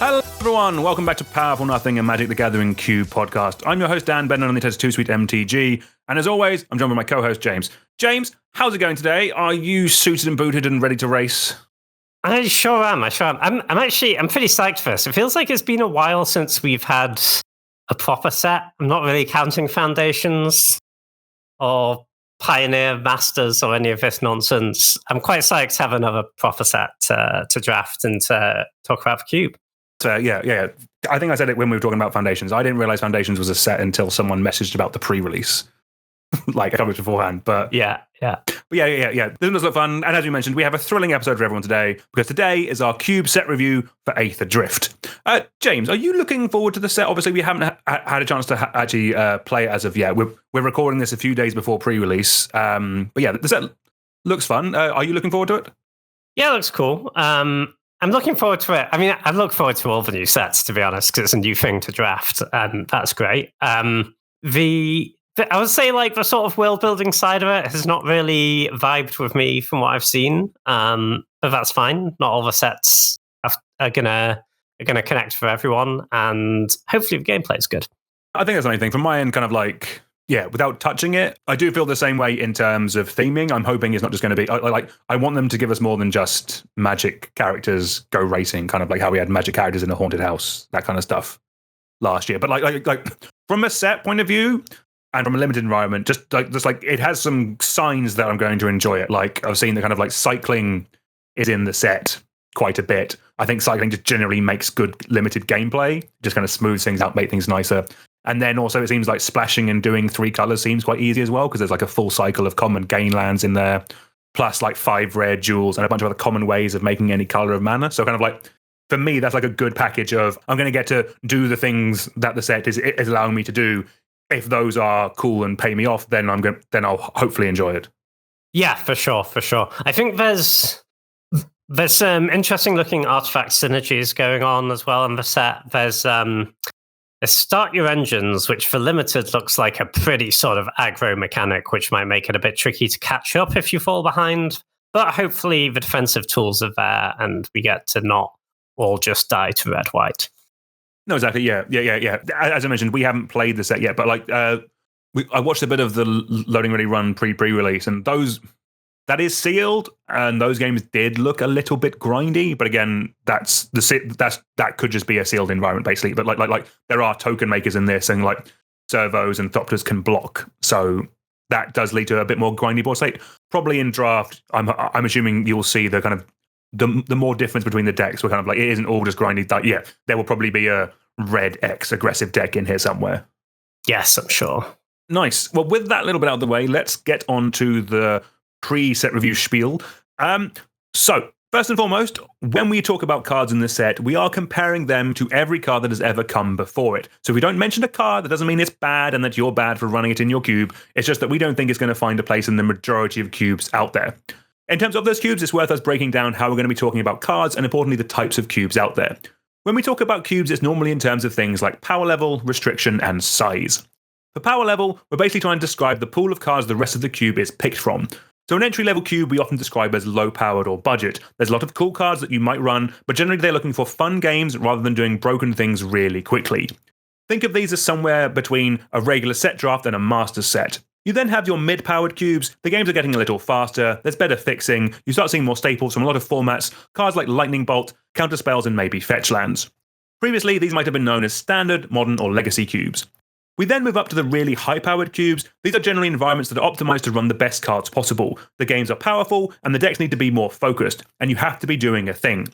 Hello everyone, welcome back to Powerful Nothing and Magic the Gathering Cube podcast. I'm your host Dan Bennett on the Test 2 Suite MTG, and as always, I'm joined by my co-host James. James, how's it going today? Are you suited and booted and ready to race? I sure am. I'm pretty psyched for this. It feels like it's been a while since we've had a proper set. I'm not really counting Foundations or Pioneer Masters or any of this nonsense. I'm quite psyched to have another proper set to draft and to talk about the Cube. Yeah. I think I said it when we were talking about Foundations. I didn't realize Foundations was a set until someone messaged about the pre-release, like a couple weeks beforehand. But yeah. This was a lot of fun. And as we mentioned, we have a thrilling episode for everyone today, because today is our Cube set review for Aetherdrift. James, are you looking forward to the set? Obviously, we haven't had a chance to actually play it as of yet. We're recording this a few days before pre-release. But yeah, the set looks fun. Are you looking forward to it? Yeah, it looks cool. I'm looking forward to it. I mean, I look forward to all the new sets, to be honest, because it's a new thing to draft, and that's great. I would say, like, the sort of world building side of it has not really vibed with me from what I've seen, but that's fine. Not all the sets are gonna connect for everyone, and hopefully the gameplay is good. I think that's the only thing from my end, kind of like. Yeah, without touching it, I do feel the same way in terms of theming. I'm hoping it's not just going to be I want them to give us more than just magic characters go racing, kind of like how we had magic characters in a haunted house, that kind of stuff last year. But like from a set point of view and from a limited environment, just like it has some signs that I'm going to enjoy it. Like I've seen the kind of like cycling is in the set quite a bit. I think cycling just generally makes good limited gameplay, just kind of smooths things out, make things nicer. And then also it seems like splashing and doing 3 colors seems quite easy as well, because there's like a full cycle of common gain lands in there, plus like 5 rare jewels and a bunch of other common ways of making any color of mana. So kind of like, for me, that's like a good package of, I'm going to get to do the things that the set is allowing me to do. If those are cool and pay me off, then I'll hopefully enjoy it. Yeah, for sure. I think there's some interesting looking artifact synergies going on as well in the set. There's Start Your Engines, which for limited looks like a pretty sort of aggro mechanic, which might make it a bit tricky to catch up if you fall behind. But hopefully the defensive tools are there and we get to not all just die to red-white. No, exactly. Yeah. As I mentioned, we haven't played the set yet, but like I watched a bit of the Loading Ready Run pre-release, and that is sealed, and those games did look a little bit grindy. But again, that could just be a sealed environment, basically. But like there are token makers in this, and like servos and Thopters can block, so that does lead to a bit more grindy board state. Probably in draft, I'm assuming you'll see the kind of the more difference between the decks. We're kind of like, it isn't all just grindy. Like, yeah, there will probably be a red X aggressive deck in here somewhere. Yes, I'm sure. Nice. Well, with that little bit out of the way, let's get on to the pre-set review spiel. So, first and foremost, when we talk about cards in the set, we are comparing them to every card that has ever come before it. So if we don't mention a card, that doesn't mean it's bad and that you're bad for running it in your cube. It's just that we don't think it's going to find a place in the majority of cubes out there. In terms of those cubes, it's worth us breaking down how we're going to be talking about cards and, importantly, the types of cubes out there. When we talk about cubes, it's normally in terms of things like power level, restriction, and size. For power level, we're basically trying to describe the pool of cards the rest of the cube is picked from. So an entry-level cube we often describe as low-powered or budget. There's a lot of cool cards that you might run, but generally they're looking for fun games rather than doing broken things really quickly. Think of these as somewhere between a regular set draft and a master set. You then have your mid-powered cubes. The games are getting a little faster, there's better fixing, you start seeing more staples from a lot of formats, cards like Lightning Bolt, counter spells, and maybe fetch lands. Previously, these might have been known as standard, modern, or legacy cubes. We then move up to the really high-powered cubes. These are generally environments that are optimized to run the best cards possible. The games are powerful, and the decks need to be more focused, and you have to be doing a thing.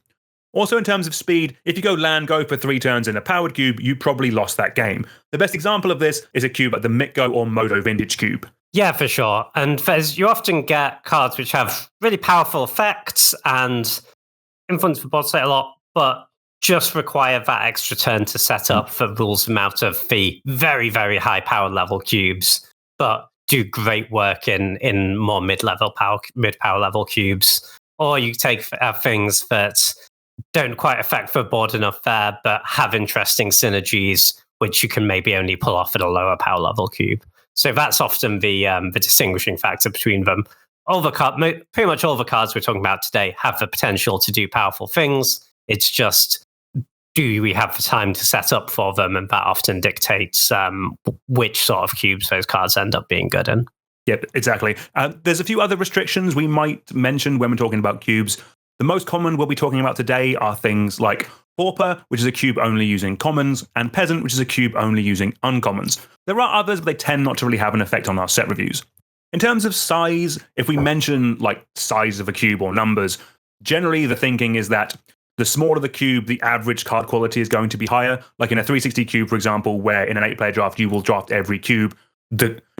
Also, in terms of speed, if you go land go for 3 turns in a powered cube, you probably lost that game. The best example of this is a cube like the Mitgo or Modo Vintage Cube. Yeah, for sure. And you often get cards which have really powerful effects and influence the board state a lot, but just require that extra turn to set up for rules amount of the very, very high power level cubes, but do great work in more mid-power level cubes. Or you take things that don't quite affect the board enough there, but have interesting synergies, which you can maybe only pull off at a lower power level cube. So that's often the distinguishing factor between them. Pretty much all the cards we're talking about today have the potential to do powerful things. It's just do we have the time to set up for them? And that often dictates which sort of cubes those cards end up being good in. Yep, exactly. There's a few other restrictions we might mention when we're talking about cubes. The most common we'll be talking about today are things like Pauper, which is a cube only using commons, and Peasant, which is a cube only using uncommons. There are others, but they tend not to really have an effect on our set reviews. In terms of size, if we mention like size of a cube or numbers, generally the thinking is that the smaller the cube, the average card quality is going to be higher. Like in a 360 cube, for example, where in an 8-player draft, you will draft every cube.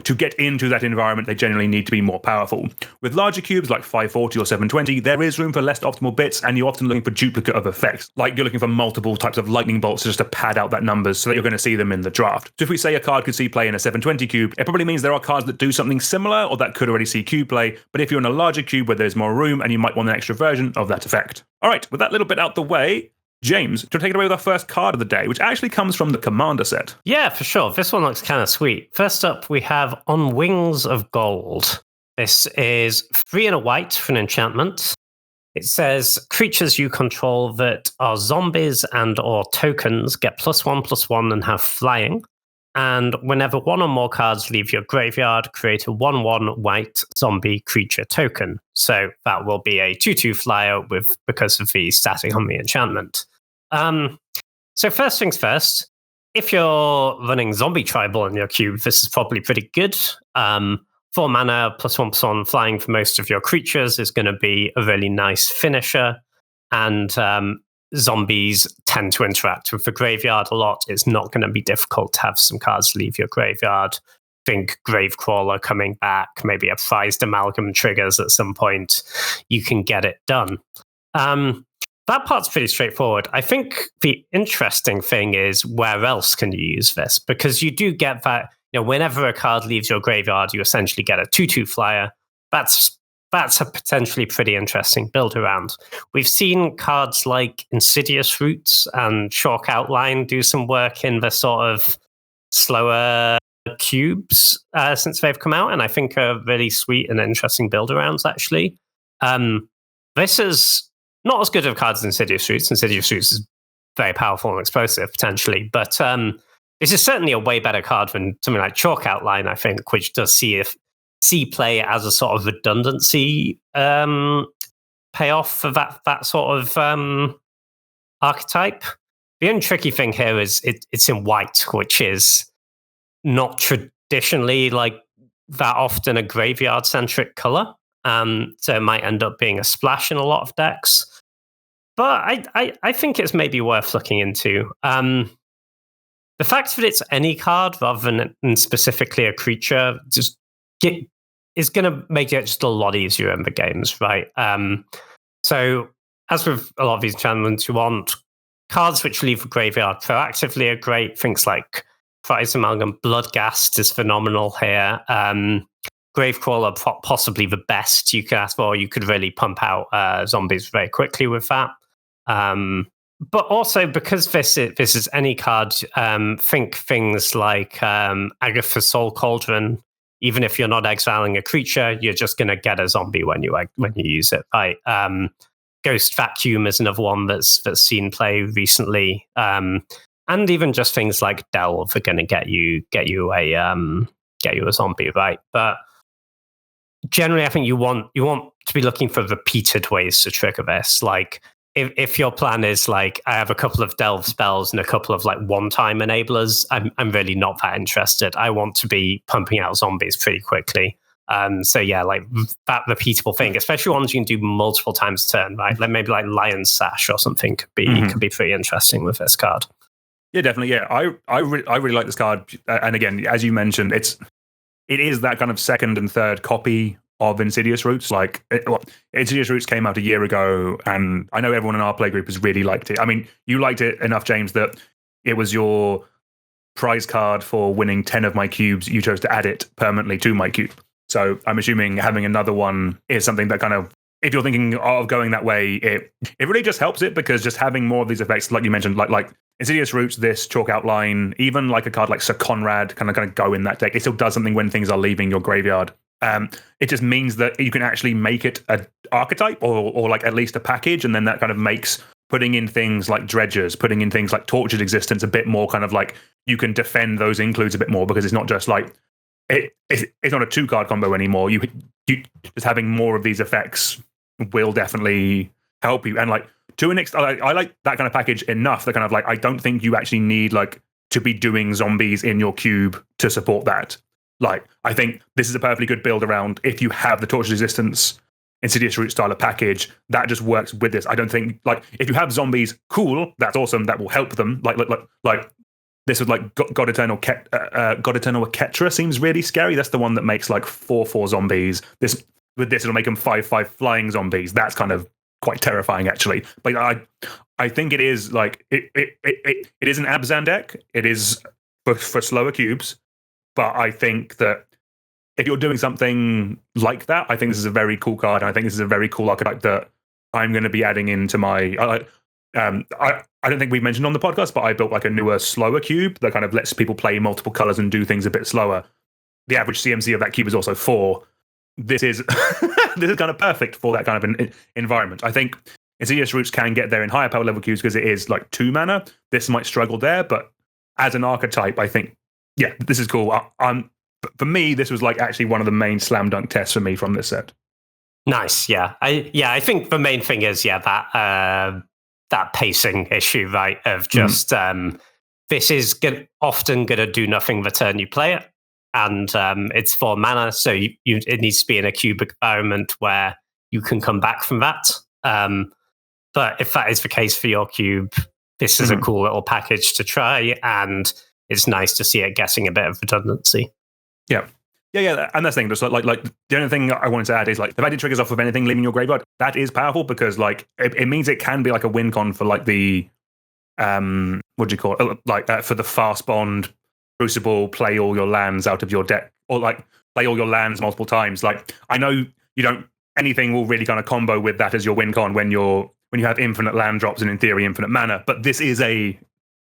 To get into that environment, they generally need to be more powerful. With larger cubes like 540 or 720, there is room for less optimal bits, and you're often looking for duplicate of effects. Like you're looking for multiple types of lightning bolts just to pad out that numbers so that you're going to see them in the draft. So if we say a card could see play in a 720 cube, it probably means there are cards that do something similar or that could already see cube play. But if you're in a larger cube where there's more room and you might want an extra version of that effect. All right, with that little bit out the way, James, to take it away with our first card of the day, which actually comes from the Commander set. Yeah, for sure. This one looks kind of sweet. First up, we have On Wings of Gold. This is 3 and a white for an enchantment. It says, creatures you control that are zombies and or tokens get +1/+1 and have flying. And whenever one or more cards leave your graveyard, create a 1/1 white zombie creature token. So that will be a 2/2 flyer because of the static on the enchantment. So first things first, if you're running zombie tribal in your cube, this is probably pretty good. 4 mana +1/+1 flying for most of your creatures is going to be a really nice finisher. And zombies tend to interact with the graveyard a lot. It's not going to be difficult to have some cards leave your graveyard. Think Gravecrawler coming back, maybe a prized amalgam triggers at some point. You can get it done. That part's pretty straightforward. I think the interesting thing is where else can you use this? Because you do get that, whenever a card leaves your graveyard, you essentially get a 2/2 flyer. That's a potentially pretty interesting build around. We've seen cards like Insidious Roots and Chalk Outline do some work in the sort of slower cubes since they've come out, and I think are really sweet and interesting build arounds, actually. This is not as good of cards as Insidious Roots. Insidious Roots is very powerful and explosive, potentially, but this is certainly a way better card than something like Chalk Outline, I think, which does see play as a sort of redundancy payoff for that sort of archetype. The only tricky thing here is it's in white, which is not traditionally like that often a graveyard-centric color. So it might end up being a splash in a lot of decks. But I think it's maybe worth looking into. The fact that it's any card rather than specifically a creature is going to make it just a lot easier in the games, right? So as with a lot of these enchantments, you want cards which leave the graveyard proactively are great. Things like Prize Amalgam, Bloodghast is phenomenal here. Gravecrawler, possibly the best you could ask for. You could really pump out zombies very quickly with that. But also, because this is any card, think things like Agatha's Soul Cauldron. Even if you're not exiling a creature, you're just going to get a zombie when you use it, right? Ghost Vacuum is another one that's seen play recently, and even just things like Delve are going to get you a zombie, right? But generally, I think you want to be looking for repeated ways to trigger this, like. If your plan is like, I have a couple of Delve spells and a couple of like one-time enablers, I'm really not that interested. I want to be pumping out zombies pretty quickly. So yeah, like that repeatable thing, especially ones you can do multiple times a turn, right? Like maybe like Lion's Sash or something could be pretty interesting with this card. Yeah, definitely. Yeah, I really like this card. And again, as you mentioned, it is that kind of second and third copy of Insidious Roots. Insidious Roots came out a year ago, and I know everyone in our play group has really liked it. I mean, you liked it enough, James, that it was your prize card for winning 10 of my cubes. You chose to add it permanently to my cube. So I'm assuming having another one is something that kind of, if you're thinking of going that way, it really just helps it, because just having more of these effects, like you mentioned, like Insidious Roots, this Chalk Outline, even like a card like Sir Conrad kind of go in that deck. It still does something when things are leaving your graveyard. It just means that you can actually make it an archetype or like at least a package, and then that kind of makes putting in things like dredgers, putting in things like tortured existence, a bit more kind of like you can defend those includes a bit more because it's not just like it's not a 2-card combo anymore. You just having more of these effects will definitely help you. And like to an extent, I like that kind of package enough that kind of like I don't think you actually need like to be doing zombies in your cube to support that. Like I think this is a perfectly good build around if you have the tortured existence Insidious Root style of package that just works with this. I don't think like if you have zombies, cool, that's awesome. That will help them. Like this would like God Eternal Ketra seems really scary. That's the one that makes like 4/4 zombies. This it'll make them 5/5 flying zombies. That's kind of quite terrifying actually. But I think it is like it is an Abzan deck. It is for slower cubes, but I think that if you're doing something like that, I think this is a very cool card. And I think this is a very cool archetype that I'm going to be adding into my. I don't think we've mentioned on the podcast, but I built like a newer, slower cube that kind of lets people play multiple colors and do things a bit slower. The average CMC of that cube is also 4. This is this is kind of perfect for that kind of environment. I think Insidious Roots can get there in higher power level cubes because it is like 2 mana. This might struggle there, but as an archetype, I think this is cool. For me, this was like actually one of the main slam dunk tests for me from this set. Nice, yeah. I think the main thing is that pacing issue, right? Of just this is often going to do nothing the turn you play it, and it's 4 mana, so it needs to be in a cube environment where you can come back from that. But if that is the case for your cube, this is a cool little package to try, and it's nice to see it getting a bit of redundancy. Yeah, and that's the thing. Just like the only thing I wanted to add is like the fact it triggers off of anything leaving your graveyard. That is powerful because like it means it can be like a win con for like the what do you call it? Like for the fast bond Crucible, play all your lands out of your deck, or like play all your lands multiple times. Like I know you don't anything will really kind of combo with that as your win con when you have infinite land drops and in theory infinite mana. But this is a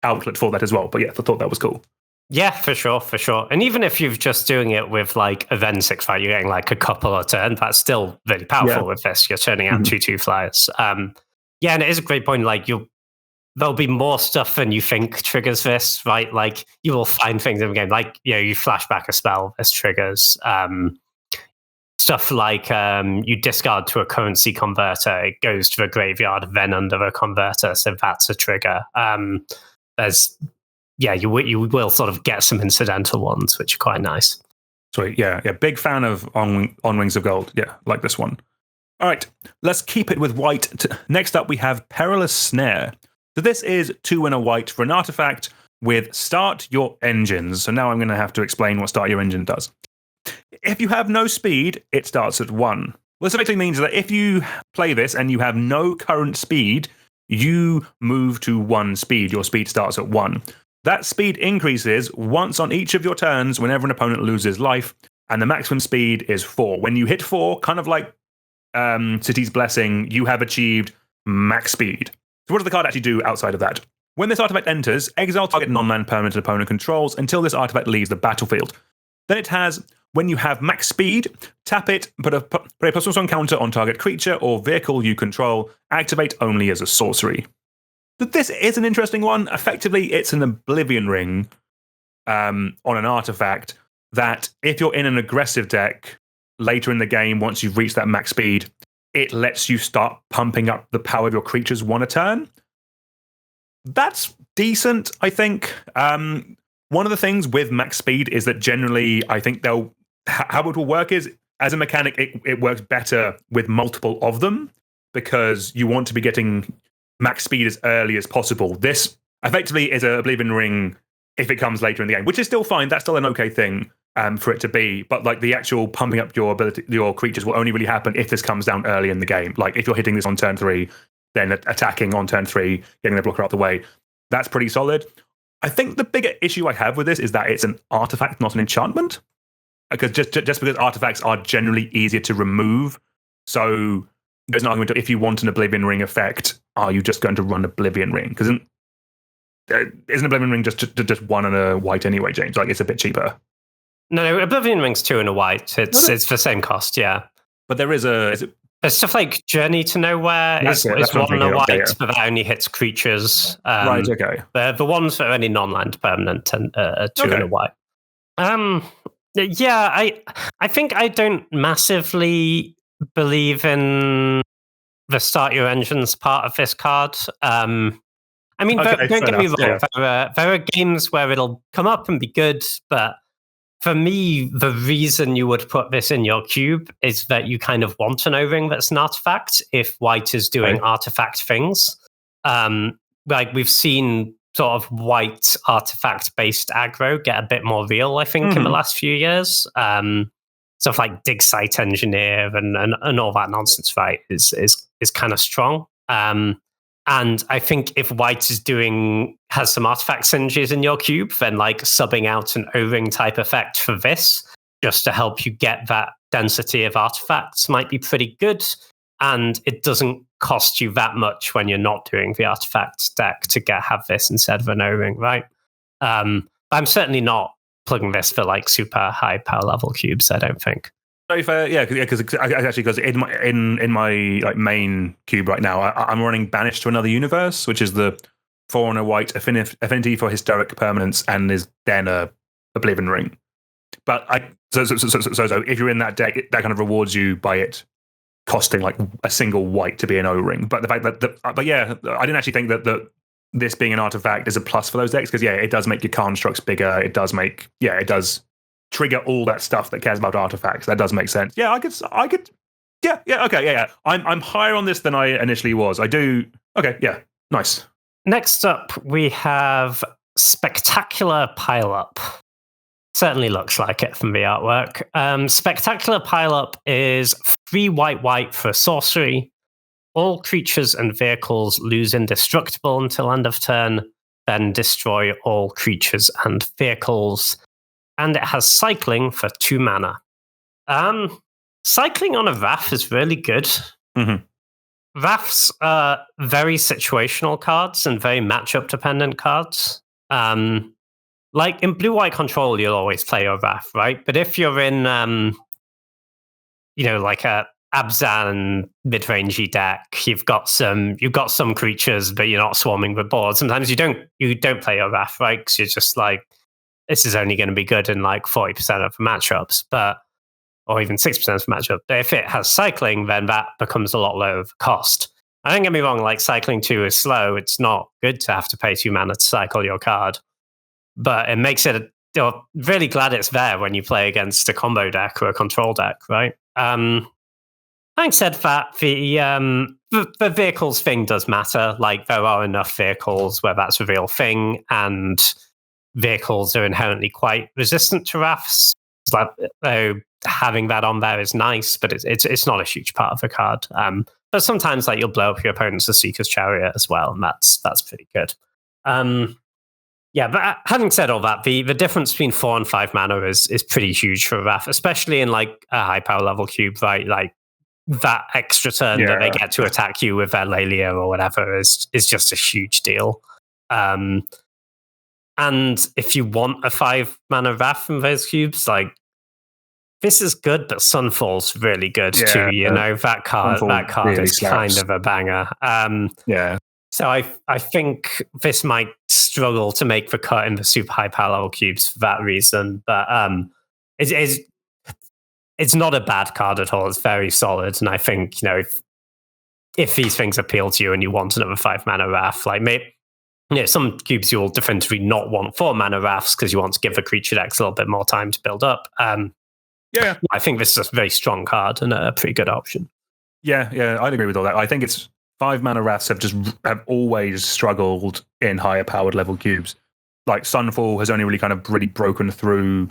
outlet for that as well. But yeah, I thought that was cool. Yeah, for sure. And even if you're just doing it with like a Ven 6/5, you're getting like a couple a turn, that's still really powerful with this. You're turning out 2/2 flyers. And it is a great point. Like there'll be more stuff than you think triggers this, right? Like you will find things in the game, like you flash back a spell, this triggers. Stuff like you discard to a currency converter, it goes to the graveyard, then under a converter, so that's a trigger. You will sort of get some incidental ones, which are quite nice. Sweet, yeah. Big fan of On Wings of Gold. Yeah, like this one. All right, let's keep it with white. Next up, we have Perilous Snare. So this is 2 and a white for an artifact with Start Your Engines. So now I'm going to have to explain what Start Your Engine does. If you have no speed, it starts at 1. Well, this effectively means that if you play this and you have no current speed, you move to 1 speed. Your speed starts at 1. That speed increases once on each of your turns whenever an opponent loses life, and the maximum speed is 4. When you hit 4, kind of like City's Blessing, you have achieved max speed. So what does the card actually do outside of that? When this artifact enters, exile target non-land permanent opponent controls until this artifact leaves the battlefield. Then it has, when you have max speed, tap it, put a +1 counter on target creature or vehicle you control, activate only as a sorcery. But this is an interesting one. Effectively, it's an Oblivion Ring on an artifact that if you're in an aggressive deck later in the game, once you've reached that max speed, it lets you start pumping up the power of your creatures 1 a turn. That's decent, I think. One of the things with max speed is that generally, I think how it will work is, as a mechanic, it works better with multiple of them because you want to be getting max speed as early as possible. This effectively is a Oblivion Ring if it comes later in the game, which is still fine. That's still an okay thing for it to be. But like the actual pumping up your creatures will only really happen if this comes down early in the game. Like if you're hitting this on turn 3, then attacking on turn 3, getting the blocker out the way, that's pretty solid. I think the bigger issue I have with this is that it's an artifact, not an enchantment. Because just because artifacts are generally easier to remove, so there's an argument if you want an Oblivion Ring effect, are you just going to run Oblivion Ring? Because isn't Oblivion Ring just 1 and a white anyway, James? Like it's a bit cheaper. No, Oblivion Ring's 2 and a white. It's the same cost, yeah. But there is There's stuff like Journey to Nowhere is one and a white, but that only hits creatures. Right, okay. The ones that are only non-land permanent are 2 and a white. Yeah, I think I don't massively believe in the start your engines part of this card. I mean, don't get me wrong. Yeah. There are games where it'll come up and be good, but for me, the reason you would put this in your cube is that you kind of want an O-ring that's an artifact if white is doing artifact things. Like we've seen sort of white artifact-based aggro get a bit more real, I think, in the last few years. Stuff like Dig Site Engineer and all that nonsense, right, is kind of strong. And I think if white has some artifact synergies in your cube, then like subbing out an O-ring type effect for this, just to help you get that density of artifacts, might be pretty good. And it doesn't cost you that much when you're not doing the artifact deck to have this instead of an O-ring, right? I'm certainly not plugging this for like super high power level cubes, I don't think. Because in my like main cube right now, I'm running Banished to Another Universe, which is the 4 and a white affinity for historic permanence, and is then a Oblivion Ring. But so if you're in that deck, that kind of rewards you by it costing like a single white to be an O-ring. But the fact that, I didn't actually think that this being an artifact is a plus for those decks, because it does make your constructs bigger. It does trigger all that stuff that cares about artifacts. That does make sense. Yeah, I could. Yeah. I'm higher on this than I initially was. I do. Okay, yeah, nice. Next up, we have Spectacular Pileup. Certainly looks like it from the artwork. Spectacular Pileup is 3 white for sorcery. All creatures and vehicles lose indestructible until end of turn, then destroy all creatures and vehicles. And it has cycling for 2 mana. Cycling on a Wrath is really good. Wraths are very situational cards and very matchup dependent cards. Like in blue-white control, you'll always play your Wrath, right? But if you're in, like a Abzan mid-rangey deck, you've got some creatures, but you're not swarming the board. Sometimes you don't play your Wrath, right? Because you're just like, this is only going to be good in like 40% of the matchups, or even 6% of the matchup. But if it has cycling, then that becomes a lot lower of cost. I don't get me wrong, like cycling 2 is slow. It's not good to have to pay 2 mana to cycle your card, but it makes it. You're really glad it's there when you play against a combo deck or a control deck, right? Having said that, the vehicles thing does matter. Like there are enough vehicles where that's a real thing, and vehicles are inherently quite resistant to Wraths. Like, having that on there is nice, but it's not a huge part of the card. But sometimes like you'll blow up your opponent's Seeker's Chariot as well, and that's pretty good. But having said all that, the difference between 4 and 5 mana is pretty huge for Wrath, especially in like a high power level cube, right? Like that extra turn that they get to attack you with their Lelia or whatever is just a huge deal. And if you want a 5 mana Wrath from those cubes, like this is good, but Sunfall's really good too. That card really is slaps. Kind of a banger. So I think this might struggle to make the cut in the super high power level cubes for that reason. But it's not a bad card at all. It's very solid, and I think if these things appeal to you and you want another 5 mana Wrath, like maybe. Some cubes you will definitively not want 4 mana Wraths because you want to give the creature decks a little bit more time to build up. I think this is a very strong card and a pretty good option. Yeah, I'd agree with all that. I think it's 5 mana Wraths have always struggled in higher powered level cubes. Like Sunfall has only really broken through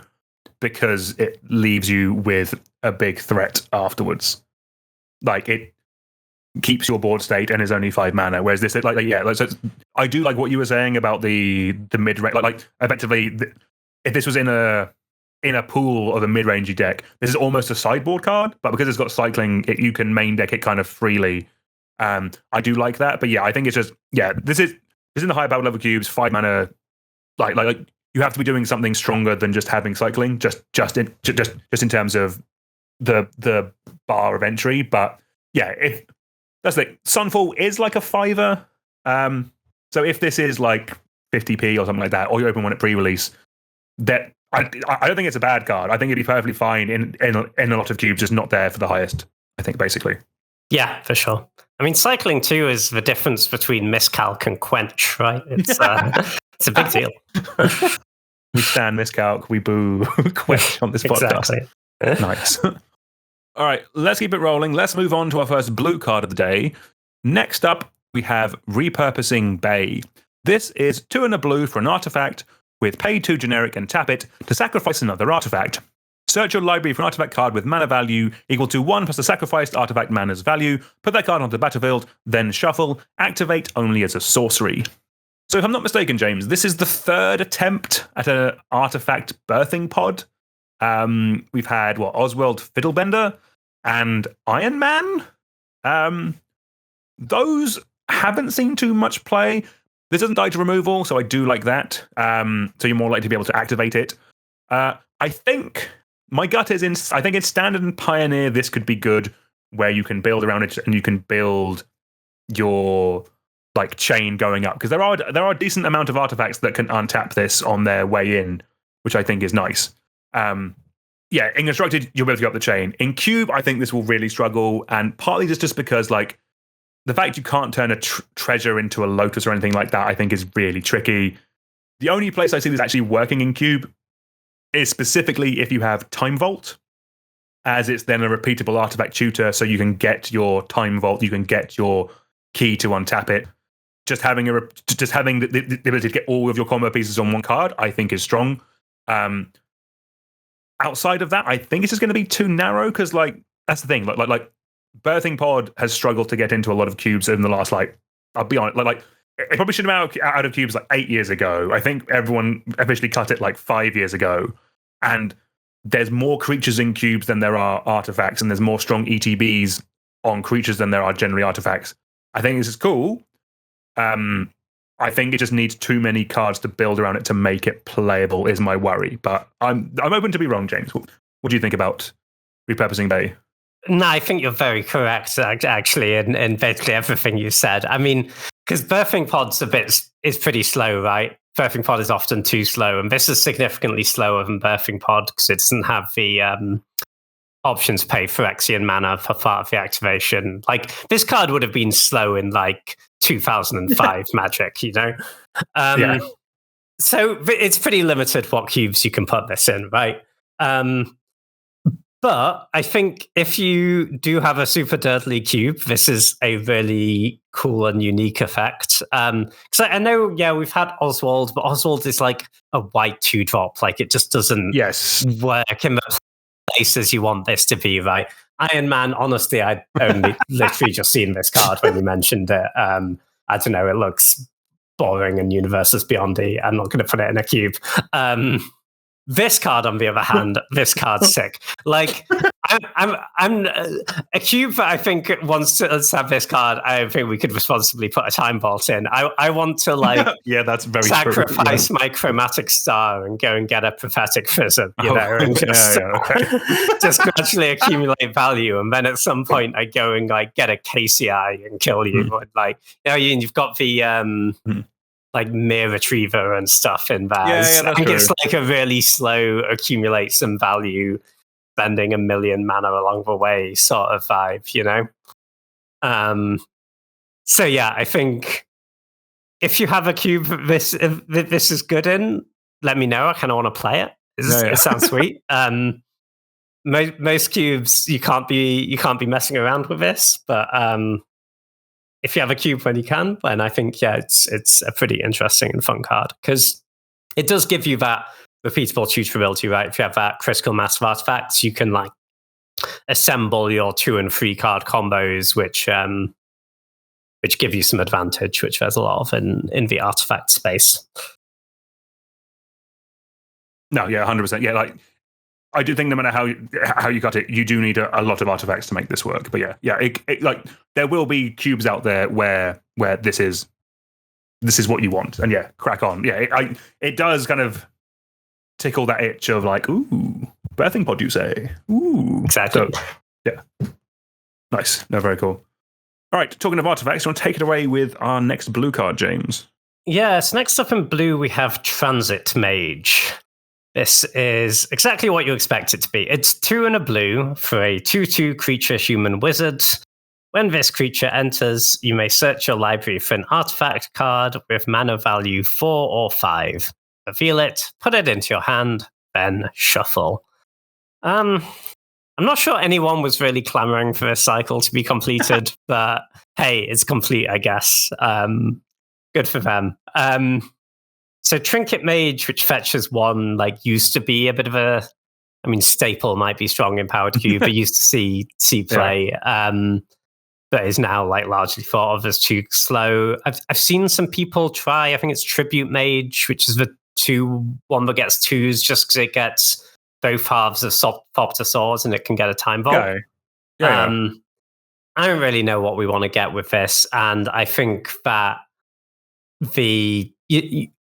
because it leaves you with a big threat afterwards. Like it keeps your board state and is only 5 mana, whereas this, I do like what you were saying about the mid range. Like effectively, if this was in a pool of a mid rangey deck, this is almost a sideboard card. But because it's got cycling, you can main deck it kind of freely. I do like that, but I think it's just this is in the high power level cubes. 5 mana, like you have to be doing something stronger than just having cycling. Just in terms of the bar of entry, but. yeah, if that's the thing. Sunfall is like a $5. So if this is like 50p or something like that, or you open one at pre-release, that I don't think it's a bad card. I think it'd be perfectly fine in a lot of cubes, just not there for the highest. I think basically. Yeah, for sure. I mean, cycling too is the difference between miscalc and quench, right? It's it's a big deal. We stand miscalc, we boo quench on this podcast. Exactly. Nice. All right, let's keep it rolling. Let's move on to our first blue card of the day. Next up, we have Repurposing Bay. This is 2 and a blue for an artifact with pay 2 generic and tap it to sacrifice another artifact. Search your library for an artifact card with mana value equal to 1 plus the sacrificed artifact mana's value. Put that card onto the battlefield, then shuffle. Activate only as a sorcery. So if I'm not mistaken, James, this is the third attempt at an artifact birthing pod. We've had, Oswald Fiddlebender and Iron Man. Those haven't seen too much play. This doesn't die to removal, so I do like that. So you're more likely to be able to activate it. I think my gut is I think in Standard and Pioneer, this could be good, where you can build around it and you can build your like chain going up, because there are a decent amount of artifacts that can untap this on their way in, which I think is nice. Yeah, in Constructed, you'll be able to go up the chain. In Cube, I think this will really struggle, and partly just because like the fact you can't turn a treasure into a lotus or anything like that, I think is really tricky. The only place I see this actually working in Cube is specifically if you have Time Vault, as it's then a repeatable artifact tutor, so you can get your Time Vault, you can get your key to untap it. Just having the ability to get all of your combo pieces on one card, I think is strong. Outside of that, I think it's just going to be too narrow, because like that's the thing. Like Birthing Pod has struggled to get into a lot of cubes in the last, like, I'll be honest, like it probably should have been out of cubes like 8 years ago. I think everyone officially cut it like 5 years ago. And there's more creatures in cubes than there are artifacts, and there's more strong ETBs on creatures than there are generally artifacts. I think this is cool. I think it just needs too many cards to build around it to make it playable, is my worry. But I'm open to be wrong, James. What do you think about Repurposing Bay? No, I think you're very correct, actually, in basically everything you said. I mean, because Birthing Pod's is pretty slow, right? Birthing Pod is often too slow, and this is significantly slower than Birthing Pod because it doesn't have the option to pay Phyrexian mana for part of the activation. Like, this card would have been slow in like 2005 Magic, you know? Yeah. So it's pretty limited what cubes you can put this in, right? But I think if you do have a super dirtly cube, this is a really cool and unique effect. Because I know, we've had Oswald, but Oswald is like a white 2-drop. Like, it just doesn't work in the places you want this to be, right? Iron Man, honestly, I'd only literally just seen this card when you mentioned it. I don't know, it looks boring and Universes Beyond D. I'm not going to put it in a cube. This card, on the other hand, this card's sick. Like, I'm a cube that I think wants to have this card. I think we could responsibly put a Time Vault in. I want to like, that's very sacrifice true. my Chromatic Star and go and get a Prophetic Prism, you know, and just just gradually accumulate value, and then at some point I go and like get a KCI and kill you. Like, you've got the like Mere Retriever and stuff in Vaz. I think it's like a really slow accumulate some value, spending 1 million mana along the way sort of vibe, you know? So yeah, I think if you have a cube this is good in, let me know. I kind of want to play it. It sounds sweet. Most cubes you can't be messing around with this, but if you have a cube when you can, then I think, it's a pretty interesting and fun card, because it does give you that repeatable tutorability, right? If you have that critical mass of artifacts, you can like assemble your 2 and 3 card combos, which give you some advantage, which there's a lot of in the artifact space. No, 100%. Yeah, like, I do think no matter how you cut it, you do need a lot of artifacts to make this work. But it like there will be cubes out there where this is what you want, and crack on. It does kind of tickle that itch of like, ooh, Birthing Pod, you say? Ooh, exactly. So, Nice. No, very cool. All right, talking of artifacts, you want to take it away with our next blue card, James? Yes, next up in blue, we have Transit Mage. This is exactly what you expect it to be. It's 2 and a blue for a 2/2 creature human wizard. When this creature enters, you may search your library for an artifact card with mana value 4 or 5. Reveal it, put it into your hand, then shuffle. I'm not sure anyone was really clamoring for this cycle to be completed, but hey, it's complete, I guess. Good for them. So Trinket Mage, which fetches 1, like used to be a bit of a, I mean, staple might be strong in Powered Cube, but used to see play, but is now like largely thought of as too slow. I've seen some people try, I think it's Tribute Mage, which is the one that gets 2s just because it gets both halves of Thopter Swords and it can get a time vault. Okay. Yeah. I don't really know what we want to get with this, and I think that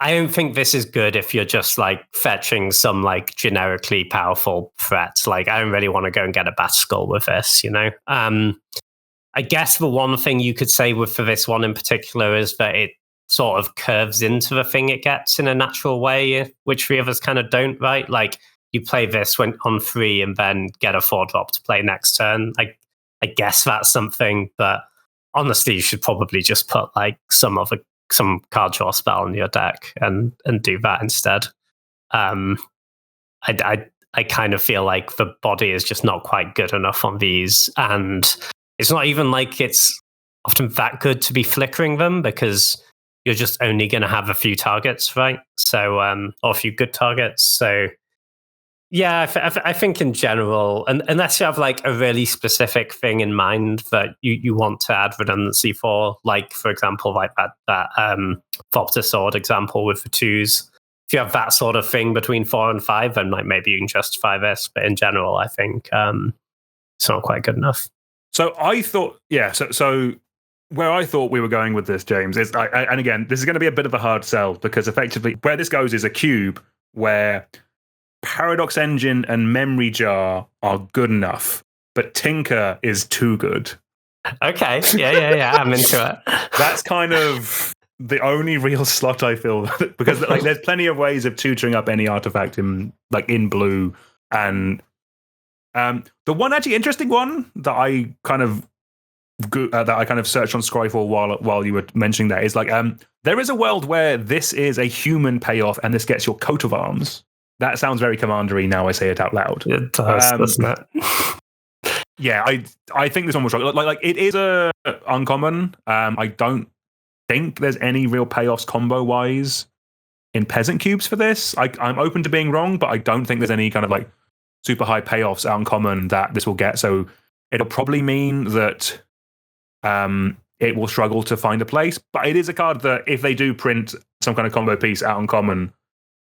I don't think this is good if you're just like fetching some like generically powerful threat. Like I don't really want to go and get a Bat Skull with this, you know? I guess the one thing you could say for this one in particular is that it sort of curves into the thing it gets in a natural way, which the others kind of don't, right? Like you play this when on 3 and then get a 4-drop to play next turn. I guess that's something, but honestly, you should probably just put like some card draw spell in your deck and do that instead. I kind of feel like the body is just not quite good enough on these, and it's not even like it's often that good to be flickering them because you're just only going to have a few targets, right? So, or a few good targets. So, yeah, I think in general, and unless you have like a really specific thing in mind that you want to add redundancy for, like for example, like that Thopter Sword example with the 2s. If you have that sort of thing between 4 and 5, then like maybe you can justify this. But in general, I think it's not quite good enough. So I thought, so where I thought we were going with this, James, is, and again, this is going to be a bit of a hard sell because effectively where this goes is a cube where Paradox Engine and Memory Jar are good enough, but Tinker is too good. Okay, yeah, I'm into it. That's kind of the only real slot I feel, because like there's plenty of ways of tutoring up any artifact in blue, and the one actually interesting one that I kind of searched on Scryfall while you were mentioning that is like there is a world where this is a human payoff and this gets your coat of arms. That sounds very commandery now I say it out loud. It does, doesn't it? Yeah, I think this one will struggle. Like it is a uncommon. I don't think there's any real payoffs combo wise in Peasant Cubes for this. I'm open to being wrong, but I don't think there's any kind of like super high payoffs out uncommon that this will get. So it'll probably mean that it will struggle to find a place. But it is a card that if they do print some kind of combo piece out uncommon,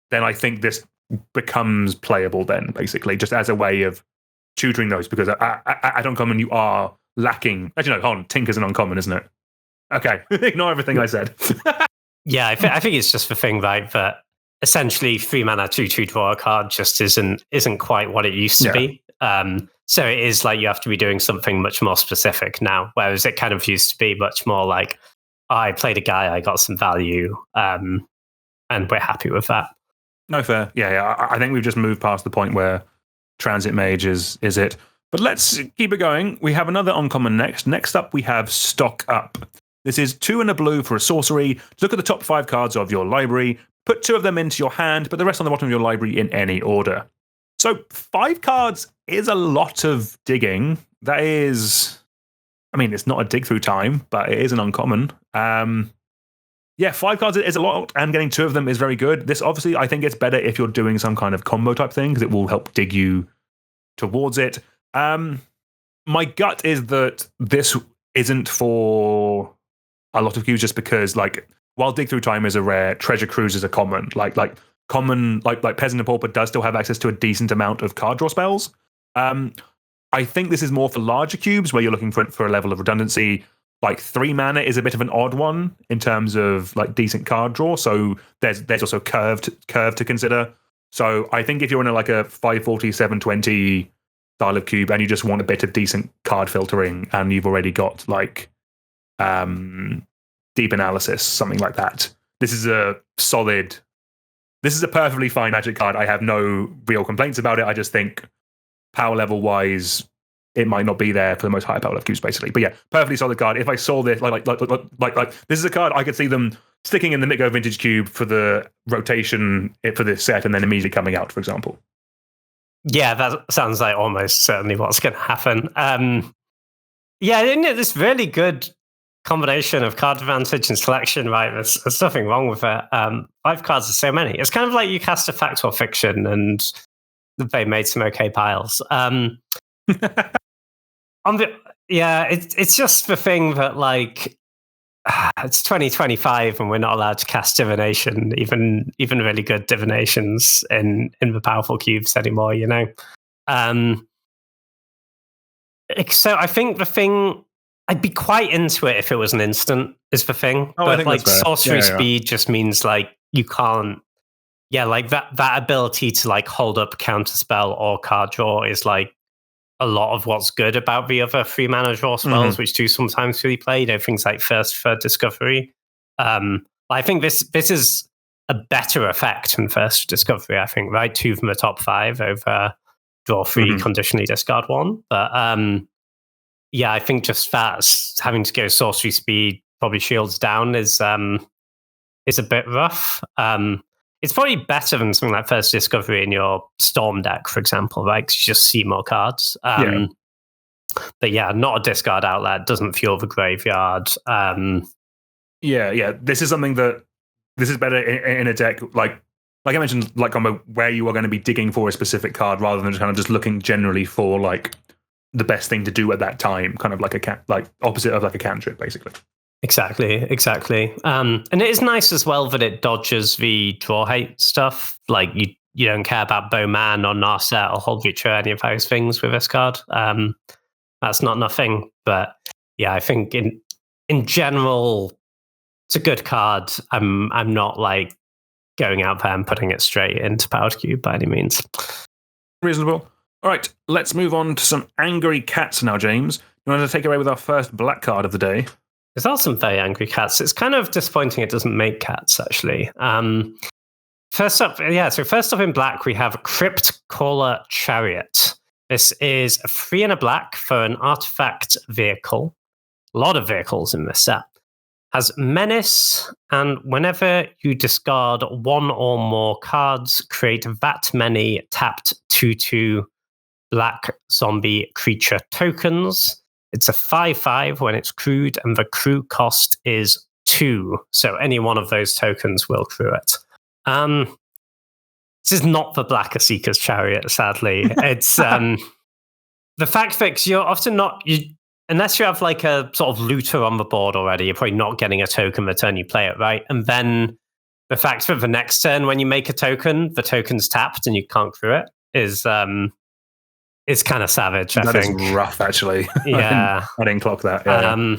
then I think this becomes playable then, basically, just as a way of tutoring those, because at uncommon you are lacking. Actually, no, hold on, Tinker's an uncommon, isn't it? Okay, ignore everything I said. Yeah, I think it's just the thing, right, that essentially 3 mana 2/2 draw a card just isn't quite what it used to be. So it is like you have to be doing something much more specific now, whereas it kind of used to be much more like, I played a guy, I got some value, and we're happy with that. No, fair. Yeah. I think we've just moved past the point where Transit Mage is it. But let's keep it going. We have another uncommon next. Next up, we have Stock Up. This is 2 and a blue for a sorcery. Look at the top 5 cards of your library. Put 2 of them into your hand, but the rest on the bottom of your library in any order. So 5 cards is a lot of digging. That is, I mean, it's not a dig through time, but it is an uncommon. Yeah, 5 cards is a lot, and getting 2 of them is very good. This obviously, I think it's better if you're doing some kind of combo type thing, because it will help dig you towards it. My gut is that this isn't for a lot of queues, just because, like, while Dig Through Time is a rare, Treasure Cruise is a common. Like Peasant and Pauper does still have access to a decent amount of card draw spells. I think this is more for larger cubes where you're looking for a level of redundancy. Like 3 mana is a bit of an odd one in terms of like decent card draw. So there's also curve to consider. So I think if you're in a 540, 720 style of cube and you just want a bit of decent card filtering and you've already got like deep analysis, something like that. This is a perfectly fine Magic card. I have no real complaints about it. I just think power level wise, it might not be there for the most high power level cubes, basically. But yeah, perfectly solid card. If I saw this, like this is a card I could see them sticking in the Mitgo Vintage Cube for the rotation for this set, and then immediately coming out, for example. Yeah, that sounds like almost certainly what's going to happen. Yeah, isn't it this really good combination of card advantage and selection, right? There's nothing wrong with it. 5 cards are so many. It's kind of like you cast a fact or fiction and they made some okay piles. It's just the thing that like it's 2025 and we're not allowed to cast divination, even really good divinations in the powerful cubes anymore, you know. So I think the thing I'd be quite into it if it was an instant is the thing. Oh, but I think like sorcery yeah. speed just means like you can't. Yeah, like that ability to like hold up counterspell or card draw is like a lot of what's good about the other 3 mana draw spells, which do sometimes really play. You know, things like first for discovery. I think this is a better effect than first discovery. I think, right? 2 from the top 5 over draw 3, conditionally discard 1. But yeah, I think just that having to go sorcery speed, probably shields down is a bit rough. It's probably better than something like first discovery in your storm deck, for example, right? Because you just see more cards. But yeah, not a discard outlet, doesn't fuel the graveyard. Yeah. This is something that this is better in a deck like I mentioned, like on where you are going to be digging for a specific card rather than just kind of just looking generally for like the best thing to do at that time, kind of like like opposite of like a cantrip, basically. Exactly. And it is nice as well that it dodges the draw hate stuff. Like you don't care about Bowman or Narset or Hold Reach or any of those things with this card. That's not nothing. But yeah, I think in general, it's a good card. I'm not like going out there and putting it straight into Powered Cube by any means. Reasonable. All right, let's move on to some angry cats now, James. You want to take away with our first black card of the day? There's also some very angry cats. It's kind of disappointing it doesn't make cats, actually. First up in black, we have Cryptcaller Chariot. This is a 3 and a black for an artifact vehicle. A lot of vehicles in this set. Has Menace, and whenever you discard 1 or more cards, create that many tapped 2/2 black zombie creature tokens. It's a 5/5 when it's crewed, and the crew cost is 2. So any one of those tokens will crew it. This is not the Black Seeker's Chariot, sadly. It's the fact that you're often not, unless you have like a sort of looter on the board already, you're probably not getting a token the turn you play it, right? And then the fact that the next turn when you make a token, the token's tapped and you can't crew it is kind of savage, I think. That is rough, actually. Yeah. I didn't clock that. Yeah.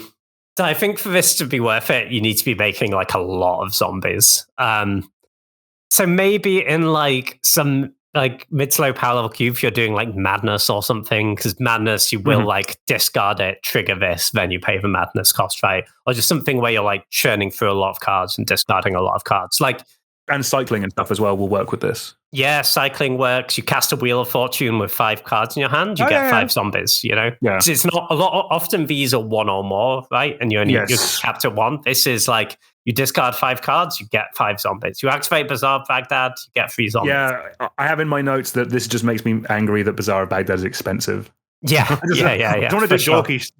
So I think for this to be worth it, you need to be making like a lot of zombies. So maybe in like some like mid to low power level cube, you're doing like Madness or something, because Madness, you will like discard it, trigger this, then you pay the Madness cost, right? Or just something where you're like churning through a lot of cards and discarding a lot of cards. Like, and cycling and stuff as well will work with this. Yeah, cycling works. You cast a Wheel of Fortune with 5 cards in your hand, you get 5 zombies, you know? Yeah. It's not a lot. Often these are 1 or more, right? And you're capped at 1. This is like you discard 5 cards, you get 5 zombies. You activate Bazaar of Baghdad, you get 3 zombies. Yeah, I have in my notes that this just makes me angry that Bazaar of Baghdad is expensive. Yeah. I don't want to do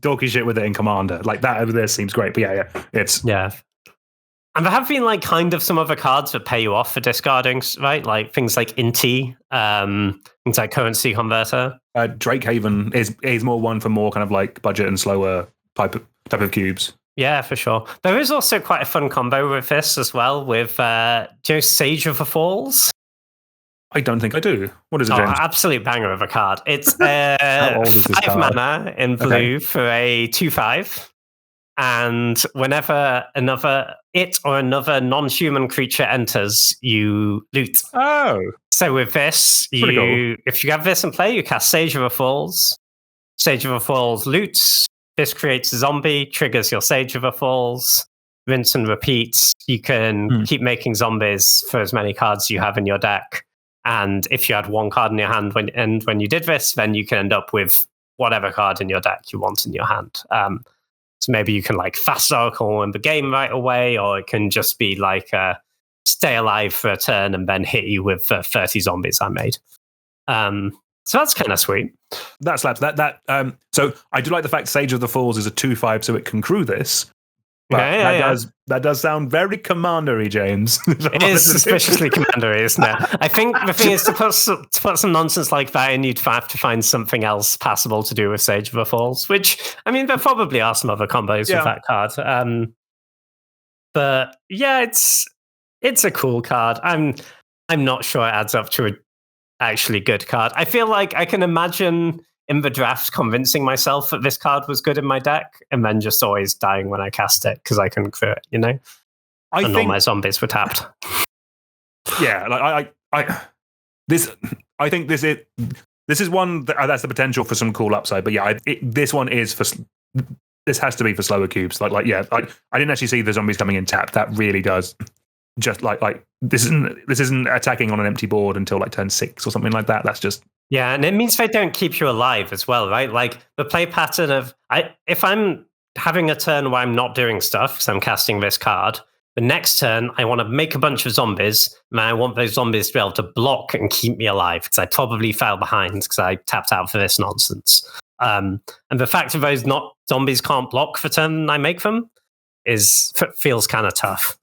dorky shit with it in Commander. Like that over there seems great. But yeah. And there have been like kind of some other cards that pay you off for discarding, right? Like things like Inti, things like Currency Converter. Drake Haven is more one for more kind of like budget and slower type of cubes. Yeah, for sure. There is also quite a fun combo with this as well with Sage of the Falls. I don't think I do. What is it, James? Absolute banger of a card. It's 5 mana in blue for a 2/5. and whenever it or another non-human creature enters, you loot. Oh. So with this, Cool. if you have this in play, you cast Sage of the Falls. Sage of the Falls loots. This creates a zombie, triggers your Sage of the Falls. Rinse and repeat. You can keep making zombies for as many cards you have in your deck. And if you had one card in your hand when you did this, then you can end up with whatever card in your deck you want in your hand. So maybe you can like fast oracle in the game right away, or it can just be like stay alive for a turn and then hit you with 30 zombies I made. So that's kind of sweet. That slaps. So I do like the fact Sage of the Falls is a 2/5, so it can crew this. But that does sound very commandery, James. It is suspiciously commandery, isn't it? I think the thing is to put some nonsense like that in, you'd have to find something else passable to do with Sage of the Falls, which, I mean, there probably are some other combos with that card. But yeah, it's a cool card. I'm not sure it adds up to an actually good card. I feel like I can imagine in the draft convincing myself that this card was good in my deck, and then just always dying when I cast it because I couldn't crew it, and all my zombies were tapped. Yeah, like I think this is one that's the potential for some cool upside. But yeah, this one is for. This has to be for slower cubes. I didn't actually see the zombies coming in tapped. That really does. Just like this isn't attacking on an empty board until like turn 6 or something like that. That's just. Yeah, and it means they don't keep you alive as well, right? Like the play pattern of if I'm having a turn where I'm not doing stuff because I'm casting this card, the next turn I want to make a bunch of zombies, and I want those zombies to be able to block and keep me alive because I probably fell behind because I tapped out for this nonsense. And the fact that those zombies can't block for turn I make them feels kind of tough.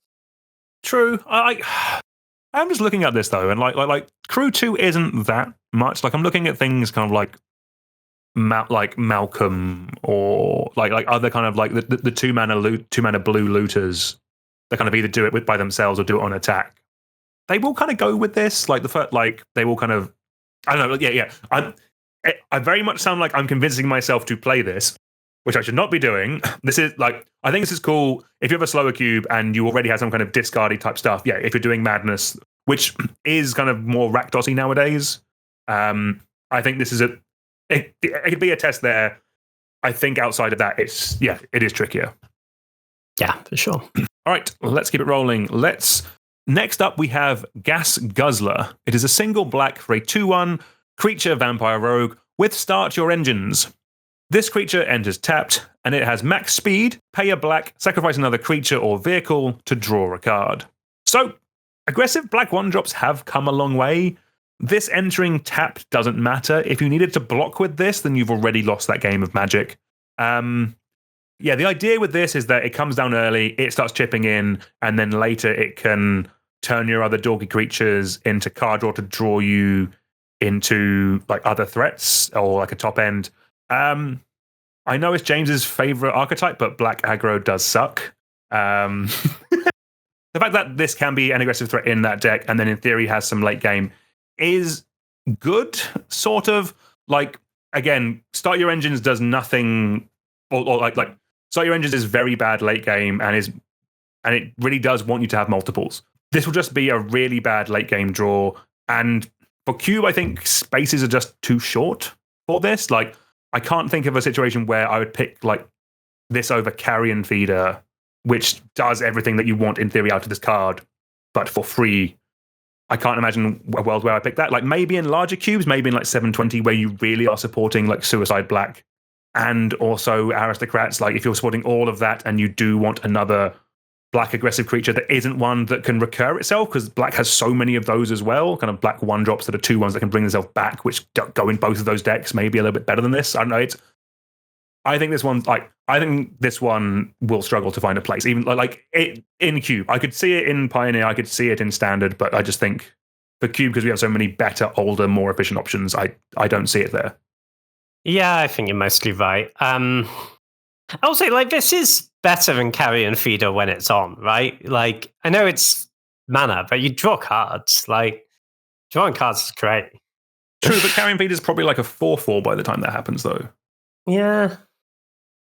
True. I'm just looking at this though, and like Crew 2 isn't that much. Like I'm looking at things kind of like Malcolm or like other kind of like the 2 mana blue looters that kind of either do it by themselves or do it on attack. They will kind of go with this. Like they will kind of, I don't know. Yeah. I very much sound like I'm convincing myself to play this, which I should not be doing. This is like, I think this is cool if you have a slower cube and you already have some kind of discardy type stuff. Yeah, if you're doing Madness, which is kind of more Rakdos-y nowadays, I think this is it could be a test there. I think outside of that, it is trickier. Yeah, for sure. All right, let's keep it rolling. Next up, we have Gas Guzzler. It is a single black for a 2/1 creature vampire rogue with Start Your Engines. This creature enters tapped, and it has max speed, pay a black, sacrifice another creature or vehicle to draw a card. So, aggressive black 1-drops have come a long way. This entering tapped doesn't matter. If you needed to block with this, then you've already lost that game of Magic. The idea with this is that it comes down early, it starts chipping in, and then later it can turn your other dorky creatures into card draw to draw you into like other threats or like a top end. I know it's James's favorite archetype, but black aggro does suck. The fact that this can be an aggressive threat in that deck, and then in theory has some late game, is good. Sort of like, again, Start Your Engines does nothing, or like Start Your Engines is very bad late game, and it really does want you to have multiples. This will just be a really bad late game draw, and for Cube, I think spaces are just too short for this. Like, I can't think of a situation where I would pick like this over Carrion Feeder, which does everything that you want in theory out of this card, but for free. I can't imagine a world where I pick that. Like maybe in larger cubes, maybe in like 720, where you really are supporting like Suicide Black and also Aristocrats. Like if you're supporting all of that and you do want another black aggressive creature that isn't one that can recur itself, because black has so many of those as well, kind of black 1-drops that are 2/1s that can bring themselves back, which go in both of those decks, maybe a little bit better than this. I don't know. I think this one will struggle to find a place, even like it in Cube. I could see it in Pioneer, I could see it in Standard, but I just think for Cube, because we have so many better, older, more efficient options, I don't see it there. Yeah, I think you're mostly right. I'll say, like, this is better than Carrion Feeder when it's on, right? Like, I know it's mana, but you draw cards. Like, drawing cards is great. True, but Carrion Feeder is probably like a 4/4 by the time that happens, though. Yeah,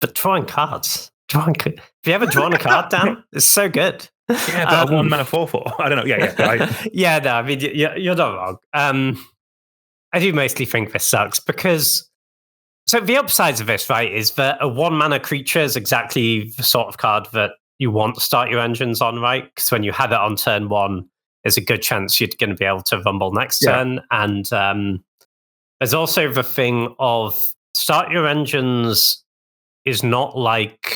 but drawing cards. Have you ever drawn a card, Dan? It's so good. Yeah, but 1 mana 4/4. I don't know. Yeah. Yeah, no, I mean, you're not wrong. I do mostly think this sucks because. So the upsides of this, right, is that a 1 mana creature is exactly the sort of card that you want to start your engines on, right? Because when you have it on turn 1, there's a good chance you're going to be able to rumble next turn. And there's also the thing of start your engines is not like,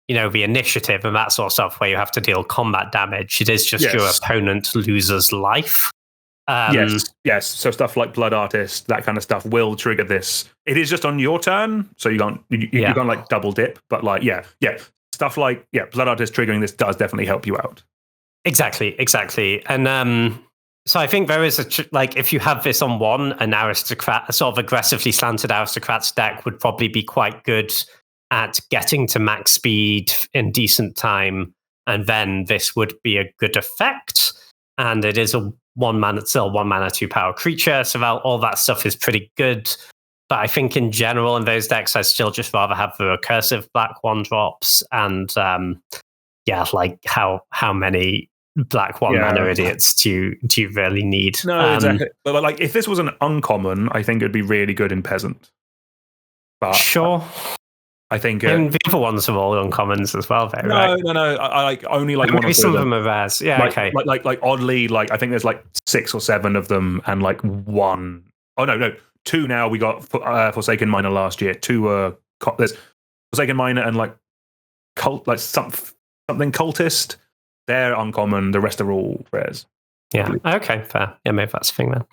the initiative and that sort of stuff where you have to deal combat damage. It is just your opponent loses life. Yes. So stuff like Blood Artist, that kind of stuff will trigger this. It is just on your turn, so you can't like double dip. But like, stuff like Blood Artist triggering this does definitely help you out. Exactly. And so I think there is if you have this on one, a sort of aggressively slanted aristocrats deck would probably be quite good at getting to max speed in decent time, and then this would be a good effect. And it is a 1 mana, 2 power creature, so all that stuff is pretty good. But I think in general in those decks, I'd still just rather have the recursive black 1-drops. And like how many black 1 mana idiots do you really need? No, exactly. But like if this was an uncommon, I think it'd be really good in Peasant. But sure. I think the other ones are all uncommons as well, though. No, right? no. I like only like maybe one or two. Some of them are rares. Yeah, okay. Like oddly, like I think there's like 6 or 7 of them, and like 1. Oh no, 2 now. We got Forsaken Miner last year. 2 there's Forsaken Miner and like something cultist. They're uncommon. The rest are all rares. Yeah. Okay. Fair. Yeah, maybe that's the thing then.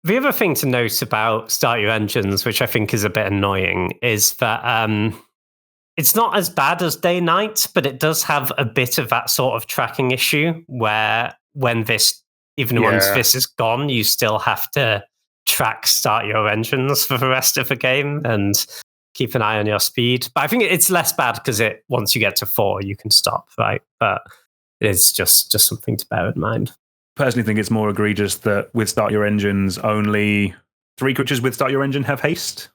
The other thing to note about Start Your Engines, which I think is a bit annoying, is that it's not as bad as Day Night, but it does have a bit of that sort of tracking issue where once this is gone, you still have to track Start Your Engines for the rest of the game and keep an eye on your speed. But I think it's less bad because once you get to 4, you can stop, right? But it's just something to bear in mind. Personally think it's more egregious that with Start Your Engines, only 3 creatures with Start Your Engine have haste.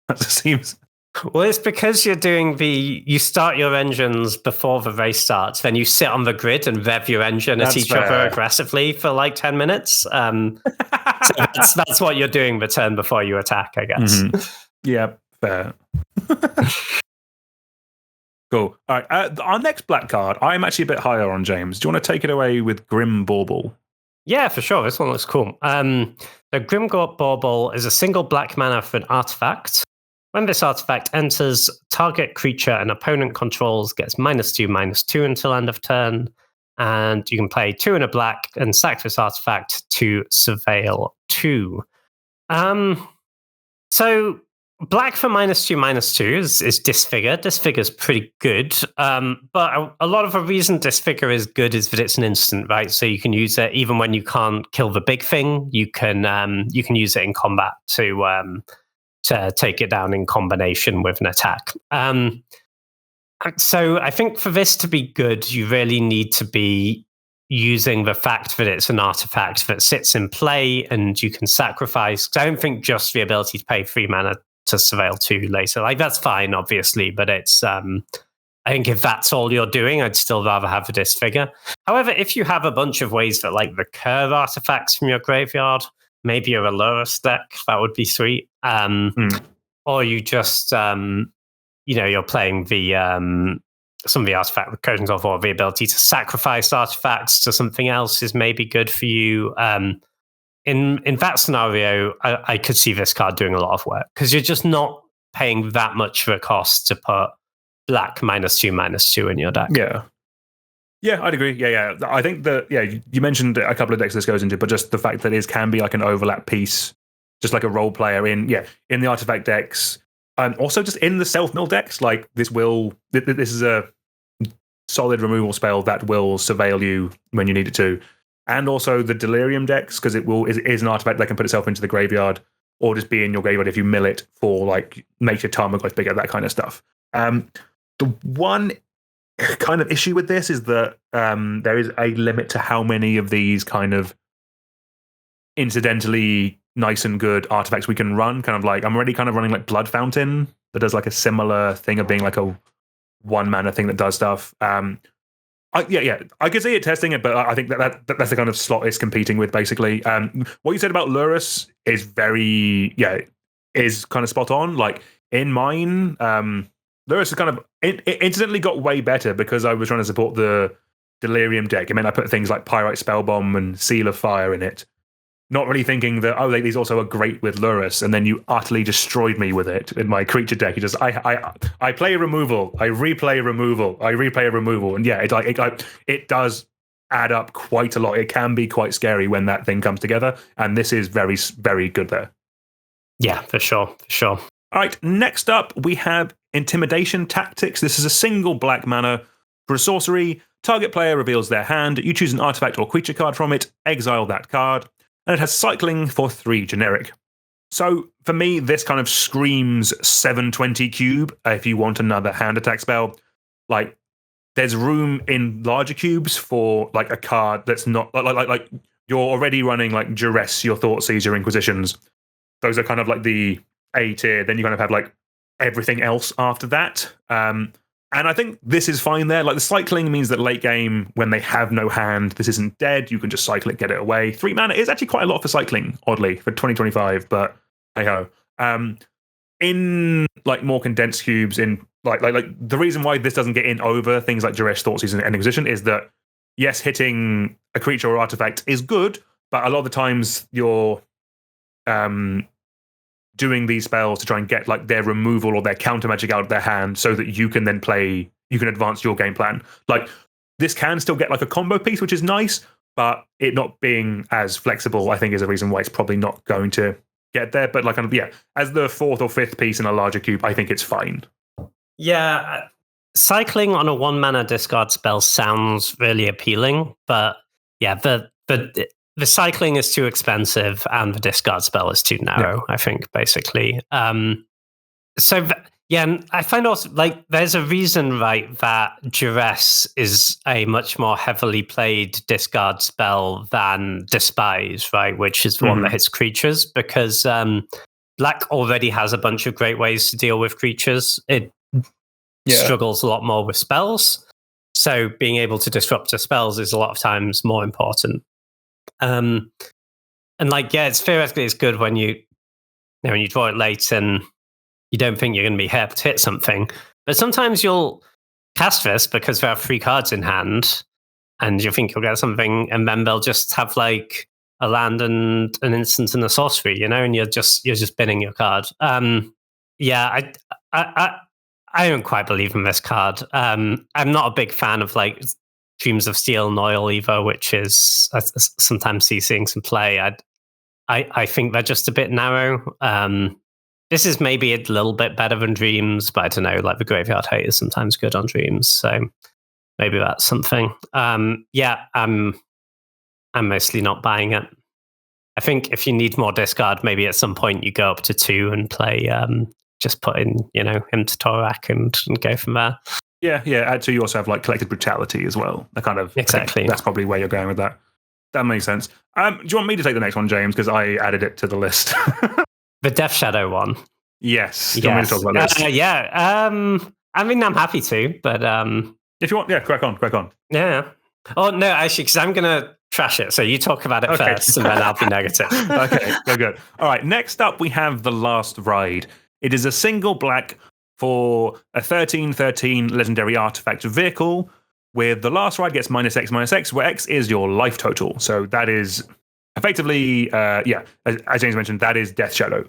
That seems... Well, it's because you start your engines before the race starts, then you sit on the grid and rev your engine at each other aggressively for like 10 minutes. So that's what you're doing the turn before you attack, I guess. Mm-hmm. Yeah, fair. Cool. All right. Our next black card, I'm actually a bit higher on, James. Do you want to take it away with Grim Bauble? Yeah, for sure. This one looks cool. The Grim Bauble is a single black mana for an artifact. When this artifact enters, target creature an opponent controls gets -2/-2 until end of turn. And you can play 2 and a black and sack this artifact to surveil 2. So black for -2/-2 is Disfigure. Disfigure's pretty good. But a lot of the reason Disfigure is good is that it's an instant, right? So you can use it even when you can't kill the big thing. You can use it in combat to take it down in combination with an attack. So I think for this to be good, you really need to be using the fact that it's an artifact that sits in play and you can sacrifice. Because I don't think just the ability to pay 3 mana to surveil 2 later, like that's fine, obviously, but it's I think if that's all you're doing, I'd still rather have a Disfigure. However, if you have a bunch of ways that like recur artifacts from your graveyard, maybe you're a Lurrus deck, that would be sweet. Or you just, you're playing some of the artifact recursions of, or the ability to sacrifice artifacts to something else is maybe good for you. In that scenario, I could see this card doing a lot of work because you're just not paying that much of a cost to put black -2/-2 in your deck. Yeah, I'd agree. Yeah. I think that, you mentioned a couple of decks this goes into, but just the fact that it can be like an overlap piece, just like a role player in the artifact decks, and also just in the self-mill decks, like this is a solid removal spell that will surveil you when you need it to. And also the Delirium decks, because it is an artifact that can put itself into the graveyard or just be in your graveyard if you mill it for like make your Tarmogoyf bigger, that kind of stuff. The one kind of issue with this is that there is a limit to how many of these kind of incidentally nice and good artifacts we can run. Kind of like I'm already kind of running like Blood Fountain that does like a similar thing of being like a one mana thing that does stuff. I could see it testing it, but I think that's the kind of slot it's competing with, basically. What you said about Lurrus is is kind of spot on. Like, in mine, Lurrus has kind of incidentally got way better because I was trying to support the Delirium deck. I mean, I put things like Pyrite Spellbomb and Seal of Fire in it, not really thinking that, these also are great with Lurrus, and then you utterly destroyed me with it in my creature deck. You just, I play removal, I replay removal, I replay removal, and it does add up quite a lot. It can be quite scary when that thing comes together, and this is very, very good there. Yeah, for sure. All right, next up, we have Intimidation Tactics. This is a single black mana for a sorcery. Target player reveals their hand. You choose an artifact or creature card from it, exile that card. And it has cycling for 3 generic. So for me, this kind of screams 720 cube if you want another hand attack spell. Like, there's room in larger cubes for like a card that's not like you're already running like Duress, your Thoughtseize, your Inquisitions. Those are kind of like the A tier. Then you kind of have like everything else after that. And I think this is fine there. Like, the cycling means that late game, when they have no hand, this isn't dead. You can just cycle it, get it away. 3 mana is actually quite a lot for cycling, oddly, for 2025, but hey-ho. In like more condensed cubes, in like the reason why this doesn't get in over things like Duress, Thoughtseize, and Inquisition is that, yes, hitting a creature or artifact is good, but a lot of the times you're doing these spells to try and get like their removal or their counter magic out of their hand so that you can then you can advance your game plan. Like, this can still get like a combo piece, which is nice, but it not being as flexible, I think, is a reason why it's probably not going to get there. But like, as the 4th or 5th piece in a larger cube, I think it's fine. Yeah, cycling on a 1 mana discard spell sounds really appealing, but yeah, the cycling is too expensive and the discard spell is too narrow, I think, basically. I find also, like, there's a reason, right, that Duress is a much more heavily played discard spell than Despise, right, which is the one that hits creatures, because Black already has a bunch of great ways to deal with creatures. It struggles a lot more with spells. So being able to disrupt the spells is a lot of times more important. And it's theoretically it's good when you draw it late and you don't think you're going to be able to hit something, but sometimes you'll cast this because there are 3 cards in hand, and you think you'll get something, and then they'll just have like a land and an instant and a sorcery, and you're just binning your card. I don't quite believe in this card. I'm not a big fan of like Dreams of Steel and Oil either, which is I sometimes seeing some play. I think they're just a bit narrow. This is maybe a little bit better than Dreams, but I don't know. Like, the Graveyard Hate is sometimes good on Dreams, so maybe that's something. I'm mostly not buying it. I think if you need more discard, maybe at some point you go up to 2 and play. Just put in, him to Torak and go from there. Yeah. Add to, you also have like Collected Brutality as well. The kind of exactly. That's probably where you're going with that. That makes sense. Do you want me to take the next one, James? Because I added it to the list. The Death Shadow one. Yes. Do you want me to talk about this? I mean, I'm happy to, but if you want, crack on. Yeah. Oh no, actually, because I'm gonna trash it. So you talk about it first, and then I'll be negative. Okay, good. All right. Next up, we have The Last Ride. It is a single black for a 13/13 legendary artifact vehicle, with The Last Ride gets -X/-X, where X is your life total. So that is effectively, as James mentioned, that is Death Shadow.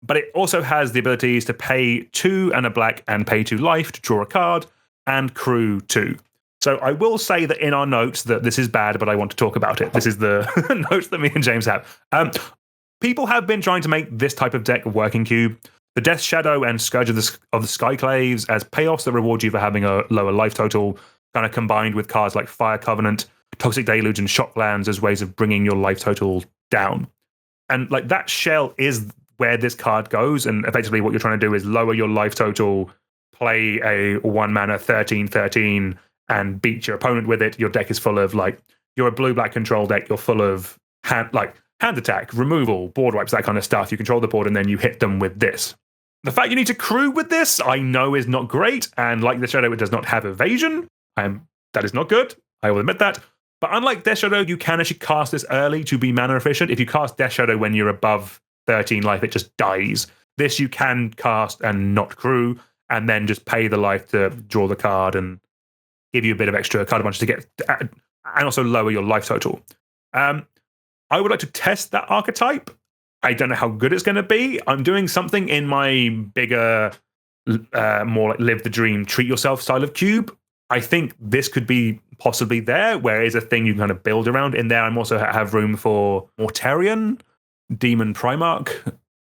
But it also has the abilities to pay 2 and a black and pay 2 life to draw a card, and crew 2. So I will say that in our notes that this is bad, but I want to talk about it. This is the notes that me and James have. People have been trying to make this type of deck working cube. The Death Shadow and Scourge of the Skyclaves as payoffs that reward you for having a lower life total, kind of combined with cards like Fire Covenant, Toxic Deluge, and Shocklands as ways of bringing your life total down. And like, that shell is where this card goes, and effectively what you're trying to do is lower your life total, play a 1 mana 13/13, and beat your opponent with it. Your deck is full of like, you're a blue-black control deck, you're full of hand attack, removal, board wipes, that kind of stuff. You control the board and then you hit them with this. The fact you need to crew with this, I know is not great, and like Death Shadow, it does not have evasion. That is not good. I will admit that. But unlike Death Shadow, you can actually cast this early to be mana efficient. If you cast Death Shadow when you're above 13 life, it just dies. This you can cast and not crew, and then just pay the life to draw the card and give you a bit of extra card advantage to get, and also lower your life total. I would like to test that archetype. I don't know how good it's going to be. I'm doing something in my bigger, more like live the dream, treat yourself style of cube. I think this could be possibly there, where it's a thing you can kind of build around. In there, I'm also have room for Mortarion, Demon Primarch,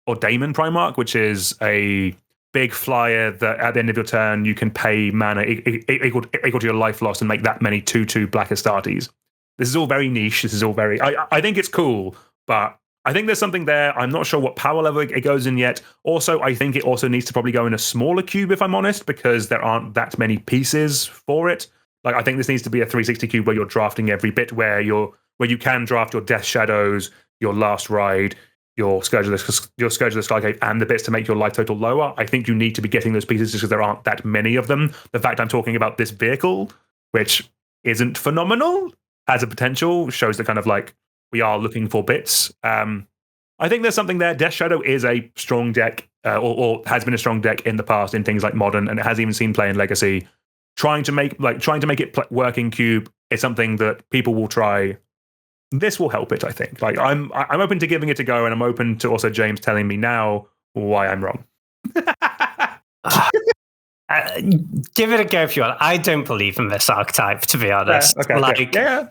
or Daemon Primarch, which is a big flyer that at the end of your turn, you can pay mana equal to your life loss and make that many 2/2 Black Astartes. This is all very niche. This is all very... I think it's cool, but I think there's something there. I'm not sure what power level it goes in yet. Also, I think it also needs to probably go in a smaller cube, if I'm honest, because there aren't that many pieces for it. Like, I think this needs to be a 360 cube where you're drafting every bit, where you can draft your Death Shadows, your Last Ride, your Scourgeless Skycave, and the bits to make your life total lower. I think you need to be getting those pieces just because there aren't that many of them. The fact I'm talking about this vehicle, which isn't phenomenal, has a potential, shows that kind of like we are looking for bits. I think there's something there. Death Shadow is a strong deck, or has been a strong deck in the past in things like Modern, and it has even seen play in Legacy. Trying to make it work in Cube is something that people will try. This will help it, I think. Like I'm open to giving it a go, and I'm open to also James telling me now why I'm wrong. Give it a go if you want. I don't believe in this archetype, to be honest. Yeah, okay, yeah.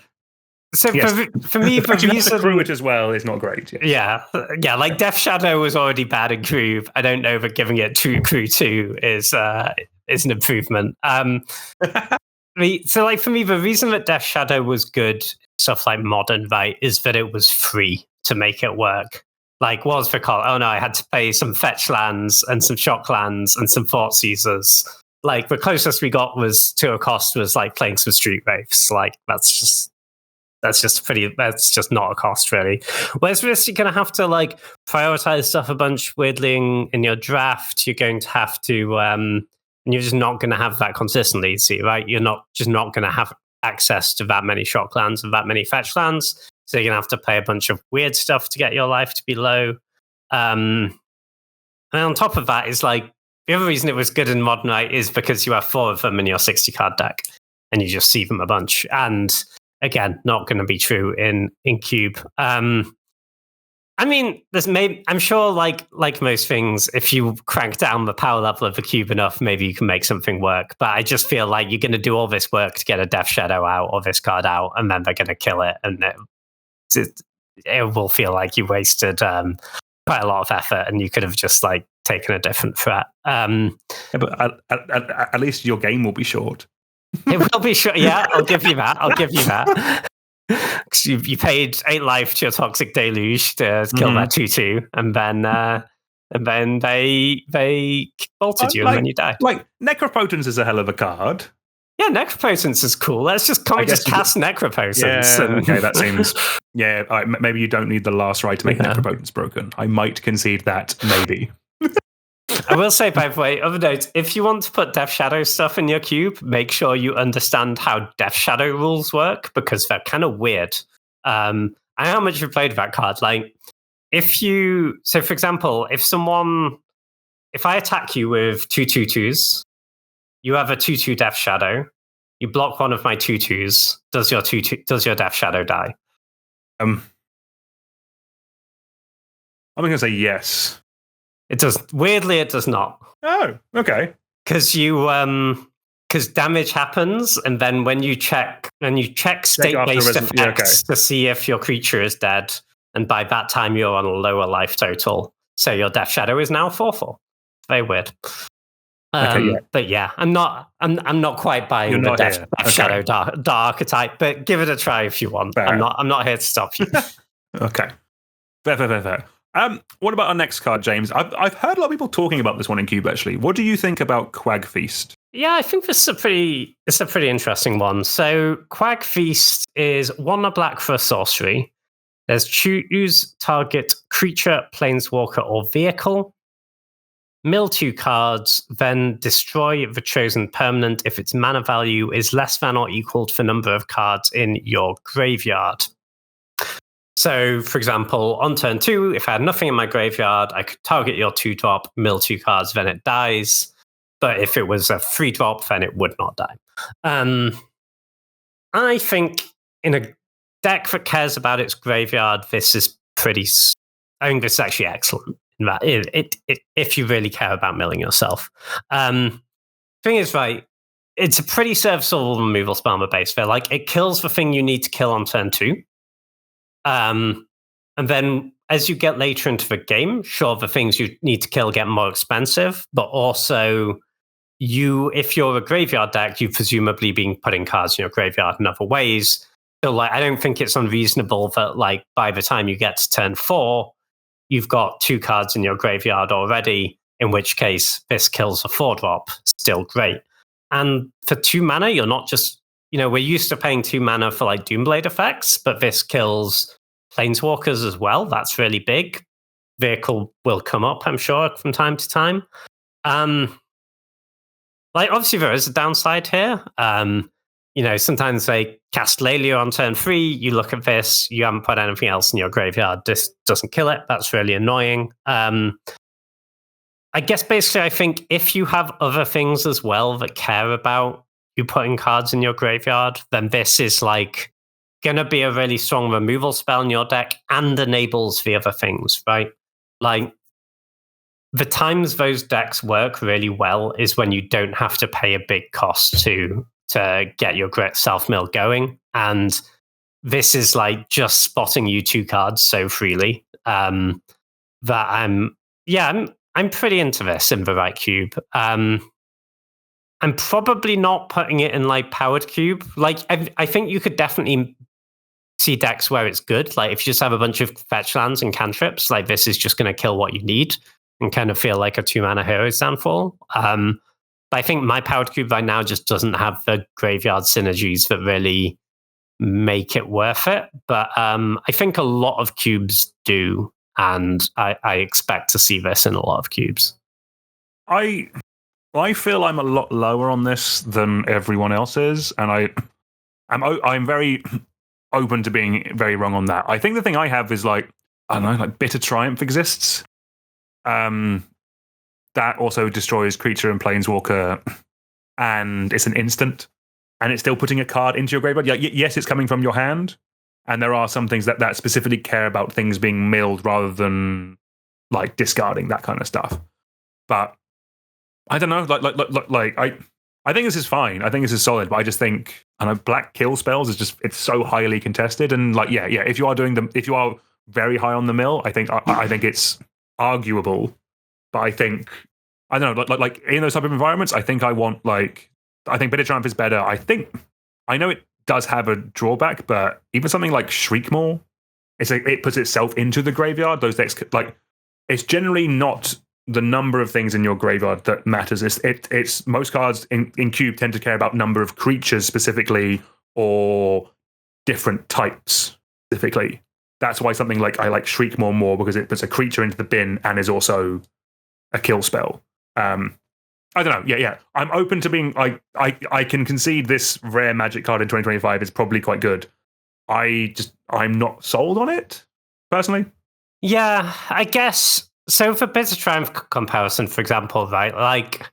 So yes. for me, the reason crew it as well is not great. Yeah. Like Death Shadow was already bad in crew. I don't know that giving it to crew 2 is an improvement. So like for me, the reason that Death Shadow was good, stuff like Modern, right, is that it was free to make it work. Like, what was the call? Oh no, I had to pay some fetch lands and some shock lands and some Thought Seizers. Like the closest we got was to a cost was like playing some Street Wraiths. Like that's just not a cost, really. Whereas this, you're going to have to like prioritize stuff a bunch weirdly in your draft. You're going to have to, and you're just not going to have that consistently. See, right? You're not going to have access to that many shock lands and that many fetch lands. So you're going to have to play a bunch of weird stuff to get your life to be low. And on top of that is like the other reason it was good in Modern, right, is because you have 4 of them in your 60 card deck, and you just see them a bunch. And again, not going to be true in Cube. I mean, I'm sure, like most things, if you crank down the power level of the cube enough, maybe you can make something work. But I just feel like you're going to do all this work to get a Death Shadow out or this card out, and then they're going to kill it, and it will feel like you wasted quite a lot of effort, and you could have just like taken a different threat. But at least your game will be short. It will be short. Yeah, I'll give you that. Because you paid 8 life to your Toxic Deluge to kill that 2/2, and then they bolted you, and then you die. Like Necropotence is a hell of a card. Yeah, Necropotence is cool. Let's just cast Necropotence. Yeah, okay, that seems. Yeah, maybe you don't need the last right to make Necropotence broken. I might concede that, maybe. I will say, by the way, other notes, if you want to put Death Shadow stuff in your cube, make sure you understand how Death Shadow rules work, because they're kind of weird. And how much you've played that card. Like, so for example, if I attack you with 2 2/2s, you have a 2/2 Death Shadow, you block one of my 2/2s, does your Death Shadow die? I'm going to say yes. It does. Weirdly, it does not. Oh, okay. Because damage happens, and then when you check state-based effects to see if your creature is dead, and by that time you're on a lower life total, so your Death Shadow is now 4/4. Very weird. But yeah, I'm not quite buying the Death Shadow dark archetype, but give it a try if you want. Fair. I'm not here to stop you. Okay. Fair. What about our next card, James? I've heard a lot of people talking about this one in Cube, actually. What do you think about Quag Feast? Yeah, I think it's a pretty interesting one. So Quag Feast is 1 black for a sorcery. There's choose target creature, planeswalker, or vehicle. mill 2 cards, then destroy the chosen permanent if its mana value is less than or equal to the number of cards in your graveyard. So, for example, on turn 2, if I had nothing in my graveyard, I could target your 2-drop, mill 2 cards, then it dies. But if it was a 3-drop, then it would not die. I think in a deck that cares about its graveyard, this is I think this is actually excellent. In that, if you really care about milling yourself. Thing is, right, it's a pretty serviceable removal spell on the base there. Like, it kills the thing you need to kill on turn 2. And then as you get later into the game, sure, the things you need to kill get more expensive, but also if you're a graveyard deck, you've presumably been putting cards in your graveyard in other ways. So, like, I don't think it's unreasonable that, like, by the time you get to turn 4, you've got 2 cards in your graveyard already, in which case this kills a 4-drop. Still great. And for 2 mana, you're not just, we're used to paying 2 mana for, like, Doomblade effects, but this kills Planeswalkers as well. That's really big. Vehicle will come up, I'm sure, from time to time. Like, obviously, there is a downside here. Sometimes they cast Lelia on turn 3. You look at this, you haven't put anything else in your graveyard. This doesn't kill it. That's really annoying. I guess basically, I think if you have other things as well that care about you putting cards in your graveyard, then this is like going to be a really strong removal spell in your deck and enables the other things, right? Like, the times those decks work really well is when you don't have to pay a big cost to get your self-mill going. And this is like just spotting you 2 cards so freely that I'm pretty into this in the right cube. I'm probably not putting it in like powered cube. Like, I think you could definitely see decks where it's good. Like, if you just have a bunch of fetch lands and cantrips, like, this is just going to kill what you need and kind of feel like a 2-mana Hero's Downfall. But I think my powered cube right now just doesn't have the graveyard synergies that really make it worth it. But I think a lot of cubes do, and I expect to see this in a lot of cubes. I feel I'm a lot lower on this than everyone else is, and I'm very open to being very wrong on that. I think the thing I have is like Bitter Triumph exists. That also destroys creature and planeswalker, and it's an instant, and it's still putting a card into your graveyard. Yes, it's coming from your hand, and there are some things that specifically care about things being milled rather than like discarding, that kind of stuff. But I don't know. I think this is fine. I think this is solid. But I just think, black kill spells it's so highly contested, and if you are very high on the mill, I think it's arguable. But I think, I don't know, like in those type of environments, I think I think Bitter Triumph is better. I know it does have a drawback, but even something like Shriekmaw, it puts itself into the graveyard. Those decks, like, it's generally not the number of things in your graveyard that matters. It's most cards in Cube tend to care about number of creatures specifically, or different types specifically. That's why something like I like Shriekmaw more, because it puts a creature into the bin and is also a kill spell. I don't know. Yeah. I'm open to being. I can concede this rare Magic card in 2025 is probably quite good. I'm not sold on it personally. Yeah, I guess so. For Bitter Triumph comparison, for example, right? Like,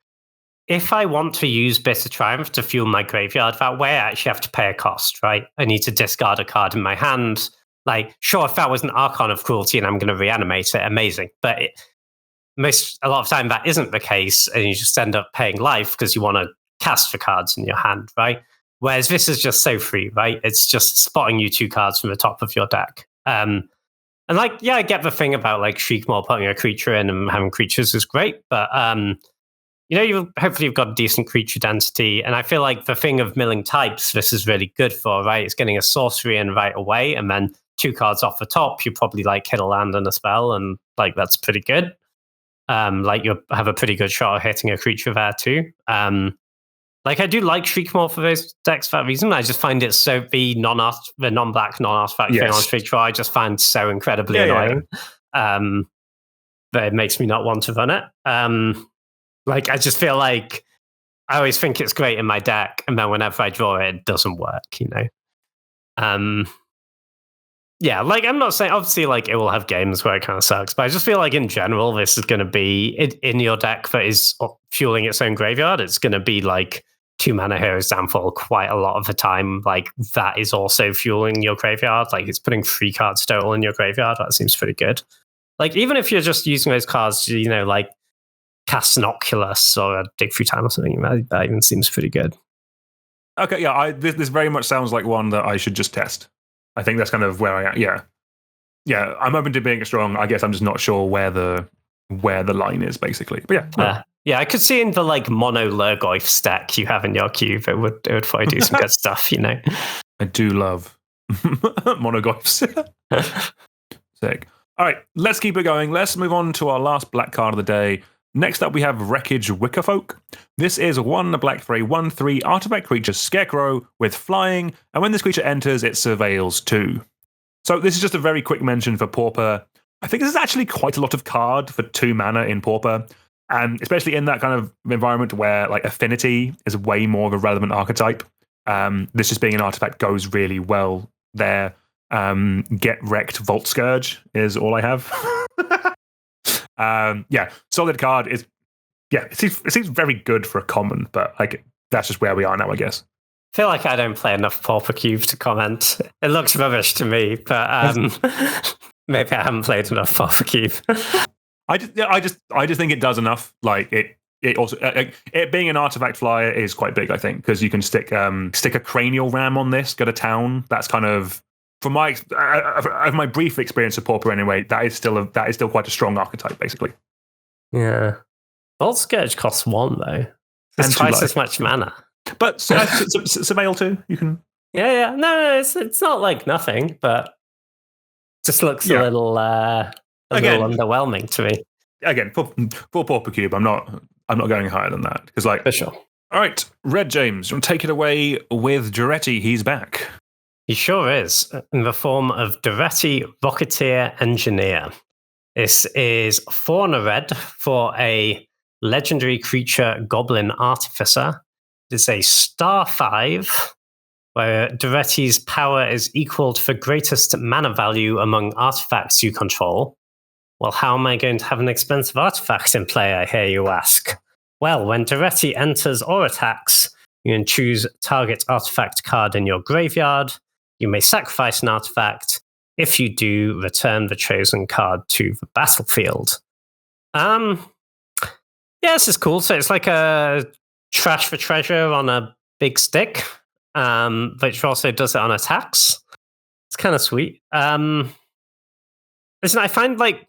if I want to use Bitter Triumph to fuel my graveyard that way, I actually have to pay a cost, right? I need to discard a card in my hand. Like, sure, if that was an Archon of Cruelty and I'm going to reanimate it, amazing. But a lot of time that isn't the case, and you just end up paying life because you want to cast the cards in your hand, right? Whereas this is just so free, right? It's just spotting you 2 cards from the top of your deck. And I get the thing about like Shriekmaw putting a creature in and having creatures is great, but hopefully you've got a decent creature density, and I feel like the thing of milling types, this is really good for, right? It's getting a sorcery in right away, and then 2 cards off the top, you probably like hit a land and a spell, and like that's pretty good. Like, you have a pretty good shot of hitting a creature there too. Like, I do like Shriekmaw for those decks for that reason. I just find it so the non-black, non-artifact thing on Shriekmaw, I just find so incredibly annoying. but it makes me not want to run it. Like, I just feel like I always think it's great in my deck, and then whenever I draw it, it doesn't work, you know? Yeah, like, I'm not saying, obviously, like, it will have games where it kind of sucks, but I just feel like in general, this is going to be in your deck that is fueling its own graveyard. It's going to be like 2 mana Hero's Downfall quite a lot of the time. Like, that is also fueling your graveyard. Like, it's putting 3 cards total in your graveyard. That seems pretty good. Like, even if you're just using those cards to, you know, like, cast an Oculus or a Dig Through Time or something, that even seems pretty good. Okay, yeah, this very much sounds like one that I should just test. I think that's kind of where I am. Yeah. I'm open to being strong. I guess I'm just not sure where the line is, basically. But yeah, I could see in the like mono Lurgoyf stack you have in your cube, it would probably do some good stuff, you know. I do love monogoyfs. Sick. All right, let's keep it going. Let's move on to our last black card of the day. Next up, we have Wreckage Wickerfolk. This is 1 black for a 1/3 artifact creature Scarecrow with flying, and when this creature enters, it surveils 2. So this is just a very quick mention for Pauper. I think this is actually quite a lot of card for 2 mana in Pauper, and especially in that kind of environment where like Affinity is way more of a relevant archetype. This just being an artifact goes really well there. Get Wrecked Vault Scourge is all I have. Solid card is it seems very good for a common, but like that's just where we are now, I guess. I feel like I don't play enough Pauper Cube to comment. It looks rubbish to me, but maybe I haven't played enough Pauper Cube. I just think it does enough. Like it also it being an artifact flyer is quite big, I think, because you can stick a Cranial Ram on this, go to town. That's kind of, from my brief experience of Pauper anyway, that is still quite a strong archetype, basically. Yeah. Vault Scourge costs 1 though. It's twice as much mana. But Surveil too, you can. Yeah. No, it's not like nothing, but just looks a little underwhelming to me. Again, for Pauper Cube, I'm not going higher than that, because like, for sure. All right, Red James, take it away with Duretti. He's back. He sure is, in the form of Duretti Rocketeer Engineer. This is 4 and a red for a legendary creature Goblin Artificer. It is a star 5, where Duretti's power is equal to the greatest mana value among artifacts you control. Well, how am I going to have an expensive artifact in play, I hear you ask? Well, when Duretti enters or attacks, you can choose target artifact card in your graveyard. You may sacrifice an artifact. If you do, return the chosen card to the battlefield. This is cool. So it's like a trash for treasure on a big stick, which also does it on attacks. It's kind of sweet. Listen, I find like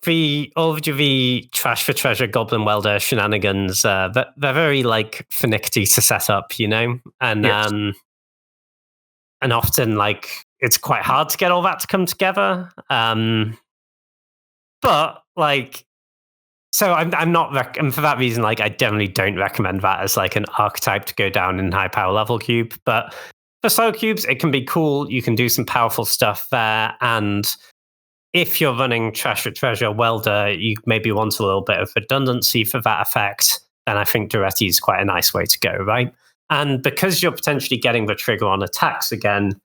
all of the trash for treasure Goblin Welder shenanigans, they're very like finicky to set up, you know, and often like it's quite hard to get all that to come together. But like, so I'm not, and for that reason, like I definitely don't recommend that as like an archetype to go down in high power level cube. But for slow cubes, it can be cool. You can do some powerful stuff there, and if you're running Trash for Treasure Welder, you maybe want a little bit of redundancy for that effect, then I think Duretti is quite a nice way to go, right? And because you're potentially getting the trigger on attacks again,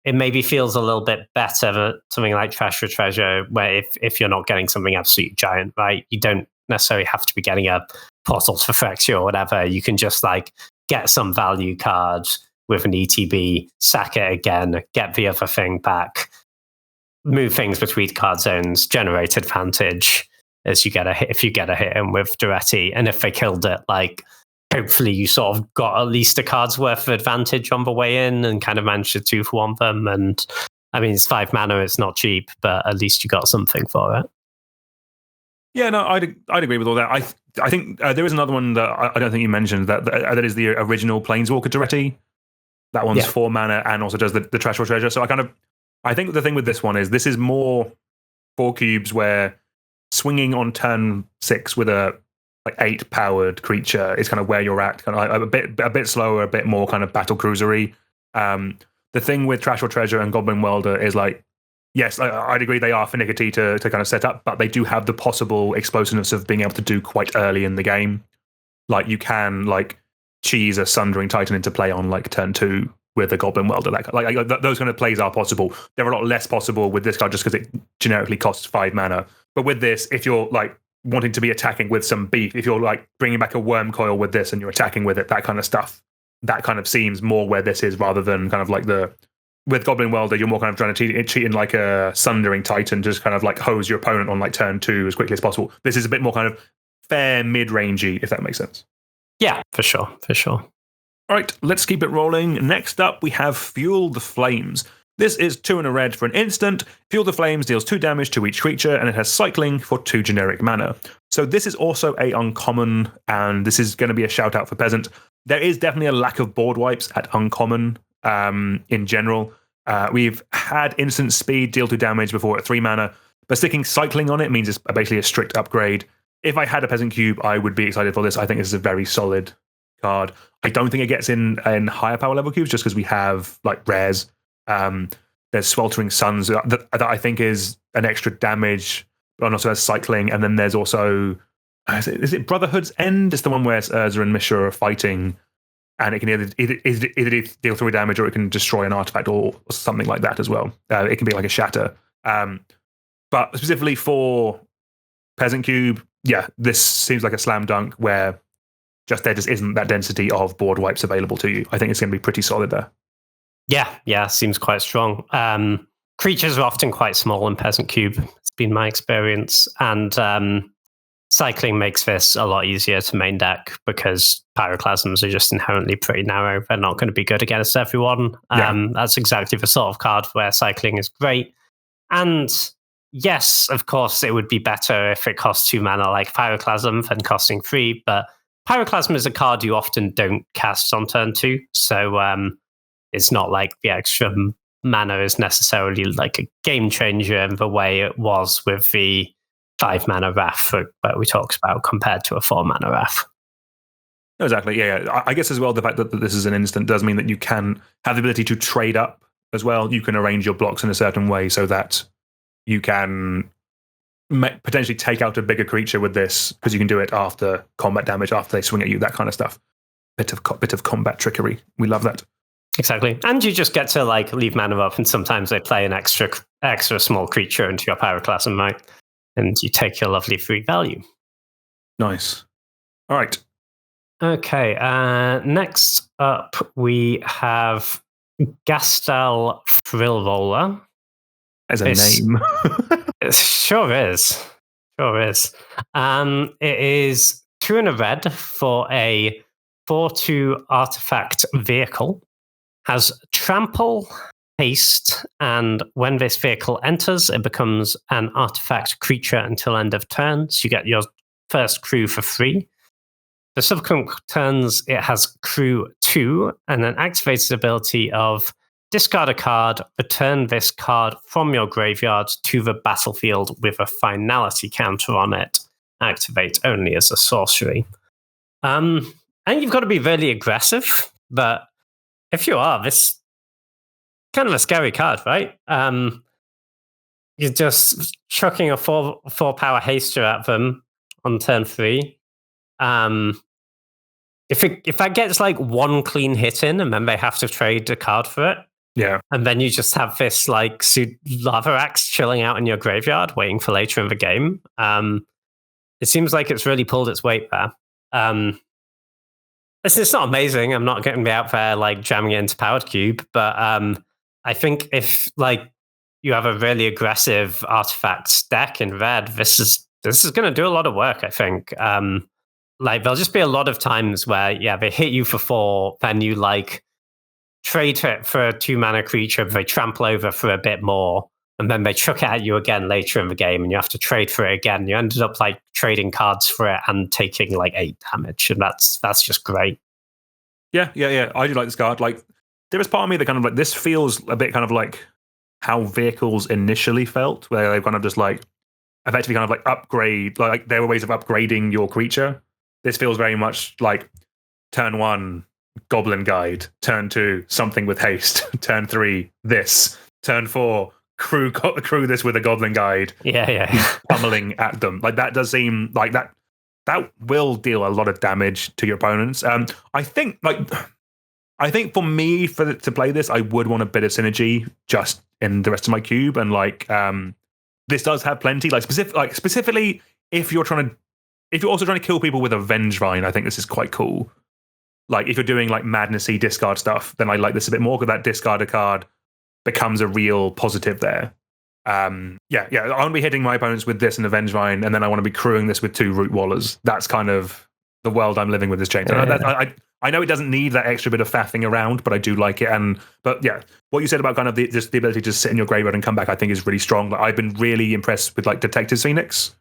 it maybe feels a little bit better than something like Trash for Treasure, where if you're not getting something absolutely giant, right? You don't necessarily have to be getting a Portals for Phyrexia or whatever. You can just like get some value card with an ETB, sack it again, get the other thing back, move things between card zones, generate advantage as you get a hit, if you get a hit in with Duretti. And if they killed it, like hopefully you sort of got at least a card's worth of advantage on the way in and kind of managed to 2-for-1 them. And I mean, it's 5 mana, it's not cheap, but at least you got something for it. Yeah, no, I'd agree with all that. I think there is another one that I don't think you mentioned, that is the original Planeswalker Duretti. That one's 4 mana and also does the Trash or Treasure. So I think the thing with this one is this is more 4 cubes where swinging on turn 6 with a like 8 powered creature is kind of where you're at, kind of like a bit slower, a bit more kind of battle cruisery. The thing with Trash or Treasure and Goblin Welder is like yes, I'd agree they are finicky to kind of set up, but they do have the possible explosiveness of being able to do quite early in the game. Like you can cheese a Sundering Titan into play on turn 2 with a Goblin Welder. Those kind of plays are possible. They're a lot less possible with this card just because it generically costs 5 mana. But with this, if you're wanting to be attacking with some beef, if you're bringing back a Worm Coil with this and you're attacking with it, that kind of stuff, that kind of seems more where this is rather than kind of with Goblin Welder, you're more kind of trying to cheat in a Sundering Titan, just kind of hose your opponent on turn 2 as quickly as possible. This is a bit more kind of fair mid-rangey, if that makes sense. Yeah, for sure. All right, let's keep it rolling. Next up, we have Fuel the Flames. This is 2 and a red for an instant. Fuel the Flames deals 2 damage to each creature, and it has cycling for 2 generic mana. So this is also a uncommon, and this is going to be a shout out for Peasant. There is definitely a lack of board wipes at uncommon in general. We've had instant speed deal 2 damage before at 3 mana, but sticking cycling on it means it's basically a strict upgrade. If I had a Peasant Cube, I would be excited for this. I think this is a very solid card. I don't think it gets in higher power level cubes just because we have rares. There's Sweltering Suns that I think is an extra damage, but also has cycling. And then there's also, is it Brotherhood's End? It's the one where Urza and Mishra are fighting, and it can either deal 3 damage or it can destroy an artifact or something like that as well. It can be like a shatter. But specifically for Peasant Cube, yeah, this seems like a slam dunk where there just isn't that density of board wipes available to you. I think it's going to be pretty solid there. Yeah, seems quite strong. Creatures are often quite small in Peasant Cube. It's been my experience. And cycling makes this a lot easier to main deck because Pyroclasms are just inherently pretty narrow. They're not going to be good against everyone. That's exactly the sort of card where cycling is great. And yes, of course, it would be better if it costs 2 mana like Pyroclasm than costing 3, but Pyroclasm is a card you often don't cast on turn 2, so it's not like the extra mana is necessarily a game changer in the way it was with the 5 mana Wrath that we talked about compared to a 4 mana Wrath. Exactly, yeah. I guess as well, the fact that this is an instant does mean that you can have the ability to trade up as well. You can arrange your blocks in a certain way so that you can potentially take out a bigger creature with this because you can do it after combat damage, after they swing at you, that kind of stuff. Bit of combat trickery. We love that. Exactly. And you just get to leave mana up, and sometimes they play an extra small creature into your Pyroclasm, right? And you take your lovely 3 value. Nice. All right. Okay. Next up, we have Gastel Thrill Roller. As a name. It sure is. It is 2 and a red for a 4/2 artifact vehicle. Has trample, haste, and when this vehicle enters, it becomes an artifact creature until end of turn. So you get your first crew for free. The subsequent turns, it has crew 2 and an activated ability of discard a card, return this card from your graveyard to the battlefield with a finality counter on it. Activate only as a sorcery. I think you've got to be really aggressive, but if you are, this kind of a scary card, right? You're just chucking a 4 power haster at them on turn 3. If that gets 1 clean hit in, and then they have to trade a card for it, yeah, and then you just have this lava axe chilling out in your graveyard, waiting for later in the game. It seems like it's really pulled its weight there. It's not amazing. I'm not getting me out there jamming it into Powered Cube, but I think if you have a really aggressive artifacts deck in red, this is going to do a lot of work. I think there'll just be a lot of times where they hit you for 4, then you trade it for a 2 mana creature, they trample over for a bit more, and then they chuck it at you again later in the game, and you have to trade for it again. You ended up trading cards for it and taking 8 damage, and that's just great. Yeah. I do like this card. There is part of me that kind of this feels a bit kind of like how vehicles initially felt, where they kind of just effectively kind of upgrade, there were ways of upgrading your creature. This feels very much like turn 1, Goblin Guide, turn 2, something with haste, turn 3, this, turn 4, crew this with a goblin guide. Yeah. Pummeling at them. Like that does seem like that will deal a lot of damage to your opponents. I think for me to play this, I would want a bit of synergy just in the rest of my cube, and this does have plenty. Specifically, if you're also trying to kill people with a Vengevine, I think this is quite cool. Like if you're doing like madnessy discard stuff, then I like this a bit more because that discard a card becomes a real positive there. I want to be hitting my opponents with this and a Vengevine, and then I want to be crewing this with 2 Root Wallers. That's kind of the world I'm living with this change. I know it doesn't need that extra bit of faffing around, but I do like it. But what you said about kind of the ability to just sit in your graveyard and come back, I think is really strong. Like, I've been really impressed with like Detective Phoenix.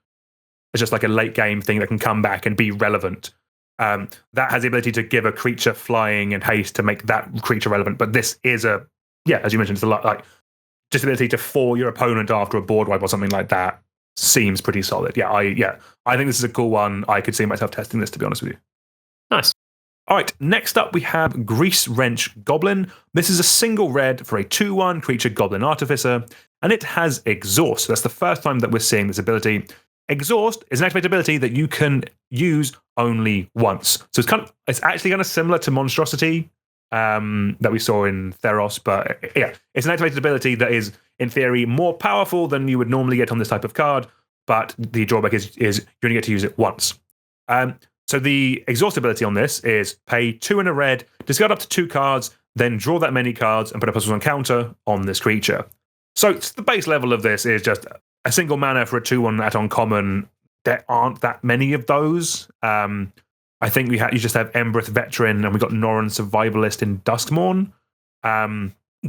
It's just like a late game thing that can come back and be relevant. That has the ability to give a creature flying and haste to make that creature relevant. But this is as you mentioned, it's a lot like just the ability to fool your opponent after a board wipe or something like that seems pretty solid. I think this is a cool one. I could see myself testing this, to be honest with you. Nice. All right, next up we have Grease Wrench Goblin. This is a single red for a 2/1 creature Goblin Artificer, and it has Exhaust. That's the first time that we're seeing this ability. Exhaust is an activated ability that you can use only once. So it's actually kind of similar to Monstrosity that we saw in Theros, but it's an activated ability that is, in theory, more powerful than you would normally get on this type of card, but the drawback is you only get to use it once. So the Exhaust ability on this is pay 2 and a red, discard up to 2 cards, then draw that many cards and put a +1 counter on this creature. So the base level of this is just a single mana for a 2/1 at uncommon. There aren't that many of those. I think you just have Embereth Veteran, and we got Norran Survivalist in Duskmourn.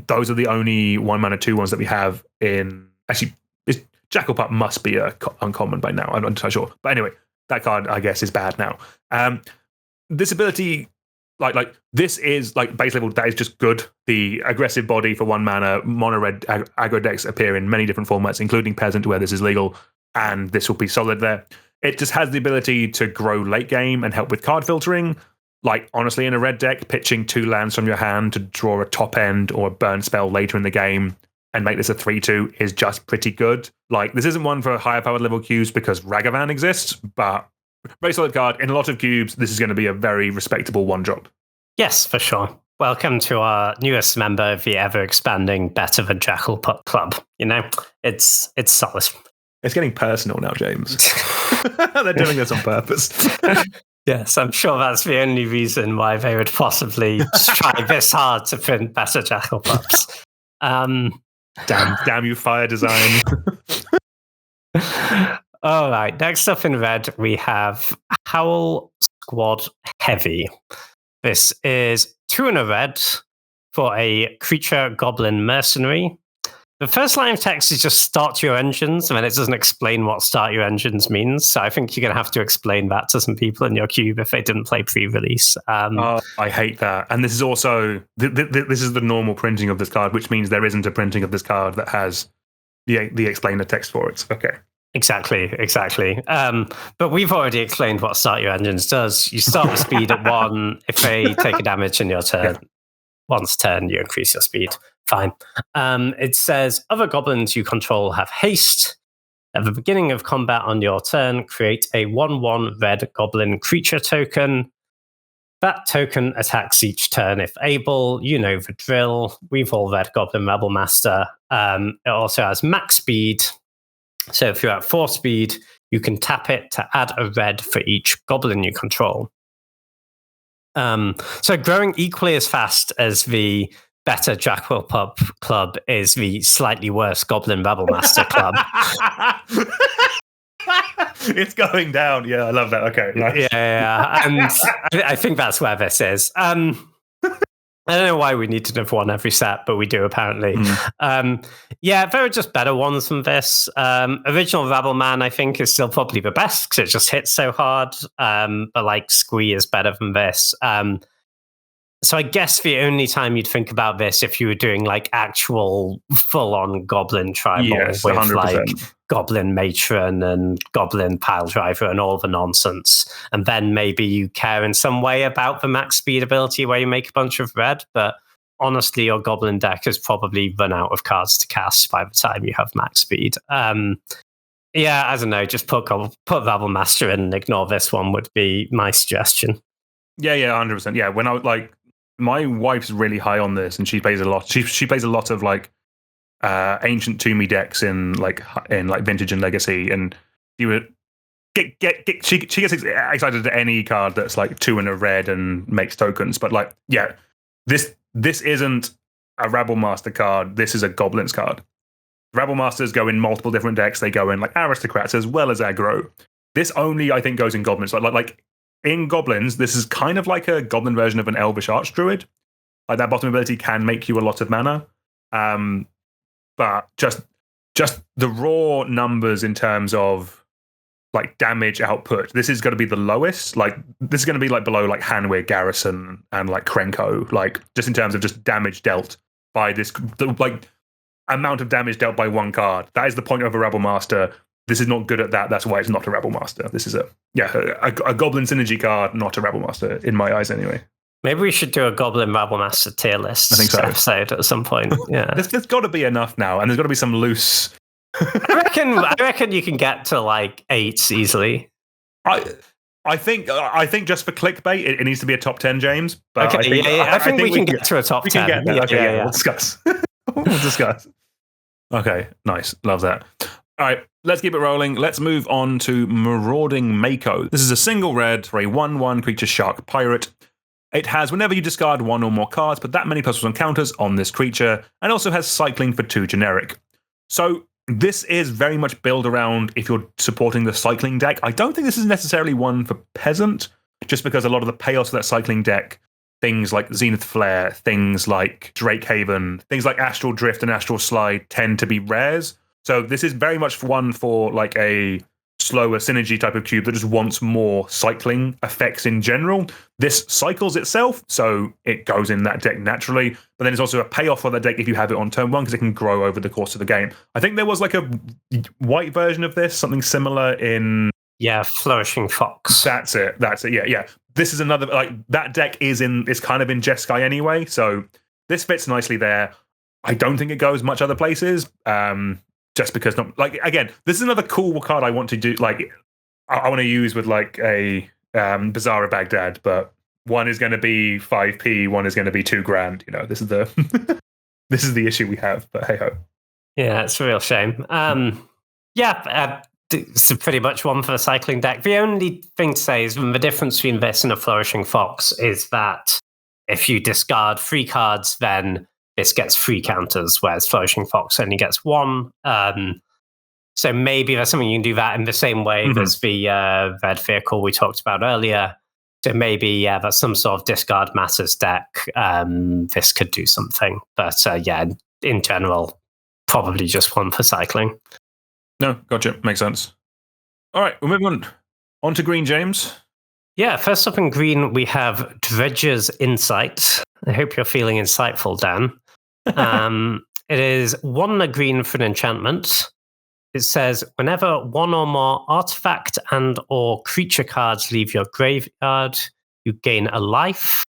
Those are the only 1-mana 2/1s that we have in. Actually, Jackalpup must be uncommon by now. I'm not entirely sure, but anyway, that card I guess is bad now. This ability, like this is like base level. That is just good. The aggressive body for 1 mana, mono red aggro decks appear in many different formats, including Peasant, where this is legal, and this will be solid there. It just has the ability to grow late game and help with card filtering. Like, honestly, in a red deck, pitching 2 lands from your hand to draw a top end or a burn spell later in the game and make this a 3/2 is just pretty good. Like, this isn't one for higher powered level cubes because Ragavan exists, but very solid card. In a lot of cubes, this is going to be a very respectable 1-drop. Yes, for sure. Welcome to our newest member of the ever-expanding Better Than Jackalpup Club. You know, it's solid. It's getting personal now, James. They're doing this on purpose. Yes, I'm sure that's the only reason why they would possibly try this hard to print better Jackalpups. Damn you, Fire Design. All right, next up in red, we have Howl Squad Heavy. This is 2 and a red for a creature Goblin Mercenary. The first line of text is just start your engines, and then it doesn't explain what start your engines means. So I think you're going to have to explain that to some people in your cube if they didn't play pre-release. I hate that. And this is also, this is the normal printing of this card, which means there isn't a printing of this card that has the explainer text for it. Okay. Exactly. But we've already explained what start your engines does. You start with speed at 1. If they take a damage in your turn, once turn, you increase your speed. Fine. It says other goblins you control have haste. At the beginning of combat on your turn, create a 1/1 red goblin creature token. That token attacks each turn if able. You know the drill. We've all read Goblin Rebel Master. It also has max speed. So if you're at 4 speed, you can tap it to add a red for each goblin you control. So growing equally as fast as the better Jackalpup Club is the slightly worse Goblin Rebel Master Club. It's going down. Yeah, I love that. Okay. Nice. Yeah. And I think that's where this is. I don't know why we need to have one every set, but we do apparently. There are just better ones than this. Original Rabble Man, I think, is still probably the best because it just hits so hard. But like Squee is better than this. So I guess the only time you'd think about this if you were doing like actual full-on Goblin Tribal with 100%. Like Goblin Matron and Goblin Pile Driver and all the nonsense. And then maybe you care in some way about the max speed ability where you make a bunch of red. But honestly, your Goblin deck has probably run out of cards to cast by the time you have max speed. Yeah, I don't know. Just put Rabble Master in and ignore this one would be my suggestion. Yeah, 100%. Yeah, when I like, my wife's really high on this, and she plays a lot. She plays a lot of like ancient Toomey decks in like Vintage and Legacy, and you would she gets excited at any card that's like 2 in a red and makes tokens. But like, yeah, this isn't a Rabble Master card. This is a Goblins card. Rabble Masters go in multiple different decks. They go in like Aristocrats as well as aggro. This only, I think, goes in Goblins. Like in Goblins, this is kind of like a Goblin version of an Elvish Archdruid. Like that bottom ability can make you a lot of mana. But just the raw numbers in terms of like damage output, this is going to be the lowest. Like this is going to be like below like Hanwig, Garrison, and like Krenko. Like just in terms of just damage dealt by this, like amount of damage dealt by one card. That is the point of a Rabble Master. This is not good at that. That's why it's not a Rabble Master. This is a Goblin synergy card, not a Rabble Master in my eyes anyway. Maybe we should do a Goblin Rabble Master tier list. I think so. Episode at some point. Yeah, there's got to be enough now, and there's got to be some loose. I reckon you can get to like 8 easily. I think just for clickbait, it needs to be a top 10, James. But okay, I think we can get to a top 10. We can get there. Okay, we'll discuss. We'll discuss. Okay, nice. Love that. All right, let's keep it rolling. Let's move on to Marauding Mako. This is a single red for a 1/1 creature shark pirate. It has whenever you discard 1 or more cards, put that many +1 counters on this creature, and also has cycling for 2 generic. So this is very much built around if you're supporting the cycling deck. I don't think this is necessarily one for Peasant, just because a lot of the payoffs of that cycling deck, things like Zenith Flare, things like Drakehaven, things like Astral Drift and Astral Slide tend to be rares. So this is very much one for like a slower synergy type of cube that just wants more cycling effects in general. This cycles itself, so it goes in that deck naturally, but then it's also a payoff for that deck if you have it on turn 1 because it can grow over the course of the game. I think there was like a white version of this, something similar in... Yeah, Flourishing Fox. That's it, yeah. This is another, like, that deck is kind of in Jeskai anyway, so this fits nicely there. I don't think it goes much other places, just because, again, this is another cool card I want to do, like, I want to use with, like, a Bazaar of Baghdad, but one is going to be 5p, one is going to be $2,000, you know, this is the issue we have, but hey-ho. Yeah, it's a real shame. It's pretty much one for the cycling deck. The only thing to say is the difference between this and a Flourishing Fox is that if you discard 3 cards, then this gets 3 counters, whereas Flourishing Fox only gets 1. So maybe there's something you can do that in the same way as the red vehicle we talked about earlier. So maybe, that's some sort of discard matters deck. This could do something. But in general, probably just one for cycling. No, gotcha. Makes sense. All right, we're moving on to green, James. Yeah, first up in green, we have Dredger's Insight. I hope you're feeling insightful, Dan. It is 1 green for an enchantment. It says, whenever 1 or more artifact and or creature cards leave your graveyard, you gain a life.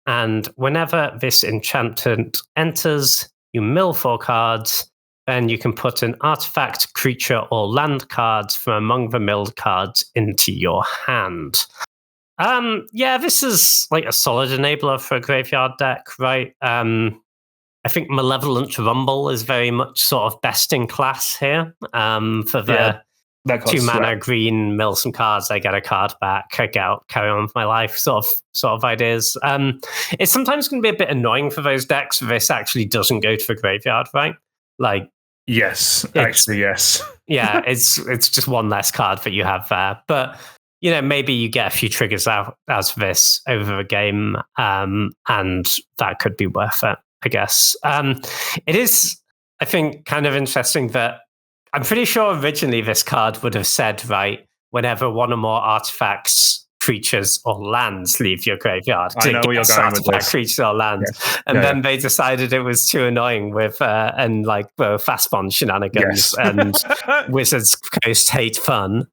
And whenever this enchantment enters, you mill 4 cards. Then you can put an artifact, creature, or land cards from among the milled cards into your hand. This is like a solid enabler for a graveyard deck, right? I think Malevolent Rumble is very much sort of best in class here. For the 2 mana green, mill some cards, I get a card back, I get out, carry on with my life sort of ideas. It's sometimes going to be a bit annoying for those decks if this actually doesn't go to the graveyard, right? Like, yes, actually, yes. Yeah, it's just 1 less card that you have there. But, you know, maybe you get a few triggers out of this over a game, and that could be worth it, I guess. It is, I think, kind of interesting that I'm pretty sure originally this card would have said, right, whenever 1 or more artifacts, creatures, or lands leave your graveyard. I know where you're going with this. Creatures or lands. Yes. And then they decided it was too annoying with, fast bond shenanigans and Wizards Coast hate fun.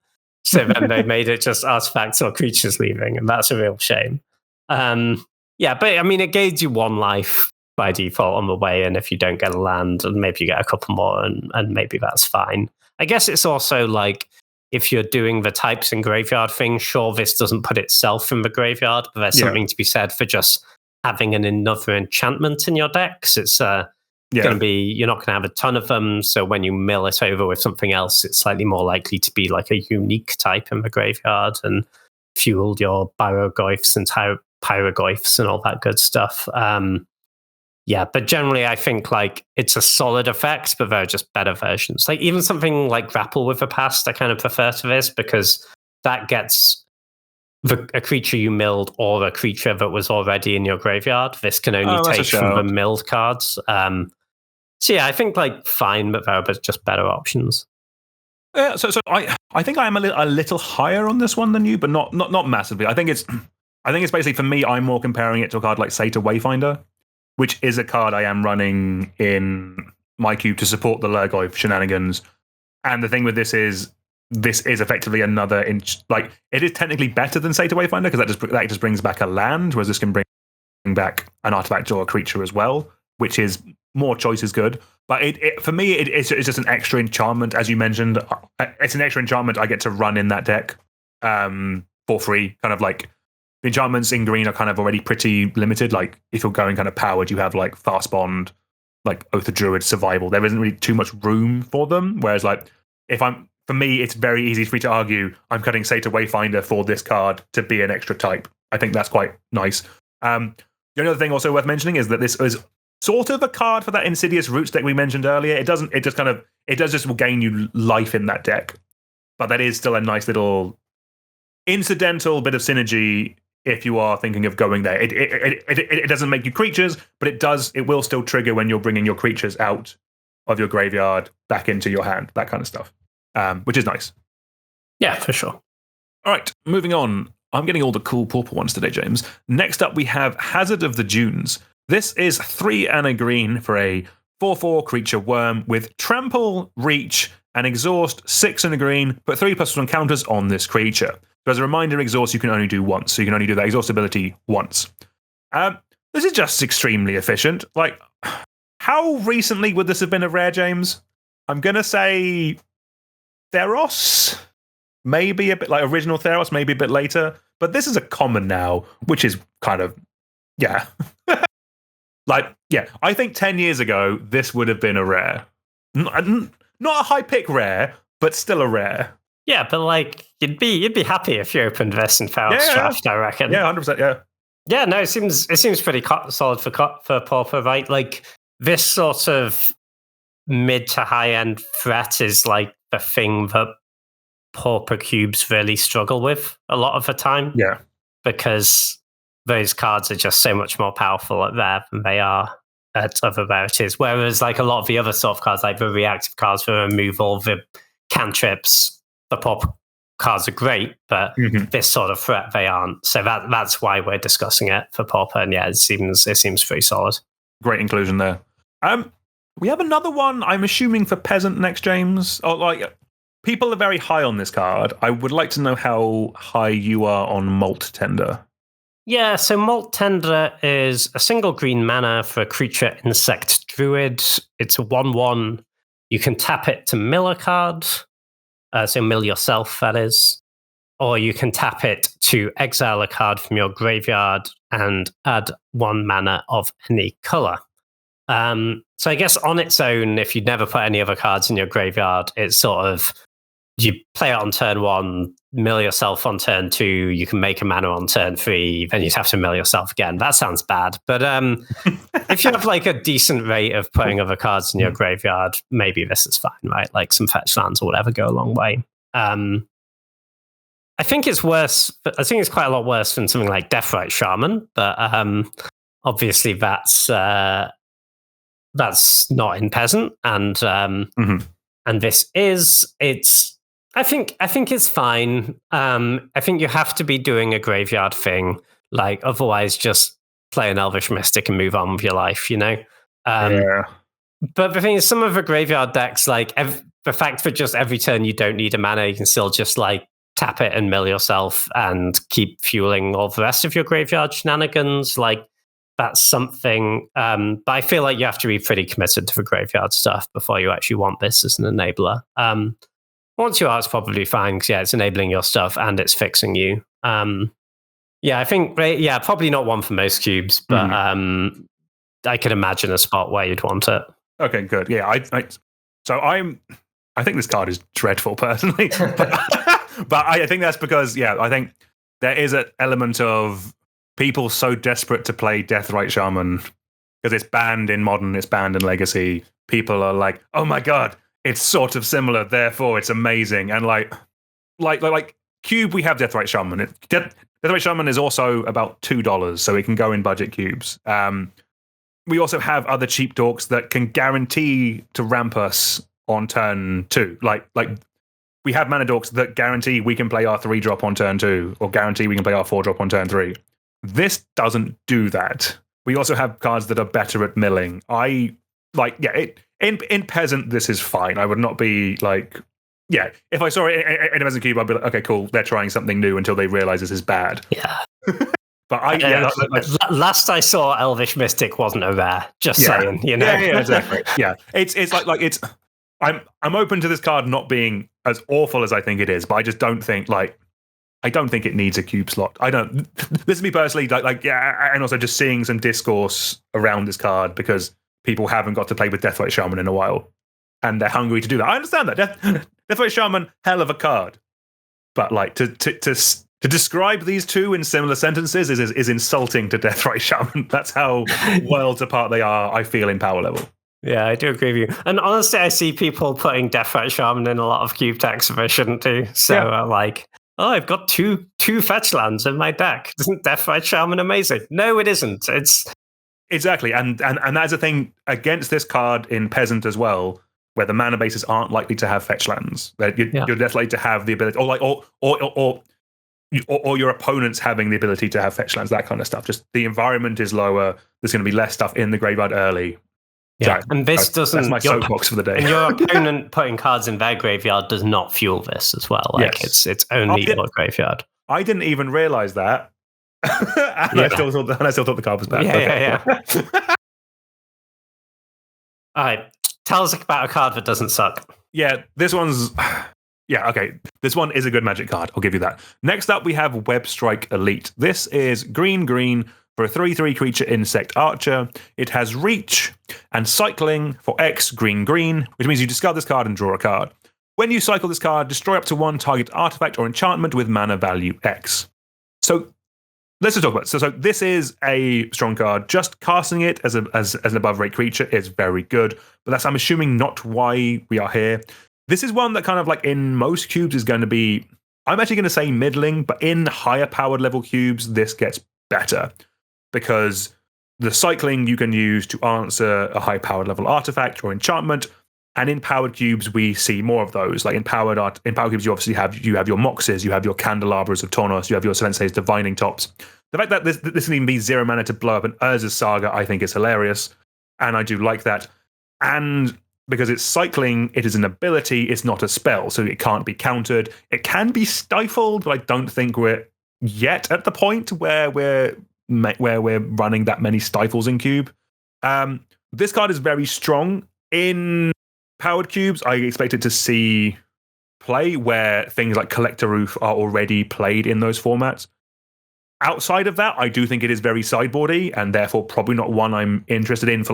So then they made it just artifacts or creatures leaving, and that's a real shame. But I mean, it gave you 1 life. by default on the way in if you don't get a land, and maybe you get a couple more, and maybe that's fine. I guess it's also like, if you're doing the types and graveyard thing, sure, this doesn't put itself in the graveyard, but there's something to be said for just having another enchantment in your deck. 'Cause it's going to be, you're not going to have a ton of them, so when you mill it over with something else, it's slightly more likely to be like a unique type in the graveyard and fuel your Pyrogoyphs and Pyrogoyphs and all that good stuff. But generally I think like it's a solid effect, but there are just better versions. Like even something like Grapple with the Past, I kind of prefer to this, because that gets a creature you milled or a creature that was already in your graveyard. This can only take from the milled cards. So yeah, I think like fine, but there are just better options. Yeah, so I think I am a little higher on this one than you, but not massively. I think it's basically, for me, I'm more comparing it to a card like Satyr Wayfinder, which is a card I am running in my cube to support the Lurgoyf shenanigans. And the thing with this is effectively another it is technically better than Satyr Wayfinder, because that just brings back a land, whereas this can bring back an artifact or a creature as well, which is more choice is good. But for me, it's just an extra enchantment, as you mentioned. It's an extra enchantment I get to run in that deck for free. Kind of like the enchantments in green are kind of already pretty limited. Like if you're going kind of powered, you have like Fast Bond, like Oath of Druid, Survival. There isn't really too much room for them. Whereas like for me, it's very easy for me to argue I'm cutting Satyr Wayfinder for this card to be an extra type. I think that's quite nice. The only other thing also worth mentioning is that this is sort of a card for that Insidious Roots deck we mentioned earlier. It will gain you life in that deck. But that is still a nice little incidental bit of synergy if you are thinking of going there. It doesn't make you creatures, but it will still trigger when you're bringing your creatures out of your graveyard back into your hand, that kind of stuff, which is nice. Yeah, for sure. All right, moving on. I'm getting all the cool pauper ones today, James. Next up, we have Hazard of the Dunes. This is 3 and a green for a 4/4 creature worm with trample, reach, and exhaust. 6 and a green. Put 3/+1 counters on this creature. So as a reminder, exhaust you can only do once, so you can only do that exhaust ability once. This is just extremely efficient. Like, how recently would this have been a rare, James? I'm gonna say Theros, maybe a bit like original Theros, maybe a bit later. But this is a common now, which is kind of I think 10 years ago, this would have been a rare. Not a high pick rare, but still a rare. Yeah, but like you'd be happy if you opened this in Theros draft, I reckon. Yeah, 100%. Yeah. Yeah, no, it seems pretty solid for Pauper, right? Like this sort of mid to high end threat is like the thing that Pauper cubes really struggle with a lot of the time. Yeah, because those cards are just so much more powerful at there than they are at other rarities. Whereas like a lot of the other soft cards, like the reactive cards for removal, the cantrips, the pop cards are great, but this sort of threat they aren't. So that's why we're discussing it for Pauper. And yeah, it seems pretty solid. Great inclusion there. We have another one, I'm assuming, for Peasant next, James. People are very high on this card. I would like to know how high you are on Malt Tender. Yeah, so Malt Tender is a single green mana for a creature insect druid. It's a 1/1. You can tap it to mill a card, so mill yourself, that is. Or you can tap it to exile a card from your graveyard and add 1 mana of any color. So I guess on its own, if you'd never put any other cards in your graveyard, it's sort of, you play it on turn 1, mill yourself on turn 2, you can make a mana on turn 3, then you'd have to mill yourself again. That sounds bad. But if you have like a decent rate of putting other cards in your graveyard, maybe this is fine, right? Like some fetch lands or whatever go a long way. I think it's worse. I think it's quite a lot worse than something like Deathrite Shaman, but obviously that's not in Peasant, and this is. I think it's fine. I think you have to be doing a graveyard thing, like otherwise just play an Elvish Mystic and move on with your life, you know. But the thing is, some of the graveyard decks, like the fact that just every turn you don't need a mana, you can still just like tap it and mill yourself and keep fueling all the rest of your graveyard shenanigans. Like that's something. But I feel like you have to be pretty committed to the graveyard stuff before you actually want this as an enabler. Once you are, it's probably fine because it's enabling your stuff and it's fixing you. I think probably not one for most cubes, but I could imagine a spot where you'd want it. Okay, good. Yeah, I think this card is dreadful personally, but I think that's because I think there is an element of people so desperate to play Deathrite Shaman because it's banned in Modern, it's banned in Legacy. People are like, oh my god, it's sort of similar, therefore it's amazing. And like Cube, we have Deathrite Shaman. Deathrite Shaman is also about $2, so it can go in budget cubes. We also have other cheap dorks that can guarantee to ramp us on turn 2. Like we have mana dorks that guarantee we can play our 3-drop on turn 2, or guarantee we can play our 4-drop on turn 3. This doesn't do that. We also have cards that are better at milling. In Peasant, this is fine. I would not be like, if I saw it in a Peasant cube, I'd be like, okay, cool, they're trying something new until they realize this is bad. Yeah. But last I saw, Elvish Mystic wasn't a rare. Just saying, you know. Yeah, exactly. Yeah, it's like it's. I'm open to this card not being as awful as I think it is, but I just don't think I don't think it needs a cube slot. I don't. This is me personally, and also just seeing some discourse around this card because people haven't got to play with Deathrite Shaman in a while, and they're hungry to do that. I understand that. Deathrite Shaman, hell of a card, but to describe these two in similar sentences is insulting to Deathrite Shaman. That's how worlds apart they are, I feel, in power level. Yeah, I do agree with you. And honestly, I see people putting Deathrite Shaman in a lot of cube decks if I shouldn't do. So, I've got two fetch lands in my deck. Isn't Deathrite Shaman amazing? No, it isn't. It's exactly, and that's a thing against this card in Peasant as well, where the mana bases aren't likely to have fetch lands. You're less likely to have the ability, or your opponents having the ability to have fetch lands, that kind of stuff. Just the environment is lower. There's going to be less stuff in the graveyard early. Yeah, and this doesn't. That's my soapbox for the day. And your opponent putting cards in their graveyard does not fuel this as well. It's only your graveyard. I didn't even realize that, I still thought the card was bad. Yeah. All right, tell us about a card that doesn't suck. Yeah, this one's. Yeah, okay. This one is a good Magic card. I'll give you that. Next up, we have Web Strike Elite. This is green for a 3/3 creature insect archer. It has reach and cycling for X green, which means you discard this card and draw a card. When you cycle this card, destroy up to one target artifact or enchantment with mana value X. So let's just talk about it. So this is a strong card. Just casting it as an above rate creature is very good, but that's, I'm assuming, not why we are here. This is one that kind of in most cubes is going to be, I'm actually going to say middling, but in higher powered level cubes, this gets better because the cycling you can use to answer a high powered level artifact or enchantment. And in powered cubes, we see more of those. Like in powered cubes, you obviously have your Moxes, you have your Candelabras of Tornos, you have your Sensei's Divining Tops. The fact that this can even be 0 mana to blow up an Urza's Saga, I think is hilarious. And I do like that. And because it's cycling, it is an ability, it's not a spell, so it can't be countered. It can be stifled, but I don't think we're yet at the point where we're running that many stifles in cube. This card is very strong. In powered cubes, I expected to see play where things like Collector Roof are already played in those formats. Outside of that, I do think it is very sideboardy, and therefore probably not one I'm interested in for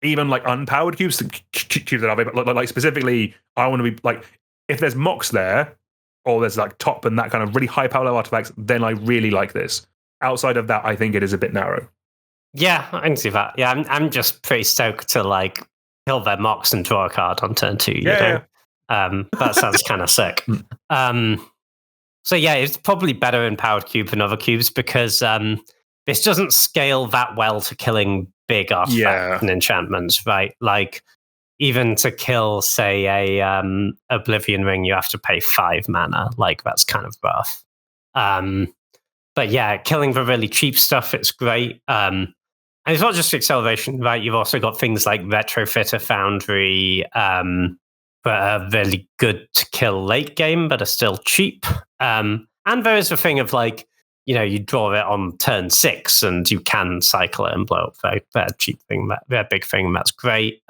even unpowered cubes that are, but specifically, I want to be if there's Mox there, or there's top and that kind of really high power level artifacts, then I really like this. Outside of that, I think it is a bit narrow. Yeah, I can see that. Yeah, I'm just pretty stoked to kill their Mox and draw a card on turn 2. Yeah. That sounds kind of sick. So yeah, it's probably better in powered cube than other cubes because this doesn't scale that well to killing big artifacts and enchantments, right? Even to kill, say, a Oblivion Ring, you have to pay 5 mana. That's kind of rough. But yeah, killing the really cheap stuff, it's great. And it's not just acceleration, right? You've also got things like Retrofitter Foundry, that are really good to kill late game, but are still cheap. And there is a thing of you draw it on turn 6 and you can cycle it and blow up very cheap thing, very big thing. That's great.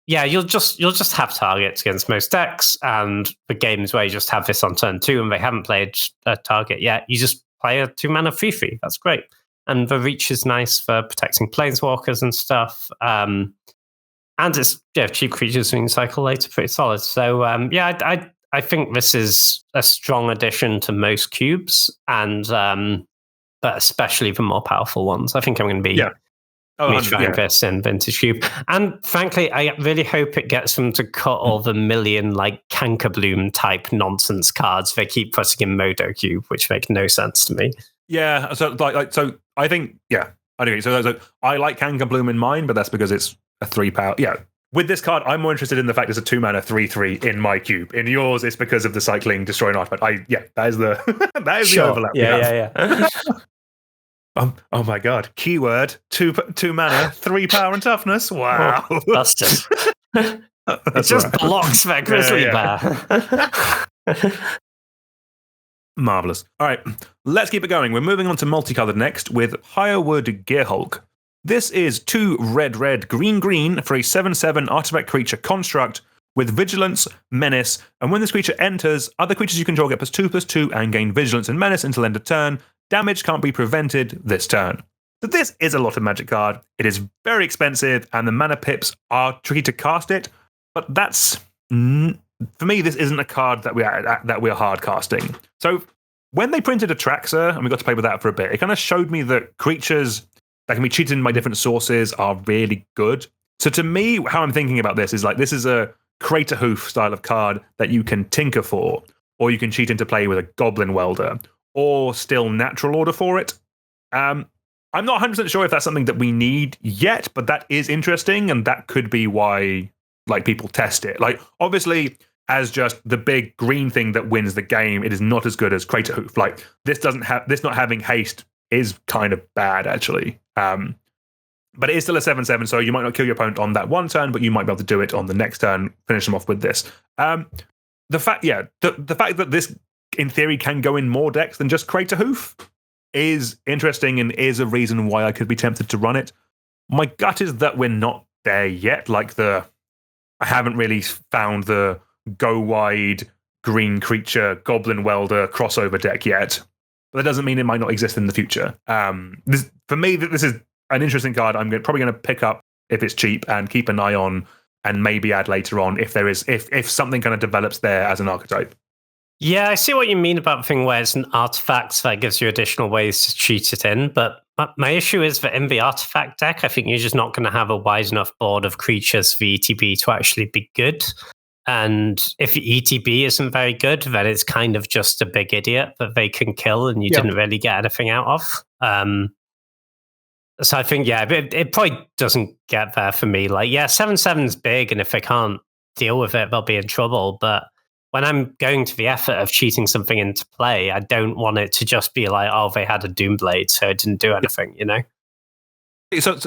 You'll just have targets against most decks, and the games where you just have this on turn 2 and they haven't played a target yet, you just play a 2-mana 3/3. That's great. And the reach is nice for protecting planeswalkers and stuff. And it's cheap creatures when you cycle later, pretty solid. So I think this is a strong addition to most cubes, and but especially the more powerful ones. I think I'm going to be trying this in Vintage Cube. And frankly, I really hope it gets them to cut all the million Cankerbloom type nonsense cards they keep putting in Modo Cube, which make no sense to me. Yeah, so so I think I do. So I like Cankerbloom in mine, but that's because it's a 3-power. Yeah. With this card, I'm more interested in the fact it's a 2-mana 3/3 in my cube. In yours, it's because of the cycling, destroy an artifact. That is the the overlap. Yeah. Oh my god! Keyword: 2 mana, 3 power and toughness. Wow, busted. It just blocks that Grizzly Bear. Marvelous. All right, let's keep it going. We're moving on to multicolored next with Hirewood Gearhulk. This is 2 red, green for a 7/7 artifact creature construct with Vigilance, Menace, and when this creature enters, other creatures you control get +2/+2 and gain Vigilance and Menace until end of turn. Damage can't be prevented this turn. So this is a lot of Magic card. It is very expensive, and the mana pips are tricky to cast it. But that's for me. This isn't a card that we're hard casting. So when they printed Atraxa, and we got to play with that for a bit, it kind of showed me that creatures that can be cheated by different sources are really good. So to me, how I'm thinking about this is this is a Crater Hoof style of card that you can tinker for, or you can cheat into play with a Goblin Welder, or still natural order for it. I'm not 100% sure if that's something that we need yet, but that is interesting, and that could be why people test it. Obviously, as just the big green thing that wins the game, it is not as good as Crater Hoof. This not having haste is kind of bad, actually. But it is still a 7/7, so you might not kill your opponent on that one turn, but you might be able to do it on the next turn, finish them off with this. The fact that this, in theory, can go in more decks than just Crater Hoof is interesting and is a reason why I could be tempted to run it. My gut is that we're not there yet. I haven't really found the go wide green creature Goblin Welder crossover deck yet. But that doesn't mean it might not exist in the future. For me, this is an interesting card. I'm probably going to pick up if it's cheap and keep an eye on, and maybe add later on if something kind of develops there as an archetype. Yeah, I see what you mean about the thing where it's an artifact that gives you additional ways to cheat it in. But my issue is that in the artifact deck, I think you're just not going to have a wide enough board of creatures for ETB to actually be good. And if ETB isn't very good, then it's kind of just a big idiot that they can kill and you didn't really get anything out of. So I think, it probably doesn't get there for me. 7/7's big, and if they can't deal with it, they'll be in trouble. But when I'm going to the effort of cheating something into play, I don't want it to just be they had a Doomblade, so it didn't do anything, So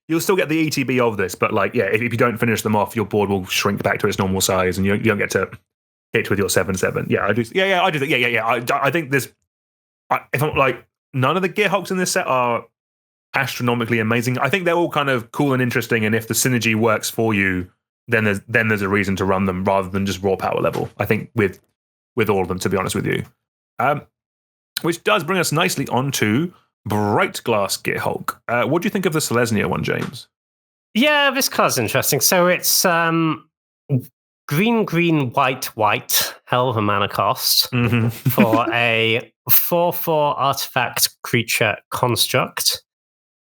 you'll still get the ETB of this, but if you don't finish them off, your board will shrink back to its normal size, and you don't get to hit with your 7/7. Yeah, I do. Yeah, I do. I think this. If I'm none of the Gearhulks in this set are astronomically amazing. I think they're all kind of cool and interesting, and if the synergy works for you, then there's a reason to run them rather than just raw power level. I think with all of them, to be honest with you, which does bring us nicely onto Bright Glass Gearhulk. What do you think of the Selesnya one, James? Yeah, this card's interesting. So it's green, white, hell of a mana cost for a 4/4 artifact creature construct.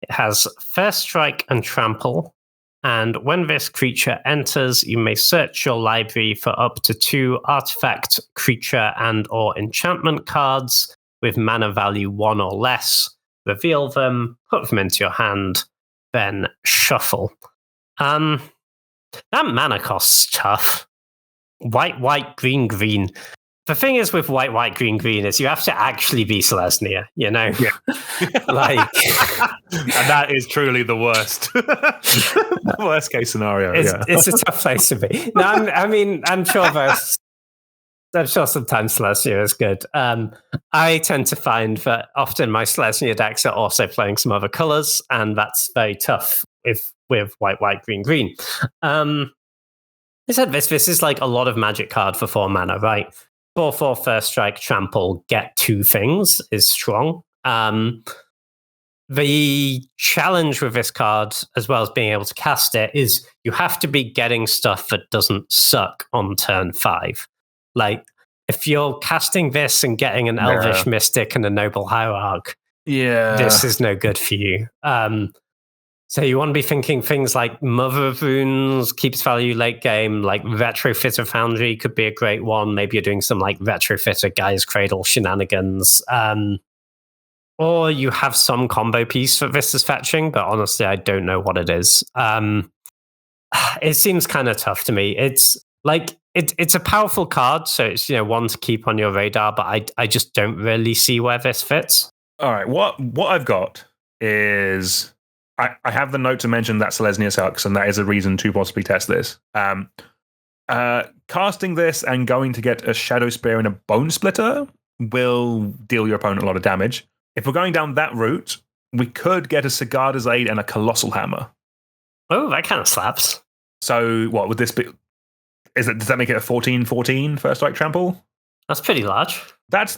It has First Strike and Trample, and when this creature enters, you may search your library for up to 2 artifact, creature, and or enchantment cards with mana value 1 or less. Reveal them, put them into your hand, then shuffle. That mana cost's tough. White, green. The thing is with white, green is you have to actually be Selesnya, Yeah. And that is truly the worst. The worst case scenario. It's a tough place to be. No, I'm sure sure sometimes Selesnya is good. I tend to find that often my Selesnya decks are also playing some other colors, and that's very tough with white, green, green. I said this is like a lot of magic card for 4 mana, right? 4/4 first strike, trample, get 2 things is strong. The challenge with this card, as well as being able to cast it, is you have to be getting stuff that doesn't suck on turn 5. Like, if you're casting this and getting an Elvish Mystic and a Noble Hierarch, this is no good for you. So you want to be thinking things like Mother of Runes keeps value late game, like Retrofitter Foundry could be a great one. Maybe you're doing some like Retrofitter Gaia's Cradle shenanigans. Or you have some combo piece that this is fetching, but honestly, I don't know what it is. It seems kind of tough to me. It's like it's a powerful card, so it's one to keep on your radar, but I just don't really see where this fits. All right, what I've got is I have the note to mention that Selesnya sucks, and that is a reason to possibly test this. Casting this and going to get a Shadow Spear and a Bone Splitter will deal your opponent a lot of damage. If we're going down that route, we could get a Sigarda's Aid and a Colossal Hammer. Oh, that kind of slaps. So what would this be? Does that make it a 14/14 first strike trample? That's pretty large. That's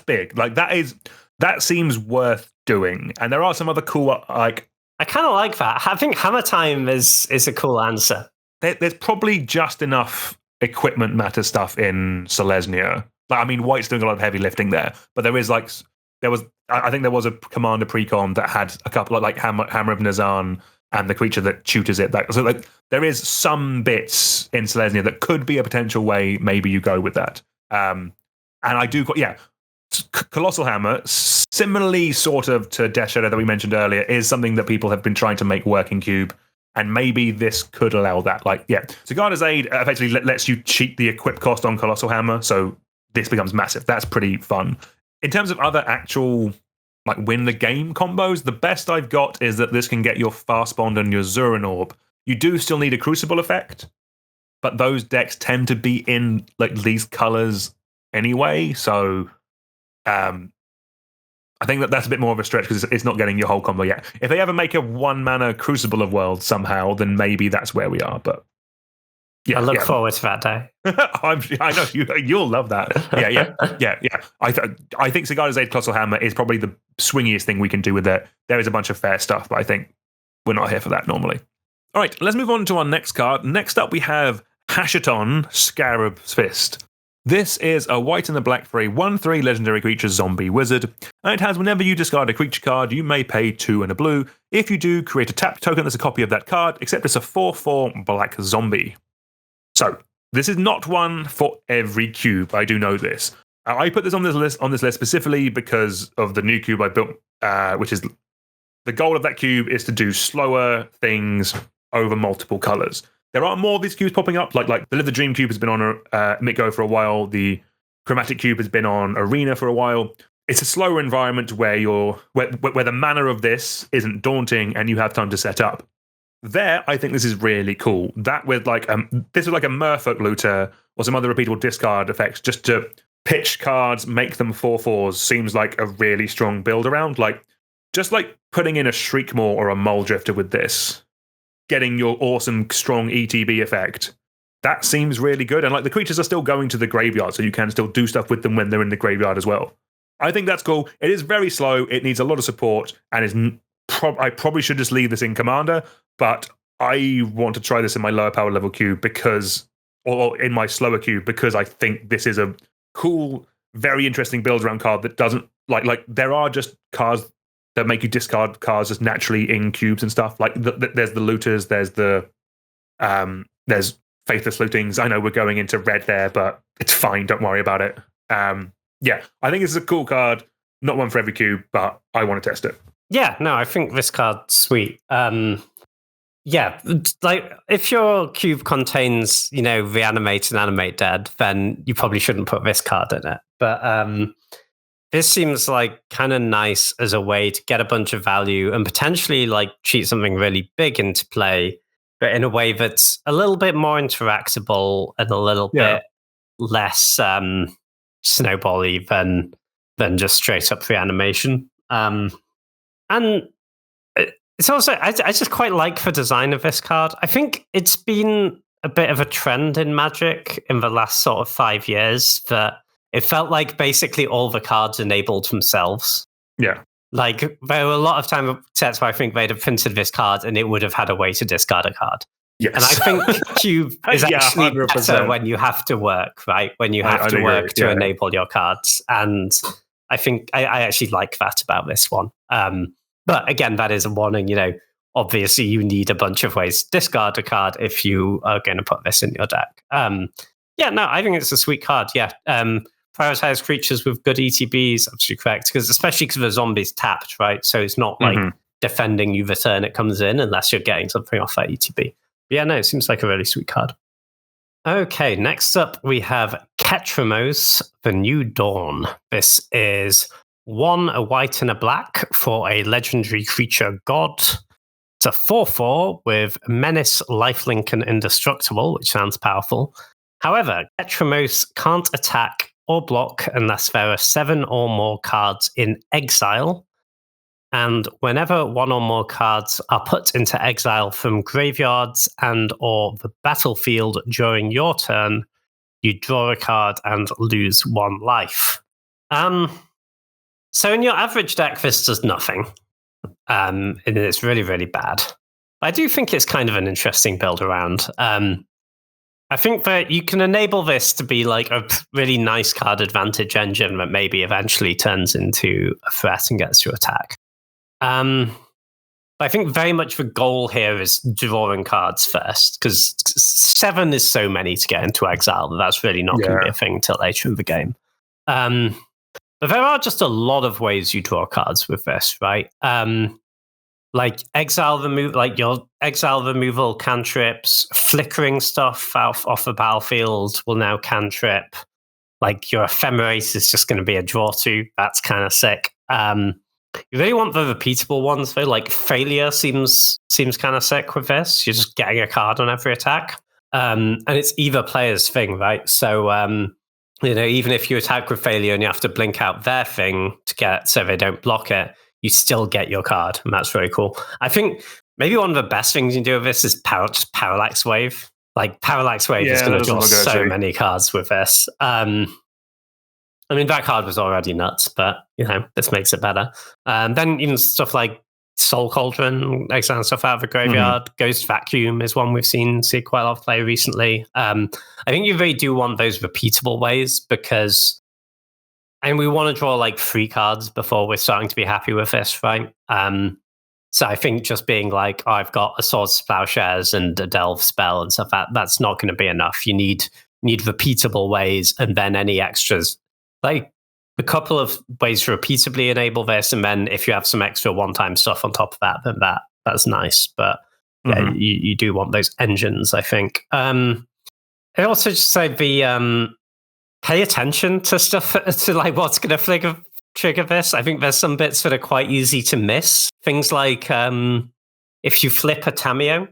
big. Like that seems worth doing. And there are some other cool like. I kind of like that. I think Hammer Time is a cool answer. There's probably just enough equipment matter stuff in Selesnya. Like, I mean, White's doing a lot of heavy lifting there, but there is like. I think there was a commander precon that had a couple of like Hammer of Nazan and the creature that tutors it. So like there is some bits in Selesnya that could be a potential way maybe you go with that. And I do, Colossal Hammer, similarly sort of to Death Shadow that we mentioned earlier, is something that people have been trying to make work in Cube. And maybe this could allow that. Like, Sigarda's Aid effectively lets you cheat the equip cost on Colossal Hammer, so this becomes massive. That's pretty fun. In terms of other actual like win the game combos, the best I've got is that this can get your Fastbond and your Zurin Orb. You do still need a Crucible effect, but those decks tend to be in like these colors anyway. So I think that's a bit more of a stretch because it's not getting your whole combo yet. If they ever make a 1 mana Crucible of Worlds somehow, then maybe that's where we are. But I look forward to that day. I know you'll love that. Yeah. I think Sigarda's Aid Colossal Hammer is probably the swingiest thing we can do with it. There is a bunch of fair stuff, but I think we're not here for that normally. All right, let's move on to our next card. Next up, we have Hashaton Scarab's Fist. This is a white and a black for a 1/3 legendary creature zombie wizard, and it has whenever you discard a creature card, you may pay 2 and a blue. If you do, create a tapped token that's a copy of that card, except it's a 4/4 black zombie. So this is not one for every cube. I do know this. I put this on this list specifically because of the new cube I built, which is the goal of that cube is to do slower things over multiple colors. There are more of these cubes popping up, like the Live the Dream cube has been on Mitgo for a while. The Chromatic cube has been on Arena for a while. It's a slower environment where where the mana of this isn't daunting and you have time to set up. There, I think this is really cool. That with like this was like a Merfolk Looter or some other repeatable discard effects, just to pitch cards, make them 4/4s, seems like a really strong build around. Like just like putting in a Shriekmaw or a Muldrifter with this, getting your awesome strong ETB effect. That seems really good. And like the creatures are still going to the graveyard, so you can still do stuff with them when they're in the graveyard as well. I think that's cool. It is very slow. It needs a lot of support, and I probably should just leave this in Commander. But I want to try this in my lower power level cube or in my slower cube, because I think this is a cool, very interesting build around card that doesn't like there are just cards that make you discard cards just naturally in cubes and stuff. Like there's the looters, there's Faithless Lootings. I know we're going into red there, but it's fine. Don't worry about it. I think this is a cool card. Not one for every cube, but I want to test it. Yeah, no, I think this card's sweet. Yeah, like if your cube contains, reanimate and animate dead, then you probably shouldn't put this card in it. But this seems like kind of nice as a way to get a bunch of value and potentially like cheat something really big into play, but in a way that's a little bit more interactable and a little bit less snowball-y than just straight up reanimation. And it's also, I just quite like the design of this card. I think it's been a bit of a trend in Magic in the last sort of 5 years that it felt like basically all the cards enabled themselves. Yeah. Like, there were a lot of sets where I think they'd have printed this card and it would have had a way to discard a card. Yes. And I think Cube is actually 100%. better when you have to work, right? When you have to work to enable your cards. And I think I actually like that about this one. But again, that is a warning, obviously you need a bunch of ways to discard a card if you are going to put this in your deck. I think it's a sweet card. Yeah. Prioritize creatures with good ETBs, absolutely correct. Especially because the zombie's tapped, right? So it's not like defending you the turn it comes in unless you're getting something off that ETB. But yeah, no, it seems like a really sweet card. Okay, next up we have Ketramos, the New Dawn. This is 1 a white and a black for a legendary creature god. It's a 4/4 with Menace, Lifelink, and Indestructible, which sounds powerful. However, Ketramos can't attack or block unless there are 7 or more cards in exile. And whenever 1 or more cards are put into exile from graveyards and or the battlefield during your turn, you draw a card and lose 1 life. So in your average deck, this does nothing. And it's really, really bad. I do think it's kind of an interesting build around. I think that you can enable this to be like a really nice card advantage engine that maybe eventually turns into a threat and gets to attack. I think very much the goal here is drawing cards first, because 7 is so many to get into exile that's really not going to be a thing till later in the game. But there are just a lot of ways you draw cards with this, right? Like exile your exile removal cantrips, flickering stuff off the battlefield will now cantrip. Like your Ephemerate is just going to be a draw to. That's kind of sick. You really want the repeatable ones though. Like Failure seems kind of sick with this. You're just getting a card on every attack, and it's either player's thing, right? So even if you attack with Failure and you have to blink out their thing to get so they don't block it, you still get your card, and that's really cool. I think maybe one of the best things you can do with this is just Parallax Wave. Like Parallax Wave is going to draw so many cards with this. That card was already nuts, but this makes it better. Then even stuff like Soul Cauldron, exile stuff out of the graveyard. Ghost Vacuum is one we've see quite a lot of play recently. I think you really do want those repeatable ways because. And we want to draw like 3 cards before we're starting to be happy with this, right? So I think just being like, I've got a Swords to Plowshares and a Delve spell and stuff, that's not going to be enough. You need repeatable ways, and then any extras. Like a couple of ways to repeatably enable this, and then if you have some extra one-time stuff on top of that, then that's nice. But yeah, you do want those engines, I think. I also just say pay attention to stuff, to like what's going to trigger this. I think there's some bits that are quite easy to miss. Things like if you flip a Tameo,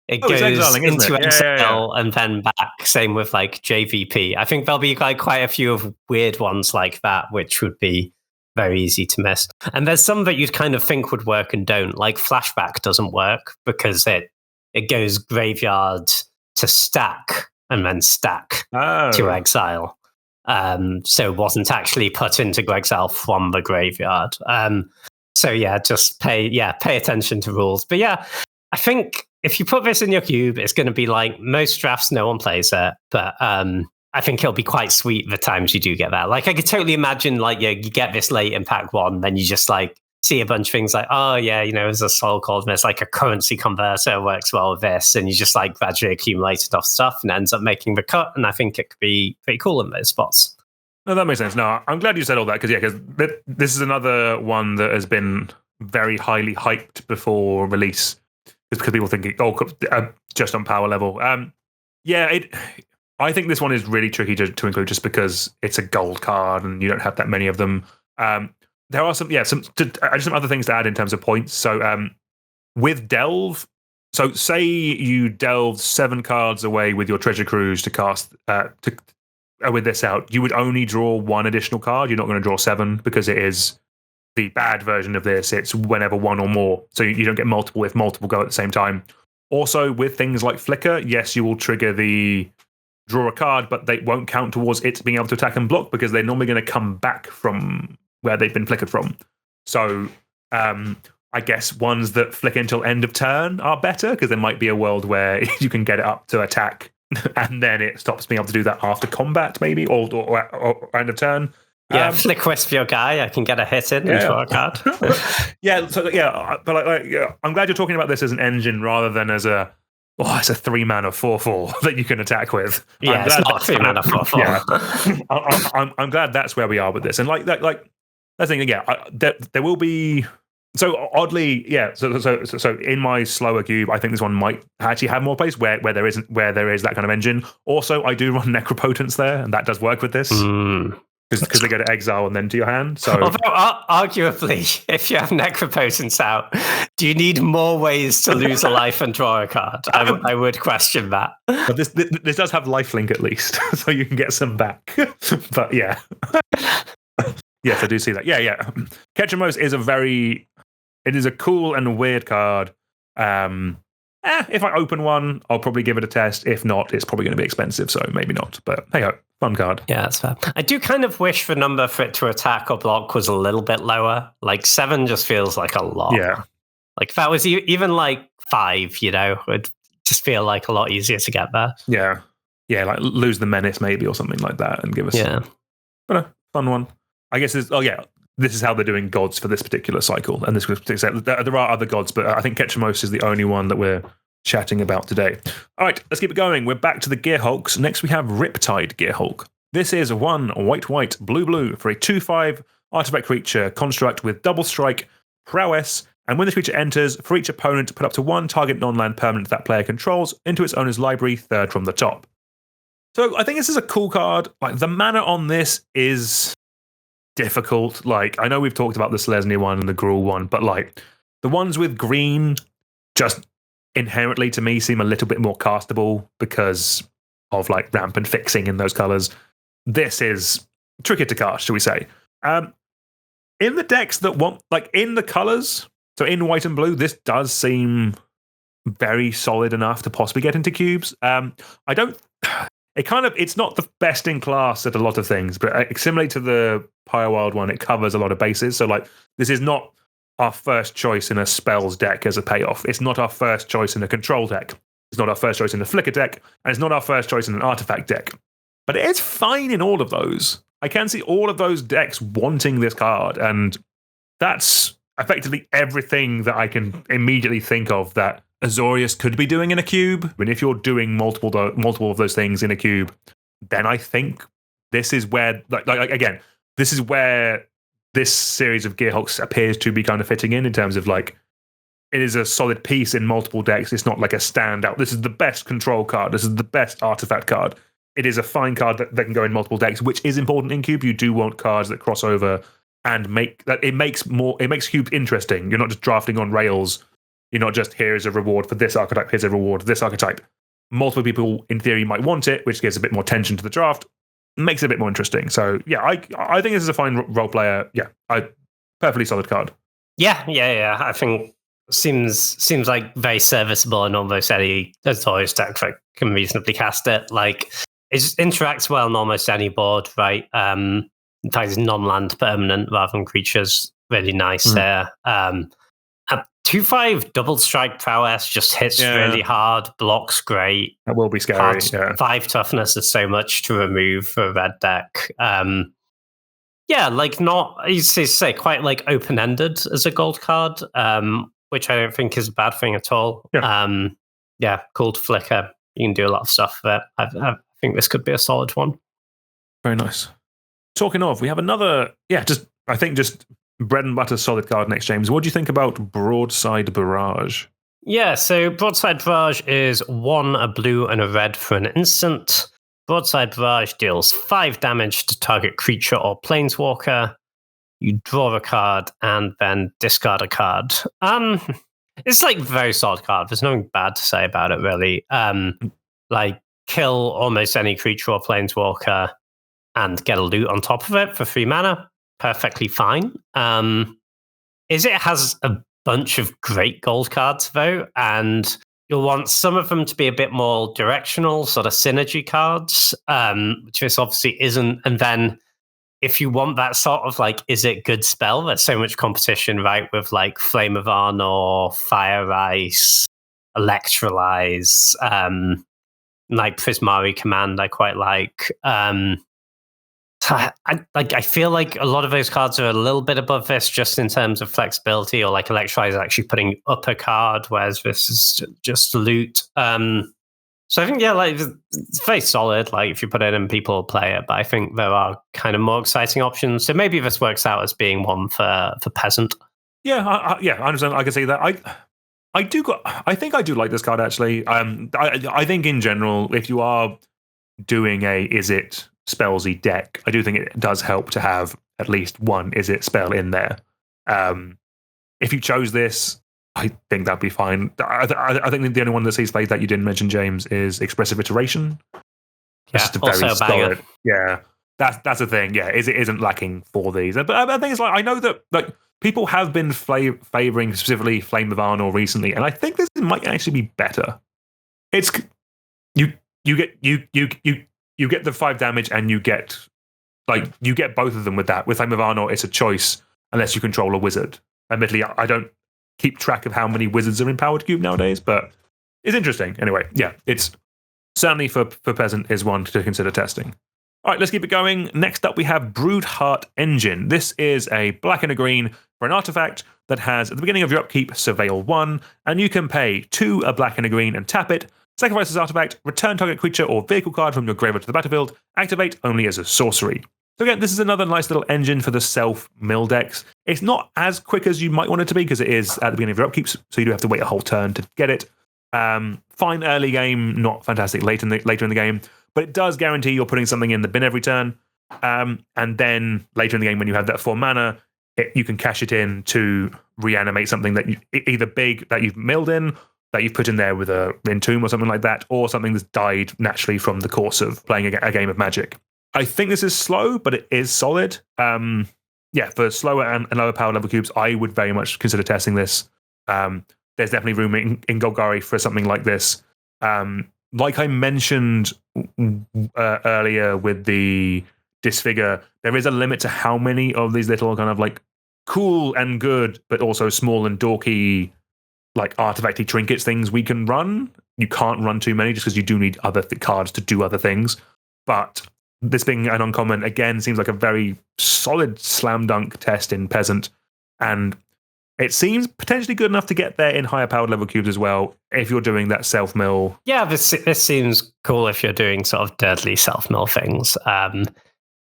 it goes into exile and then back. Same with like JVP. I think there'll be like quite a few of weird ones like that, which would be very easy to miss. And there's some that you'd kind of think would work and don't. Like Flashback doesn't work because it goes graveyard to stack and then stack to exile. So it wasn't actually put into exile from the graveyard. So yeah, just pay attention to rules. But yeah, I think if you put this in your cube, it's going to be like most drafts, no one plays it. But I think it'll be quite sweet the times you do get that. Like I could totally imagine like you get this late in pack 1, then you just like see a bunch of things like, oh yeah, there's a Soul Cauldron, there's like a currency converter works well with this, and you just like gradually accumulate enough stuff and ends up making the cut. And I think it could be pretty cool in those spots. No, that makes sense. No, I'm glad you said all that because this is another one that has been very highly hyped before release because people think just on power level. I think this one is really tricky to include just because it's a gold card and you don't have that many of them. There are some other things to add in terms of points. So with Delve, so say you delve 7 cards away with your Treasure Cruise to cast with this out, you would only draw one additional card. You're not going to draw 7 because it is the bad version of this. It's whenever one or more. So you don't get multiple if multiple go at the same time. Also, with things like Flicker, yes, you will trigger the draw a card, but they won't count towards it being able to attack and block because they're normally going to come back from where they've been flickered from. So I guess ones that flicker until end of turn are better because there might be a world where you can get it up to attack and then it stops being able to do that after combat, maybe, or end of turn. Yeah, flick wisp your guy. I can get a hit in and draw a card. But I'm glad you're talking about this as an engine rather than as it's a 3-mana 4/4 that you can attack with. Yeah, it's not 3-mana 4/4. Yeah, I'm glad that's where we are with this. And that's the thing. Yeah, there will be. So oddly, yeah. So in my slower cube, I think this one might actually have more place where there is that kind of engine. Also, I do run Necropotence there, and that does work with this because they go to exile and then to your hand. So, although arguably, if you have Necropotence out, do you need more ways to lose a life and draw a card? I would question that. But this does have lifelink at least, so you can get some back. But yeah. Yes, I do see that. Yeah. Ketchamos is it is a cool and weird card. If I open one, I'll probably give it a test. If not, it's probably going to be expensive, so maybe not. But hey ho, fun card. Yeah, that's fair. I do kind of wish the number for it to attack or block was a little bit lower. Like 7 just feels like a lot. Yeah. Like if that was even like 5, it would just feel like a lot easier to get there. Yeah. Yeah, like lose the menace maybe or something like that and give us but a fun one. I guess this is how they're doing gods for this particular cycle. And this was particular. There are other gods, but I think Ketchamos is the only one that we're chatting about today. All right, let's keep it going. We're back to the Gear Hulks. Next, we have Riptide Gear Hulk. This is 1 white, blue for a 2/5 artifact creature construct with double strike, prowess, and when this creature enters, for each opponent, put up to 1 target non-land permanent that player controls into its owner's library, 3rd from the top. So I think this is a cool card. Like the mana on this is difficult. Like I know we've talked about the Selesnya one and the Gruul one, but like the ones with green just inherently to me seem a little bit more castable because of like ramp and fixing in those colors. This is tricky to cast, shall we say. In the decks that want, like in the colors, so in white and blue, this does seem very solid enough to possibly get into cubes. It's not the best in class at a lot of things, but similarly to the Pyrewild one, it covers a lot of bases. So, like, this is not our first choice in a spells deck as a payoff. It's not our first choice in a control deck. It's not our first choice in a flicker deck, and it's not our first choice in an artifact deck. But it is fine in all of those. I can see all of those decks wanting this card, and that's effectively everything that I can immediately think of that Azorius could be doing in a cube. And if you're doing multiple of those things in a cube, then I think this is where, again, this is where this series of Gear Hulks appears to be kind of fitting in terms of like, it is a solid piece in multiple decks. It's not like a standout. This is the best control card. This is the best artifact card. It is a fine card that can go in multiple decks, which is important in cube. You do want cards that cross over and it makes cube interesting. You're not just drafting on rails. You're not just, here's a reward for this archetype, here's a reward for this archetype. Multiple people, in theory, might want it, which gives a bit more tension to the draft, makes it a bit more interesting. So, yeah, I think this is a fine role player. Yeah, perfectly solid card. Yeah. I think seems like very serviceable in almost any Azorius deck that can reasonably cast it. Like, it just interacts well on almost any board, right? It's non-land permanent rather than creatures. Really nice there. 2/5 double strike prowess just hits really hard, blocks great. That will be scary. 5 toughness is so much to remove for a red deck. You say quite like open-ended as a gold card, which I don't think is a bad thing at all. Cool to flicker. You can do a lot of stuff with it. I think this could be a solid one. Very nice. Talking of, we have another, just bread and butter solid card next, James. What do you think about Broadside Barrage? Yeah, so Broadside Barrage is 1 a blue and a red for an instant. Broadside Barrage deals 5 damage to target creature or planeswalker. You draw a card and then discard a card. It's like a very solid card. There's nothing bad to say about it, really. Like, kill almost any creature or planeswalker. and get a loot on top of it for 3 mana. Perfectly fine. It has a bunch of great gold cards, though, and you'll want some of them to be a bit more directional, sort of synergy cards, which this obviously isn't. And then if you want that sort of like, is it good spell? There's so much competition, right? With like Flame of Arnor, Fire Ice, Electrolyze, like Prismari Command, I quite like. I feel like a lot of those cards are a little bit above this just in terms of flexibility, or like Electrolyze is actually putting up a card, whereas this is just loot. So I think, yeah, like it's very solid. Like if you put it in, people will play it. But I think there are kind of more exciting options. So maybe this works out as being one for Peasant. Yeah, I understand. I can see that. I think I do like this card actually. I think in general, if you are doing a is it spellsy deck, I do think it does help to have at least one is it spell in there. If you chose this, I think that'd be fine. I think the only one that sees played that you didn't mention, James, is Expressive Iteration. Yeah, also a banger. Yeah, that's the thing. Yeah, it isn't lacking for these. But I think it's like I know that like people have been favoring specifically Flame of Arnor recently, and I think this might actually be better. It's you get the 5 damage, and you get both of them with that. With Flame of Arnor, it's a choice unless you control a wizard. Admittedly, I don't keep track of how many wizards are in Powered Cube nowadays, but it's interesting. Anyway, yeah, it's certainly for Peasant is one to consider testing. All right, let's keep it going. Next up, we have Broodheart Engine. This is a black and a green for an artifact that has, at the beginning of your upkeep, Surveil 1, and you can pay 2 a black and a green and tap it. Sacrifice this artifact, return target creature or vehicle card from your graveyard to the battlefield, activate only as a sorcery. So again, this is another nice little engine for the self-mill decks. It's not as quick as you might want it to be because it is at the beginning of your upkeep, so you do have to wait a whole turn to get it. Fine early game, not fantastic later in the game, but it does guarantee you're putting something in the bin every turn. And then later in the game, when you have that 4 mana, you can cash it in to reanimate something that either big that you've milled in, that you've put in there with a Entomb or something like that, or something that's died naturally from the course of playing a game of Magic. I think this is slow, but it is solid. For slower and lower power level cubes, I would very much consider testing this. There's definitely room in Golgari for something like this. Like I mentioned earlier with the Disfigure, there is a limit to how many of these little kind of like cool and good, but also small and dorky, like artifacty trinkets things we can run. You can't run too many just because you do need other cards to do other things. But this being an uncommon, again, seems like a very solid slam dunk test in Peasant. And it seems potentially good enough to get there in higher powered level cubes as well, if you're doing that self-mill. Yeah, this seems cool if you're doing sort of dirtly self-mill things.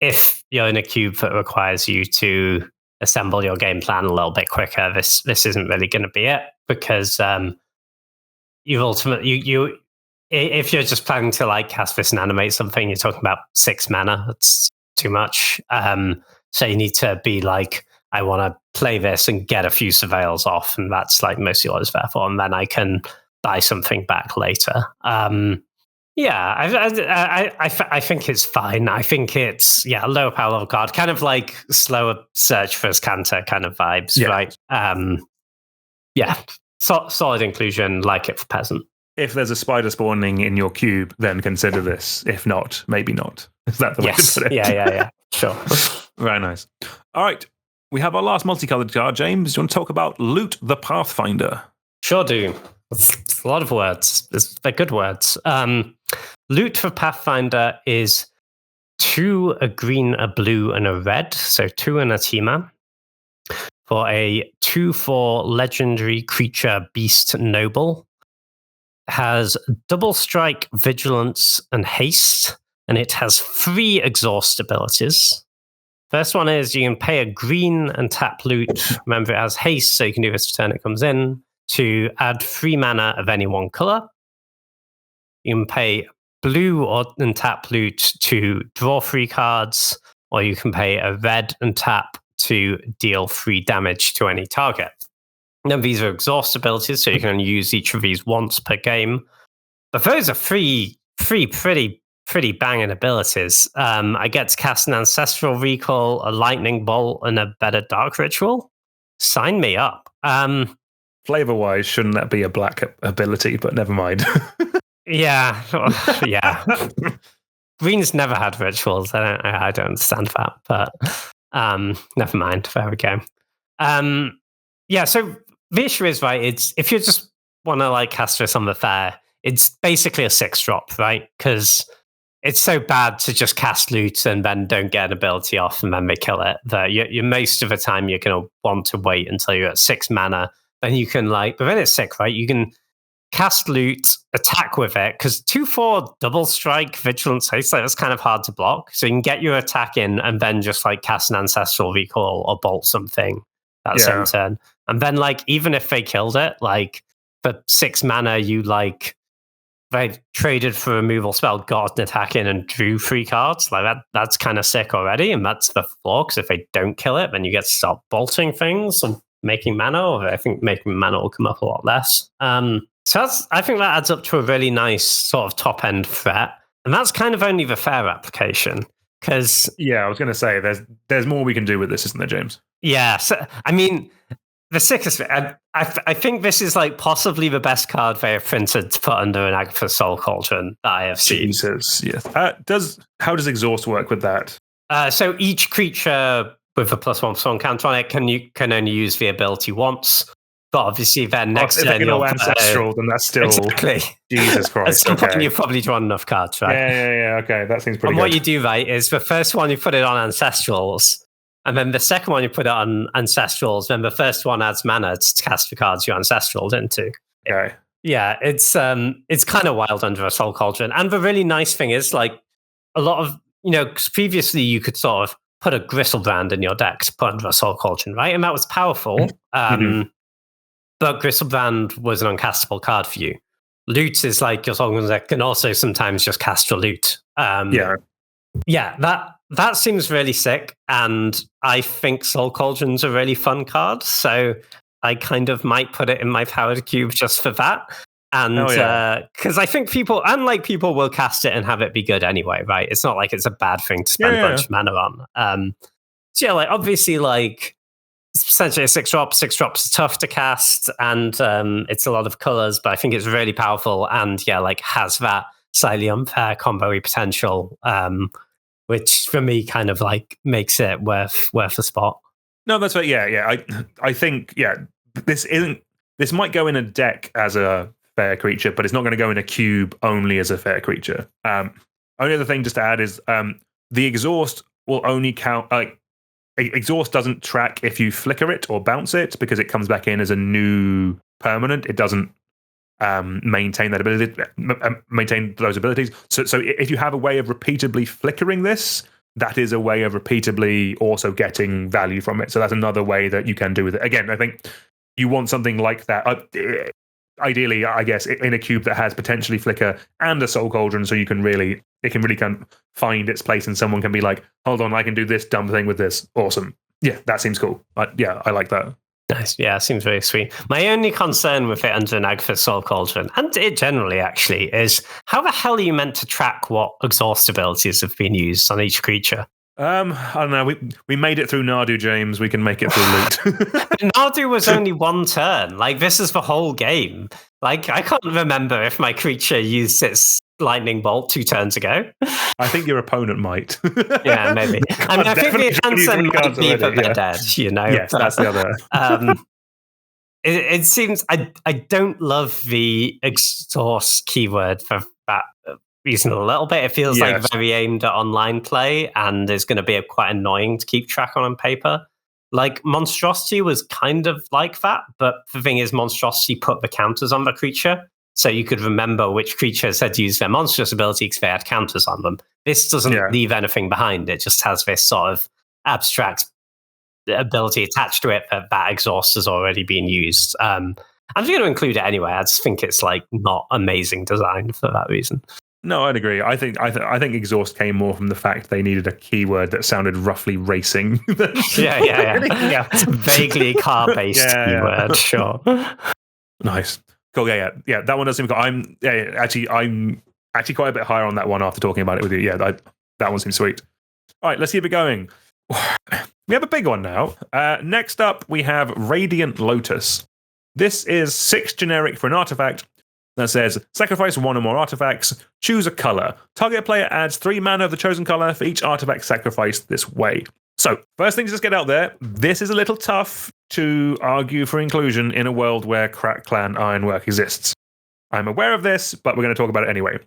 If you're in a cube that requires you to assemble your game plan a little bit quicker, this isn't really going to be it, because you ultimately if you're just planning to like cast this and animate something, you're talking about 6 mana. That's too much. So you need to be like, I want to play this and get a few surveils off, and that's like mostly what it's there for, and then I can buy something back later. I think it's fine. I think it's a lower power level card, kind of like slower search for Scanter kind of vibes, right? Solid inclusion, like it for Peasant. If there's a spider spawning in your cube, then consider this. If not, maybe not. Is that the way to put it? Yeah. Sure. Very nice. All right. We have our last multicolored card, James. Do you want to talk about Loot the Pathfinder? Sure do. It's a lot of words. They're good words. Loot for Pathfinder is 2, a green, a blue, and a red. So 2 and a Tima. For a 2/4 legendary creature beast noble. Has double strike, vigilance, and haste. And it has 3 exhaust abilities. First one is you can pay a green and tap Loot. Remember, it has haste, so you can do this turn it comes in, to add 3 mana of any one color. You can pay blue and tap Loot to draw 3 cards, or you can pay a red and tap to deal 3 damage to any target. Now, these are exhaust abilities, so you can only use each of these once per game. But those are three pretty pretty banging abilities. I get to cast an Ancestral Recall, a Lightning Bolt, and a Better Dark Ritual. Sign me up. Flavor-wise, shouldn't that be a black ability? But never mind. Yeah. Green's never had rituals. I don't understand that, but never mind. There we go. So the issue is, right, it's if you just want to like cast this on the fair, it's basically a 6-drop, right? Because it's so bad to just cast loot and then don't get an ability off and then they kill it that you most of the time you're going to want to wait until you're at 6 mana. Then you can but then it's sick, right? You can cast loot, attack with it, because 2/4 double strike vigilance haste, that's kind of hard to block. So you can get your attack in and then just like cast an Ancestral Recall or bolt something that same turn. And then even if they killed it, for 6 mana, you they traded for removal spell, got an attack in and drew 3 cards. That's kind of sick already, and that's the flaw, because if they don't kill it, then you get to start bolting things and making mana, or I think making mana will come up a lot less. So I think that adds up to a really nice sort of top-end threat, and that's kind of only the fair application. Because I was going to say there's more we can do with this, isn't there, James? Yeah, so I mean, the sickest bit, I think this is possibly the best card they have printed to put under an Agatha Soul Cauldron that I have seen. Jesus, yes. How does Exhaust work with that? So each creature with a +1/+1 counter on it can only use the ability once. But obviously, then next turn you're Ancestral, then that's still exactly. Jesus Christ. At some point, you've probably drawn enough cards, right? Yeah. Okay, that seems pretty. And good. what you do, right, is the first one you put it on Ancestrals, and then the second one you put it on Ancestrals. Then the first one adds mana to cast the cards you Ancestraled into. Okay. Yeah, it's kind of wild under a Soul Cauldron. And the really nice thing is, a lot of 'cause previously you could sort of put a Gristlebrand in your deck to put under a Soul Cauldron, right? And that was powerful. But Gristlebrand was an uncastable card for you. Loot is your Soul Cauldron deck can also sometimes just cast your loot. That seems really sick, and I think Soul Cauldron's a really fun card, so I kind of might put it in my powered cube just for that. And because I think people will cast it and have it be good anyway, right? It's not like it's a bad thing to spend a bunch of mana on. Obviously, it's essentially a 6-drop. 6-drops are tough to cast, and it's a lot of colors, but I think it's really powerful, and has that slightly unfair combo potential, which for me kind of makes it worth a spot. No, that's right. Yeah. I think this might go in a deck as a fair creature, but it's not going to go in a cube only as a fair creature. Only other thing just to add is the Exhaust will only count. Exhaust doesn't track if you flicker it or bounce it, because it comes back in as a new permanent. It doesn't maintain that ability, maintain those abilities. So if you have a way of repeatedly flickering this, that is a way of repeatedly also getting value from it. So that's another way that you can do with it. Again, I think you want something like that. Ideally, I guess, in a cube that has potentially flicker and a Soul Cauldron, so it can really kind of find its place, and someone can be like, hold on, I can do this dumb thing with this. Awesome. Yeah, that seems cool. I like that. Nice. Yeah, seems very sweet. My only concern with it under an Agatha Soul Cauldron, and it generally actually, is how the hell are you meant to track what exhaust abilities have been used on each creature? I don't know. We made it through Nardu, James. We can make it through Loot. Nardu was only one turn. This is the whole game. I can't remember if my creature used its lightning bolt 2 turns ago. I think your opponent might. Yeah, maybe. I mean, I think the answer might be that they're dead. Yes, that's the other. It seems I don't love the exhaust keyword for that reason a little bit. It feels very aimed at online play, and is going to be quite annoying to keep track on paper. Monstrosity was kind of like that, but the thing is, Monstrosity put the counters on the creature, so you could remember which creatures had used their monstrous ability because they had counters on them. This doesn't leave anything behind. It just has this sort of abstract ability attached to it that exhaust has already been used. I'm going to include it anyway. I just think it's not amazing design for that reason. No, I'd agree. I think exhaust came more from the fact they needed a keyword that sounded roughly racing. Yeah. Vaguely car-based keyword, sure. Nice. Cool. Yeah. That one does seem cool. I'm actually quite a bit higher on that one after talking about it with you. Yeah, that one seems sweet. All right, let's keep it going. We have a big one now. Next up, we have Radiant Lotus. This is 6 generic for an artifact that says, sacrifice 1 or more artifacts, choose a color. Target player adds 3 mana of the chosen color for each artifact sacrificed this way. So, first thing to just get out there, this is a little tough to argue for inclusion in a world where Crack Clan Ironwork exists. I'm aware of this, but we're going to talk about it anyway,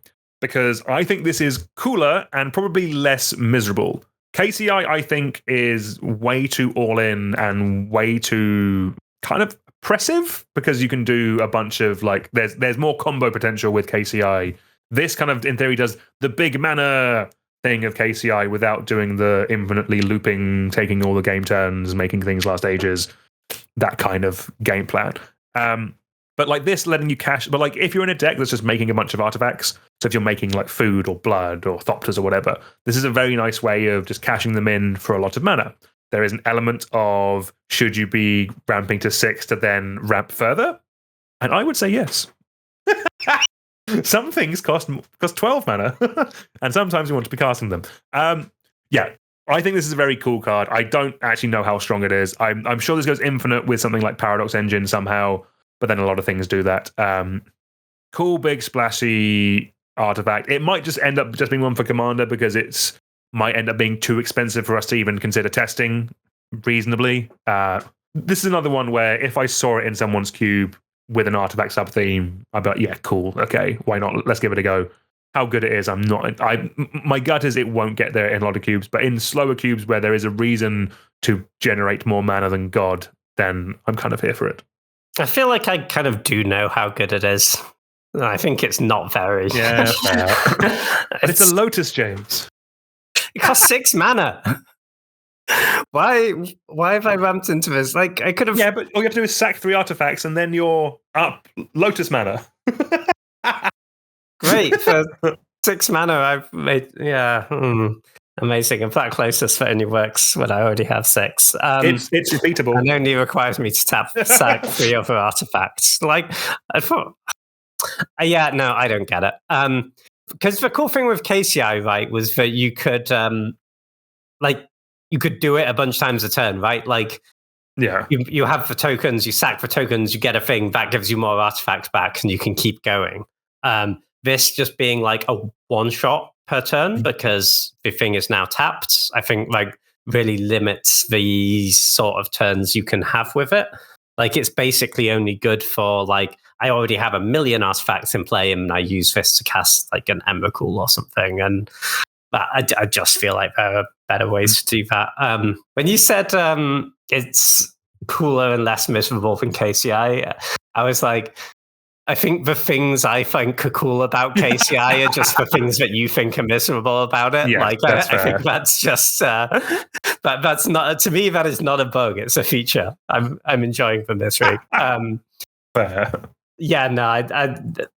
because I think this is cooler and probably less miserable. KCI, I think, is way too all-in and way too kind of oppressive, because you can do a bunch of, like, there's more combo potential with KCI. This kind of, in theory, does the big mana thing of KCI without doing the infinitely looping, taking all the game turns, making things last ages, that kind of game plan. But like this, letting you cash, but like if you're in a deck that's just making a bunch of artifacts, so if you're making like food or blood or Thopters or whatever, this is a very nice way of just cashing them in for a lot of mana. There is an element of, should you be ramping to 6 to then ramp further? And I would say yes. Some things cost 12 mana, and sometimes you want to be casting them. Yeah, I think this is a very cool card. I don't actually know how strong it is. I'm sure this goes infinite with something like Paradox Engine somehow, but then a lot of things do that. Cool, big, splashy artifact. It might just end up just being one for Commander because it's might end up being too expensive for us to even consider testing reasonably. This is another one where if I saw it in someone's cube with an artifact sub-theme, I'd be like, yeah, cool, okay, why not? Let's give it a go. How good it is, I'm not... My gut is it won't get there in a lot of cubes, but in slower cubes where there is a reason to generate more mana than God, then I'm kind of here for it. I feel like I kind of do know how good it is. I think it's not very. Yeah, fair. But it's a Lotus, James. It costs 6 mana. Why have I ramped into this? Like, I could have... Yeah, but all you have to do is sack 3 artifacts and then you're up Lotus mana. Great. For 6 mana, I've made... Yeah. Amazing. And that closest only works when I already have 6. It's repeatable. And only requires me to sack 3 other artifacts. Like, I thought... Yeah, no, I don't get it. Because the cool thing with KCI, right, was that you could... you could do it a bunch of times a turn, right? Like, yeah, you have the tokens, you sack the tokens, you get a thing, that gives you more artifacts back, and you can keep going. This just being like a one-shot per turn, because the thing is now tapped, I think like really limits the sort of turns you can have with it. Like, it's basically only good for, like, I already have a million artifacts in play, and I use this to cast like an Emrakul or something, and I just feel like there are better ways to do that. When you said it's cooler and less miserable than KCI, I was like, I think the things I think are cool about KCI are just the things that you think are miserable about it. Yeah, like, I think that's just that's not, to me, that is not a bug. It's a feature. I'm enjoying the misery. Fair. Yeah, no,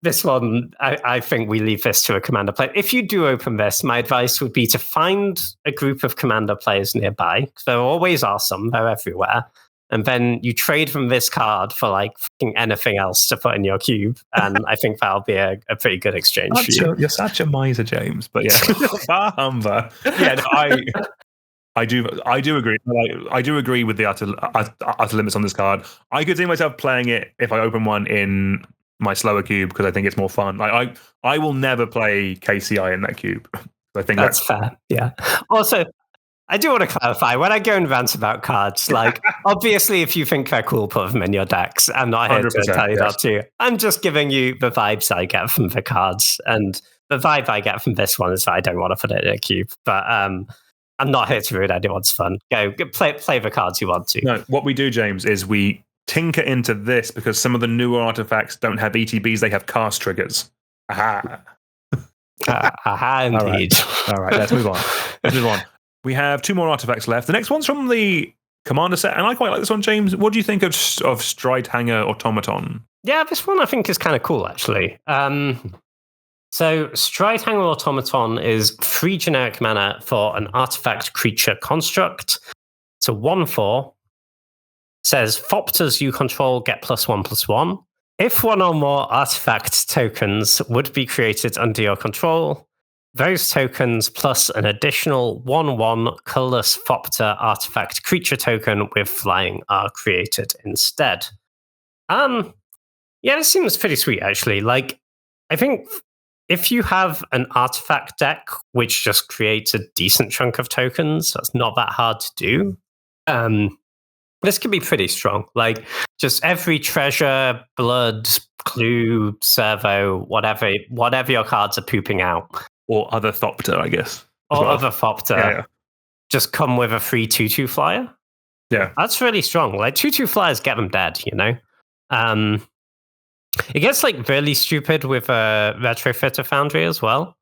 this one, I think we leave this to a Commander player. If you do open this, my advice would be to find a group of Commander players nearby, because there always are some, they're everywhere. And then you trade from this card for like anything else to put in your cube. And I think that'll be a pretty good exchange for you. You're such a miser, James. But yeah, bah humbug. Yeah, no, I do agree. I do agree with the utter limits on this card. I could see myself playing it if I open one in my slower cube because I think it's more fun. I will never play KCI in that cube. I think that's fair. Yeah. Also, I do want to clarify, when I go and rant about cards, like, obviously, if you think they're cool, put them in your decks. I'm not here to tell you that to you. I'm just giving you the vibes I get from the cards. And the vibe I get from this one is that I don't want to put it in a cube. But I'm not here to ruin anyone's fun. Go play the cards you want to. No, what we do, James, is we tinker into this because some of the newer artifacts don't have ETBs, they have cast triggers. Aha. Aha, indeed. All right, let's move on. We have 2 more artifacts left. The next one's from the Commander set, and I quite like this one, James. What do you think of Stride Hanger Automaton? Yeah, this one I think is kind of cool, actually. So Stride Hanger Automaton is 3 generic mana for an artifact creature construct. So 1/4 says Thopters you control get +1/+1. If one or more artifact tokens would be created under your control, those tokens plus an additional 1/1 colorless Thopter artifact creature token with flying are created instead. Yeah, this seems pretty sweet, actually. Like, I think if you have an artifact deck which just creates a decent chunk of tokens, that's not that hard to do. This could be pretty strong. Like, just every treasure, blood, clue, servo, whatever your cards are pooping out. Or other Thopter, I guess. Or other Thopter. Just come with a free 2/2 flyer. Yeah. That's really strong. Like, 2/2 flyers get them dead, you know? It gets like really stupid with a Retrofitter Foundry as well.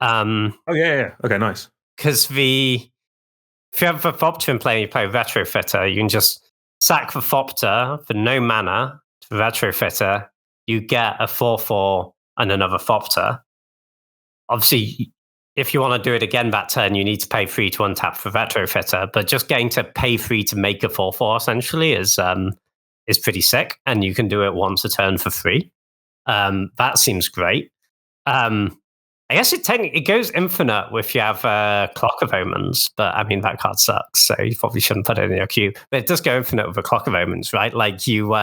Okay, nice. Because if you have a Thopter in play and you play Retrofitter, you can just sack the Thopter for no mana to Retrofitter. You get a 4/4 and another Thopter. Obviously, if you want to do it again that turn, you need to pay 3 to untap for Retrofitter. But just getting to pay 3 to make a 4/4 essentially is pretty sick, and you can do it once a turn for free. That seems great. I guess it goes infinite if you have Clock of Omens, but I mean, that card sucks, so you probably shouldn't put it in your queue. But it does go infinite with a Clock of Omens, right? Like, you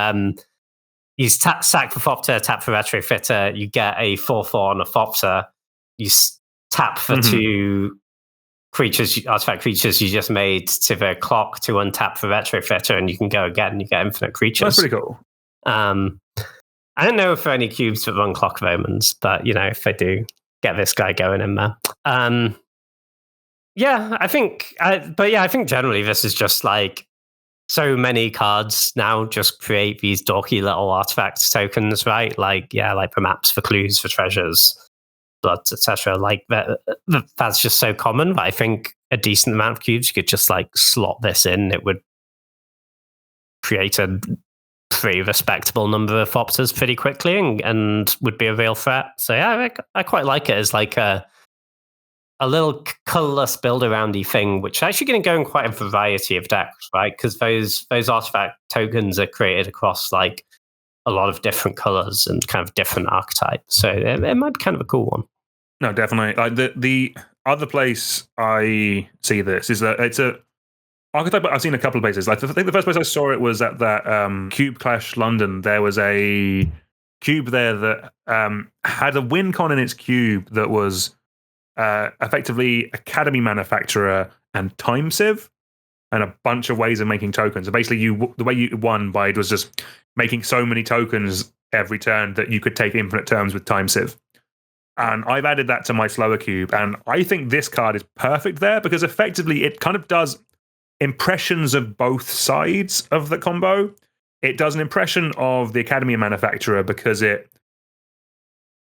sack for Thopter, tap for Retrofitter, you get a 4/4 on a Thopter, you tap for 2 creatures, artifact creatures you just made to the clock to untap for Retrofitter, and you can go again and you get infinite creatures. That's pretty cool. I don't know if there are any cubes that run Clock of Omens, but if they do, get this guy going in there. I think generally this is just like so many cards now just create these dorky little artifact tokens, right? Like the maps for clues, for treasures, bloods, etc. Like that's just so common. But I think a decent amount of cubes you could just like slot this in. It would create a pretty respectable number of Thopters pretty quickly and would be a real threat. So I quite like it as like a little colorless build aroundy thing, which is actually going to go in quite a variety of decks, right? Because those artifact tokens are created across like a lot of different colors and kind of different archetypes. So it might be kind of a cool one. No, definitely. Like the other place I see this is that it's a archetype I've seen a couple of places. Like, I think the first place I saw it was at that Cube Clash London. There was a cube there that had a win con in its cube that was effectively Academy Manufacturer and Time Sieve, and a bunch of ways of making tokens. So basically, the way you won by it was just making so many tokens every turn that you could take infinite turns with Time Sieve. And I've added that to my slower cube, and I think this card is perfect there because effectively it kind of does impressions of both sides of the combo. It does an impression of the Academy Manufacturer because it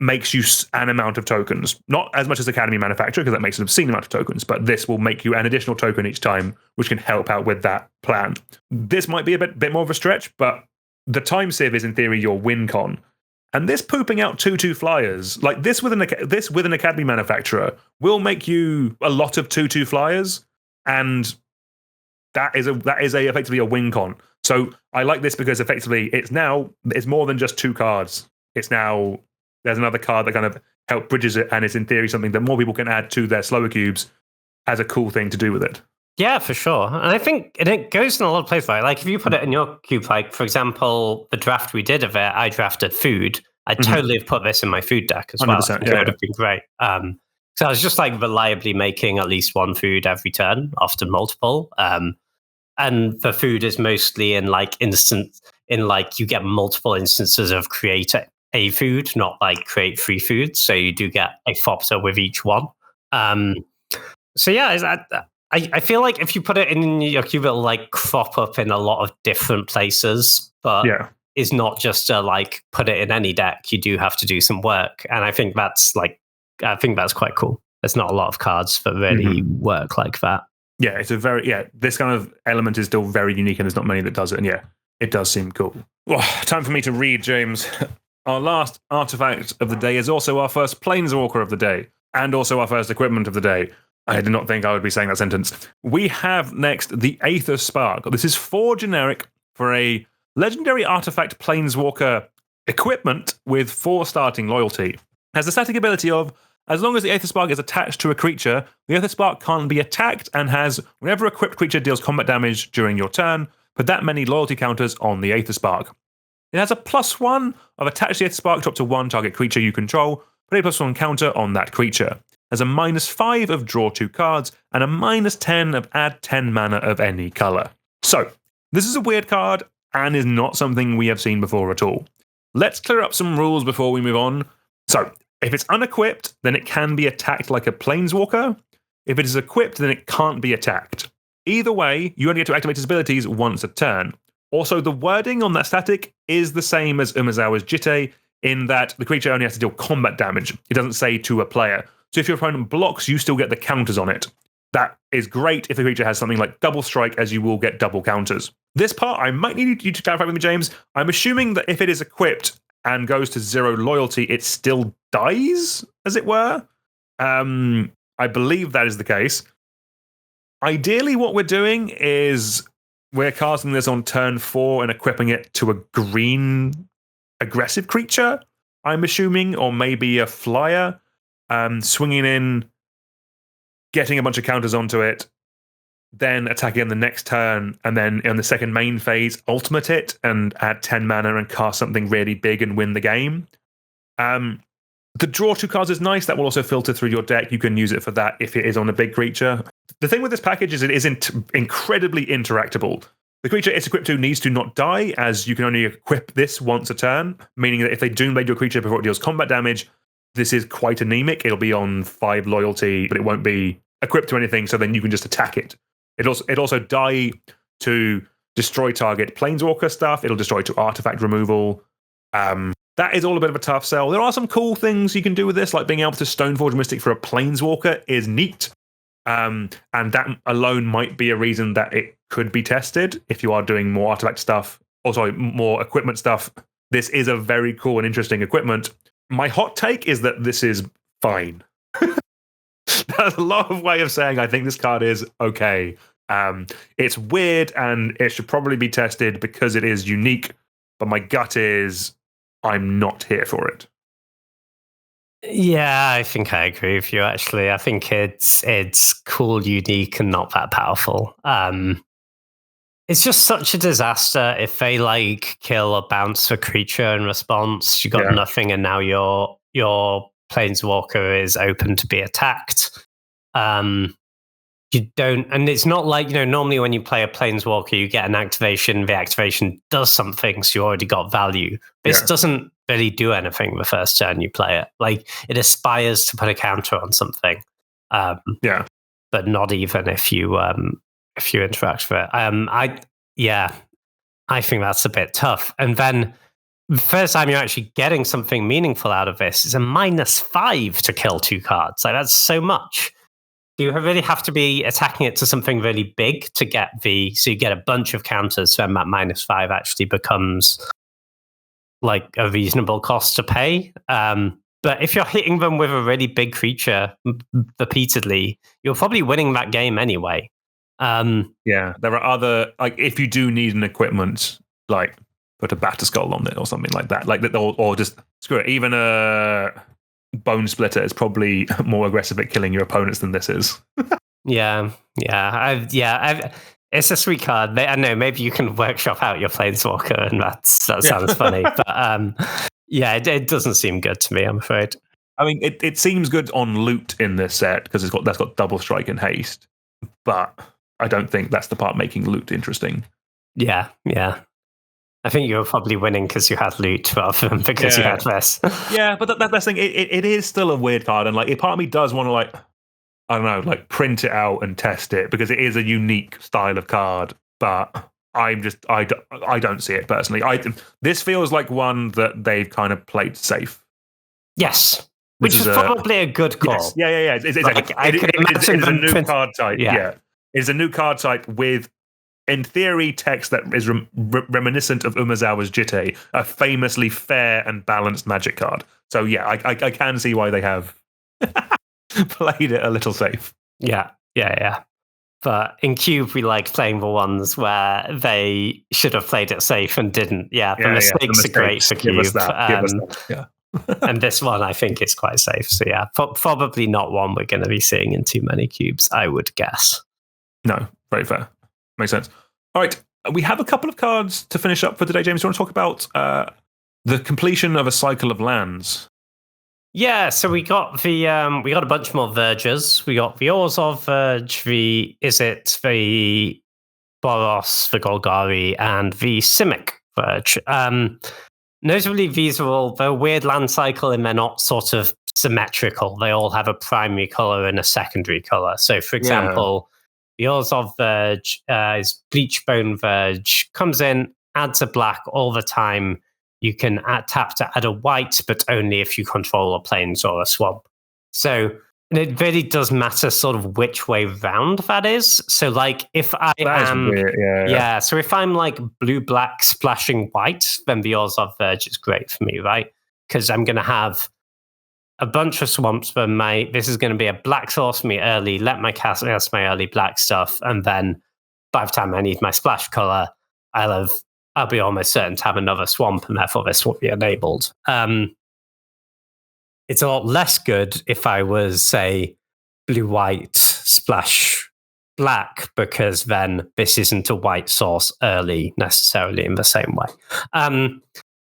makes you an amount of tokens. Not as much as Academy Manufacturer because that makes an obscene amount of tokens, but this will make you an additional token each time, which can help out with that plan. This might be a bit more of a stretch, but the Time Sieve is in theory your win con. And this pooping out 2/2 flyers, like this with an Academy Manufacturer, will make you a lot of 2/2 flyers, and that is effectively a win con. So I like this because effectively it's more than just 2 cards. It's now there's another card that kind of help bridges it, and it's in theory something that more people can add to their slower cubes as a cool thing to do with it. Yeah, for sure. And I think it goes in a lot of places, right? Like if you put it in your cube, like for example, the draft we did of it, I drafted food. I'd totally have put this in my food deck as well. I think it would have been great. So I was just like reliably making at least 1 food every turn, often multiple. And the food is mostly in like you get multiple instances of create a food, not like create 3 foods. So you do get a Thopter with each one. So yeah, I feel like if you put it in your cube, it'll like crop up in a lot of different places, but is not just to like put it in any deck. You do have to do some work, and I think that's quite cool. There's not a lot of cards that really work like that. Yeah, it's this kind of element is still very unique, and there's not many that does it. And yeah, it does seem cool. Well, time for me to read, James. Our last artifact of the day is also our first Planeswalker of the day, and also our first equipment of the day. I did not think I would be saying that sentence. We have next the Aether Spark. This is 4 generic for a legendary artifact Planeswalker equipment with 4 starting loyalty. Has the static ability of, as long as the Aether Spark is attached to a creature, the Aether Spark can't be attacked, and has, whenever a equipped creature deals combat damage during your turn, put that many loyalty counters on the Aether Spark. It has a +1 of attach the Aether Spark to up to 1 target creature you control, put a +1 counter on that creature. Has a -5 of draw 2 cards, and a -10 of add 10 mana of any colour. So, this is a weird card, and is not something we have seen before at all. Let's clear up some rules before we move on. So, if it's unequipped, then it can be attacked like a Planeswalker. If it is equipped, then it can't be attacked. Either way, you only get to activate its abilities once a turn. Also, the wording on that static is the same as Umezawa's Jitte, in that the creature only has to deal combat damage. It doesn't say to a player. So if your opponent blocks, you still get the counters on it. That is great if the creature has something like double strike, as you will get double counters. This part, I might need you to clarify with me, James. I'm assuming that if it is equipped and goes to 0 loyalty, it still dies, as it were. I believe that is the case. Ideally, what we're doing is we're casting this on turn 4 and equipping it to a green aggressive creature, I'm assuming, or maybe a flyer, swinging in, getting a bunch of counters onto it, then attacking on the next turn, and then in the second main phase, ultimate it and add 10 mana and cast something really big and win the game. The draw 2 cards is nice. That will also filter through your deck. You can use it for that if it is on a big creature. The thing with this package is it isn't incredibly interactable. The creature it's equipped to needs to not die, as you can only equip this once a turn, meaning that if they Doomblade your creature before it deals combat damage, this is quite anemic. It'll be on 5 loyalty, but it won't be equipped to anything, so then you can just attack it. It also die to destroy target Planeswalker stuff. It'll destroy to artifact removal. That is all a bit of a tough sell. There are some cool things you can do with this, like being able to Stoneforge Mystic for a Planeswalker is neat. And that alone might be a reason that it could be tested if you are doing more artifact stuff, or sorry, more equipment stuff. This is a very cool and interesting equipment. My hot take is that this is fine. That's a lot of way of saying I think this card is okay. It's weird and it should probably be tested because it is unique, but my gut is I'm not here for it. Yeah, I think I agree with you, actually. I think it's cool, unique, and not that powerful. It's just such a disaster if they kill or bounce a creature in response. You got nothing, and now your Planeswalker is open to be attacked. You don't, and it's not like, normally when you play a Planeswalker, you get an activation, the activation does something, so you already got value. This doesn't really do anything the first turn you play it. It aspires to put a counter on something. But not even if you interact with it. I think that's a bit tough. And then the first time you're actually getting something meaningful out of this is a -5 to kill 2 cards. That's so much. You really have to be attacking it to something really big to get so you get a bunch of counters, so that -5 actually becomes a reasonable cost to pay. But if you're hitting them with a really big creature repeatedly, you're probably winning that game anyway. There are other, if you do need an equipment, put a Batterskull on it or something like that, or just screw it. Even a Bone Splitter is probably more aggressive at killing your opponents than this is. It's a sweet card. I know, maybe you can workshop out your Planeswalker, and that sounds funny. But it doesn't seem good to me, I'm afraid. I mean, it seems good on loot in this set because that's got double strike and haste, but I don't think that's the part making loot interesting. Yeah. I think you're probably winning because you had loot rather than because you had less. But that's the thing. It is still a weird card, and part of me does want to print it out and test it because it is a unique style of card. But I don't see it personally. This feels like one that they've kind of played safe. Yes, which is probably a good call. Yes. It's exactly. It's a new card type. It's a new card type with, in theory, text that is reminiscent of Umezawa's Jitte, a famously fair and balanced Magic card. So I can see why they have played it a little safe. Yeah. But in Cube, we like playing the ones where they should have played it safe and didn't. Yeah, the mistakes are great for Cube. Give us that. Yeah. And this one, I think, is quite safe. So yeah, probably not one we're going to be seeing in too many cubes, I would guess. No, very fair. Makes sense. All right, we have a couple of cards to finish up for today, James. Do you want to talk about the completion of a cycle of lands? Yeah, so we got a bunch more verges. We got the Orzhov Verge, the Boros, the Golgari, and the Simic Verge. Notably, these are all a weird land cycle, and they're not sort of symmetrical. They all have a primary color and a secondary color. So, for example, the Orzhov Verge is Bleachbone Verge, comes in, adds a black all the time. You can tap to add a white, but only if you control a plains or a swamp. So it really does matter sort of which way round that is. So like if I am... Yeah, so if I'm like blue-black splashing white, then the Orzhov Verge is great for me, right? Because I'm going to have a bunch of swamps, but this is going to be a black source for me early, let my cast my early black stuff, and then by the time I need my splash color, I'll be almost certain to have another swamp, and therefore this will be enabled. It's a lot less good if I was, say, blue-white splash black, because then this isn't a white source early necessarily in the same way.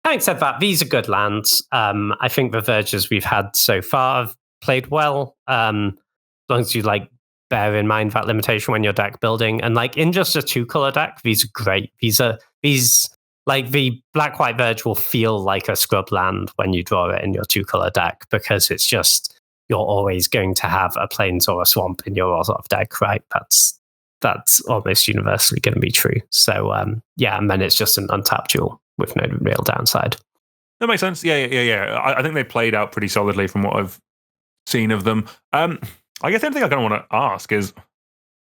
Having said that, these are good lands. I think the verges we've had so far have played well, as long as you like bear in mind that limitation when you're deck building. And like in just a 2-color deck, these are great. These like the black-white verge will feel like a scrub land when you draw it in your 2-color deck, because it's just you're always going to have a plains or a swamp in your Orzhov deck, right? That's almost universally going to be true. So yeah, and then it's just an untapped jewel with no real downside. That makes sense. Yeah. I think they played out pretty solidly from what I've seen of them. I guess the only thing I kind of want to ask is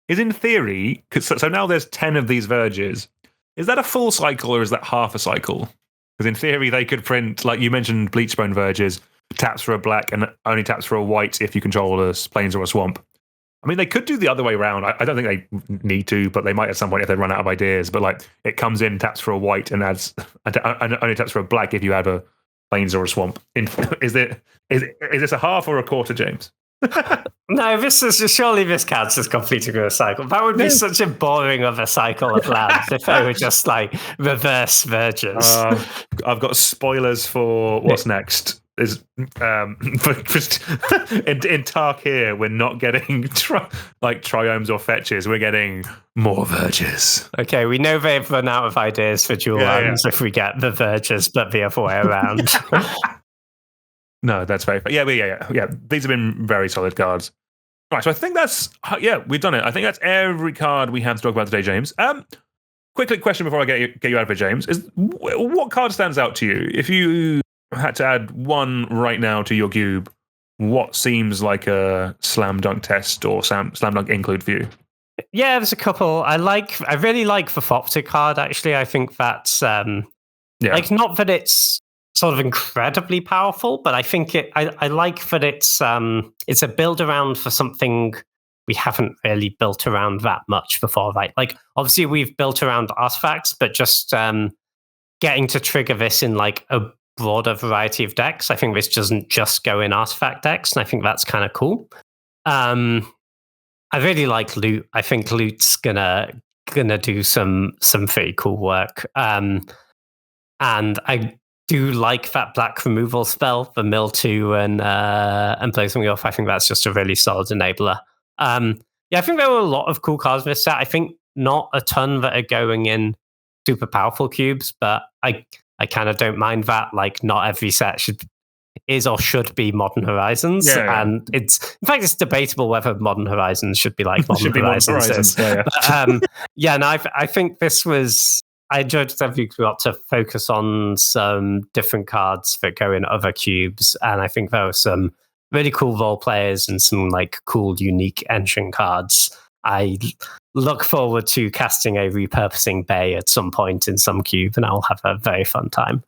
in theory, so now there's 10 of these verges. Is that a full cycle or is that half a cycle? Because in theory, they could print, like you mentioned, Bleachbone Verges, taps for a black and only taps for a white if you control a plains or a swamp. I mean, they could do the other way around. I don't think they need to, but they might at some point if they run out of ideas. But like, it comes in, taps for a white, and only taps for a black if you have a plains or a swamp. Is this a half or a quarter, James? No, surely this counts as completing a cycle. That would be such a boring of a cycle of lands if they were just like reverse verges. I've got spoilers for what's next. Is in Tark here, we're not getting triomes or fetches. We're getting more verges. Okay, we know they've run out of ideas for dual lands if we get the verges, but the other way around. No, that's very fair. Yeah. These have been very solid cards. Right, so I think that's we've done it. I think that's every card we have to talk about today, James. Quickly question before I get you out of it, James, is what card stands out to you? If you had to add one right now to your cube, what seems like a slam dunk test or slam dunk include for you? Yeah, there's a couple. I really like the Thopter card, actually. I think that's like, not that it's sort of incredibly powerful, but I think I like that it's a build around for something we haven't really built around that much before, right? Like, obviously we've built around artifacts, but just getting to trigger this in like a broader variety of decks. I think this doesn't just go in artifact decks, and I think that's kind of cool. I really like loot. I think loot's gonna do some pretty cool work. And I do like that black removal spell, the mill 2 and blazing off. I think that's just a really solid enabler. I think there were a lot of cool cards in this set. I think not a ton that are going in super powerful cubes, but I kind of don't mind that. Like, not every set should be Modern Horizons, and it's debatable whether Modern Horizons should be like Modern Horizons. I think this was. I enjoyed that we got to focus on some different cards that go in other cubes, and I think there were some really cool role players and some like cool, unique engine cards. I look forward to casting a repurposing bay at some point in some cube, and I'll have a very fun time.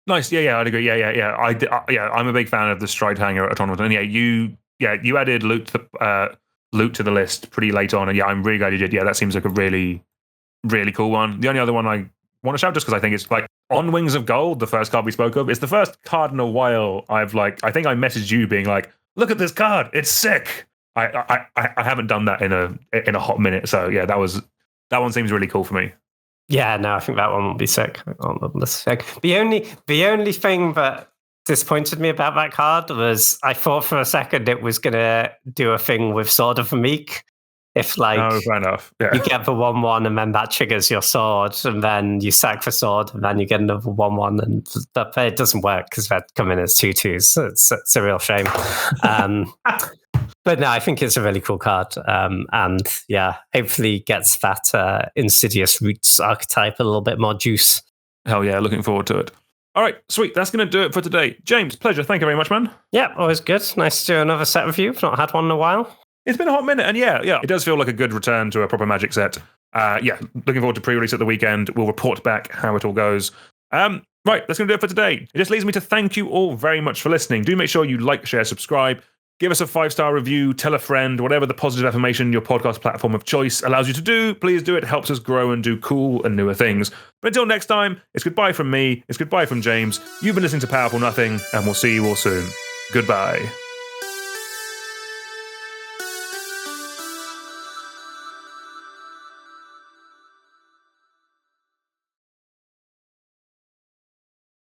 Nice, yeah, I'd agree. I'm a big fan of the Stride Hanger at Autonomous. And you added loot loot to the list pretty late on. And yeah, I'm really glad you did. Yeah, that seems like a really, really cool one. The only other one I want to shout, just because I think it's like On Wings of Gold, the first card we spoke of, it's the first card in a while I think I messaged you being like, look at this card, it's sick. I haven't done that in a hot minute. So yeah, that one seems really cool for me. Yeah, no, I think that one will be sick. The only thing that disappointed me about that card was I thought for a second it was gonna do a thing with Sword of the Meek. If fair enough. Yeah. You get the 1/1 and then that triggers your sword, and then you sack the sword, and then you get another 1/1, and it doesn't work because that come in as 2/2s. So it's a real shame. But no, I think it's a really cool card. And yeah, hopefully gets that Insidious Roots archetype a little bit more juice. Hell yeah, looking forward to it. All right, sweet. That's going to do it for today. James, pleasure. Thank you very much, man. Yeah, always good. Nice to do another set review. I've not had one in a while. It's been a hot minute, and yeah, it does feel like a good return to a proper Magic set. Looking forward to pre-release at the weekend. We'll report back how it all goes. Right, that's going to do it for today. It just leaves me to thank you all very much for listening. Do make sure you like, share, subscribe. Give us a 5-star review, tell a friend, whatever the positive affirmation your podcast platform of choice allows you to do. Please do it. It helps us grow and do cool and newer things. But until next time, it's goodbye from me. It's goodbye from James. You've been listening to Powerful Nothing, and we'll see you all soon. Goodbye.